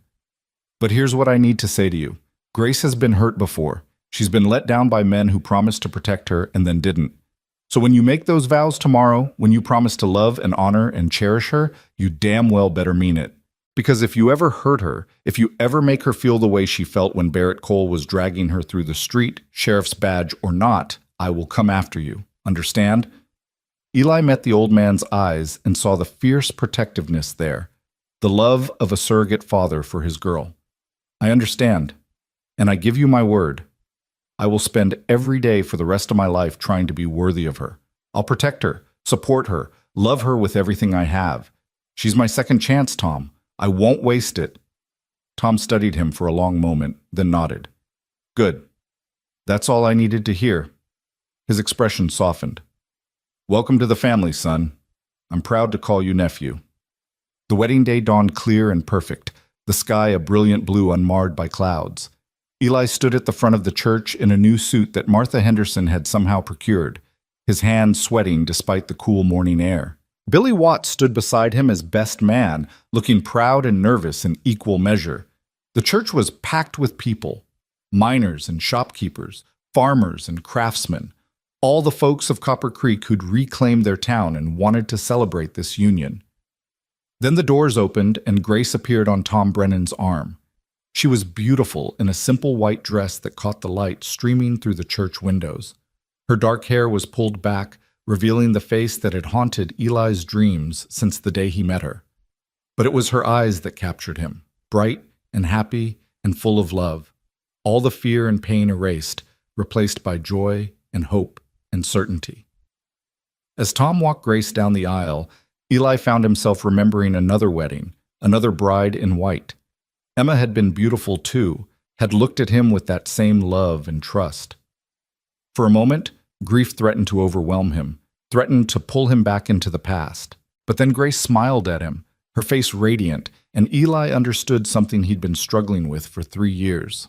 But here's what I need to say to you. Grace has been hurt before. She's been let down by men who promised to protect her and then didn't. So when you make those vows tomorrow, when you promise to love and honor and cherish her, you damn well better mean it. Because if you ever hurt her, if you ever make her feel the way she felt when Barrett Cole was dragging her through the street, sheriff's badge or not, I will come after you. Understand? Eli met the old man's eyes and saw the fierce protectiveness there, the love of a surrogate father for his girl. I understand, and I give you my word. I will spend every day for the rest of my life trying to be worthy of her. I'll protect her, support her, love her with everything I have. She's my second chance, Tom. I won't waste it. Tom studied him for a long moment, then nodded. Good. That's all I needed to hear. His expression softened. Welcome to the family, son. I'm proud to call you nephew. The wedding day dawned clear and perfect, the sky a brilliant blue unmarred by clouds. Eli stood at the front of the church in a new suit that Martha Henderson had somehow procured, his hands sweating despite the cool morning air. Billy Watts stood beside him as best man, looking proud and nervous in equal measure. The church was packed with people, miners and shopkeepers, farmers and craftsmen, all the folks of Copper Creek who'd reclaimed their town and wanted to celebrate this union. Then the doors opened and Grace appeared on Tom Brennan's arm. She was beautiful in a simple white dress that caught the light streaming through the church windows. Her dark hair was pulled back, revealing the face that had haunted Eli's dreams since the day he met her. But it was her eyes that captured him, bright and happy and full of love, all the fear and pain erased, replaced by joy and hope and certainty. As Tom walked Grace down the aisle, Eli found himself remembering another wedding, another bride in white. Emma had been beautiful too, had looked at him with that same love and trust. For a moment, grief threatened to overwhelm him, threatened to pull him back into the past. But then Grace smiled at him, her face radiant, and Eli understood something he'd been struggling with for 3 years.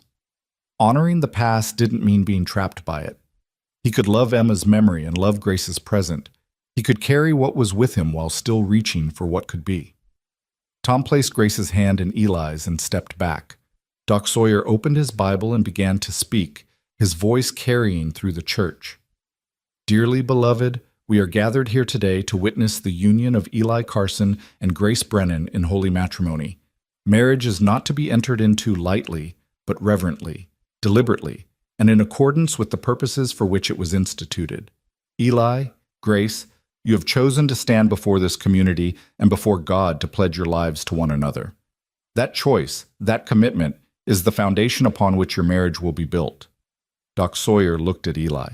Honoring the past didn't mean being trapped by it. He could love Emma's memory and love Grace's present. He could carry what was with him while still reaching for what could be. Tom placed Grace's hand in Eli's and stepped back. Doc Sawyer opened his Bible and began to speak, his voice carrying through the church. Dearly beloved, we are gathered here today to witness the union of Eli Carson and Grace Brennan in holy matrimony. Marriage is not to be entered into lightly, but reverently, deliberately, and in accordance with the purposes for which it was instituted. Eli, Grace, you have chosen to stand before this community and before God to pledge your lives to one another. That choice, that commitment, is the foundation upon which your marriage will be built. Doc Sawyer looked at Eli.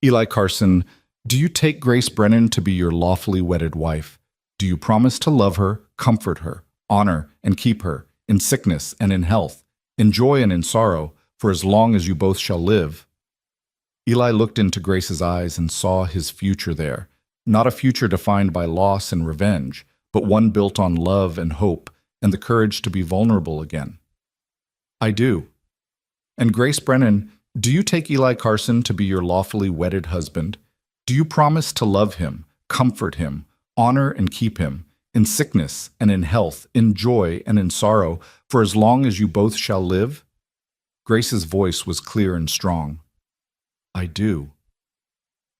Eli Carson, do you take Grace Brennan to be your lawfully wedded wife? Do you promise to love her, comfort her, honor and keep her, in sickness and in health, in joy and in sorrow, for as long as you both shall live? Eli looked into Grace's eyes and saw his future there, not a future defined by loss and revenge, but one built on love and hope and the courage to be vulnerable again. I do. And Grace Brennan, do you take Eli Carson to be your lawfully wedded husband? Do you promise to love him, comfort him, honor and keep him, in sickness and in health, in joy and in sorrow, for as long as you both shall live? Grace's voice was clear and strong. I do.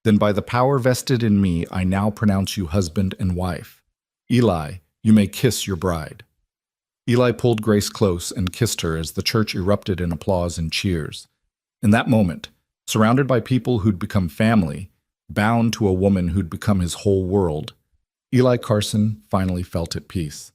Then by the power vested in me, I now pronounce you husband and wife. Eli, you may kiss your bride. Eli pulled Grace close and kissed her as the church erupted in applause and cheers. In that moment, surrounded by people who'd become family, bound to a woman who'd become his whole world, Eli Carson finally felt at peace.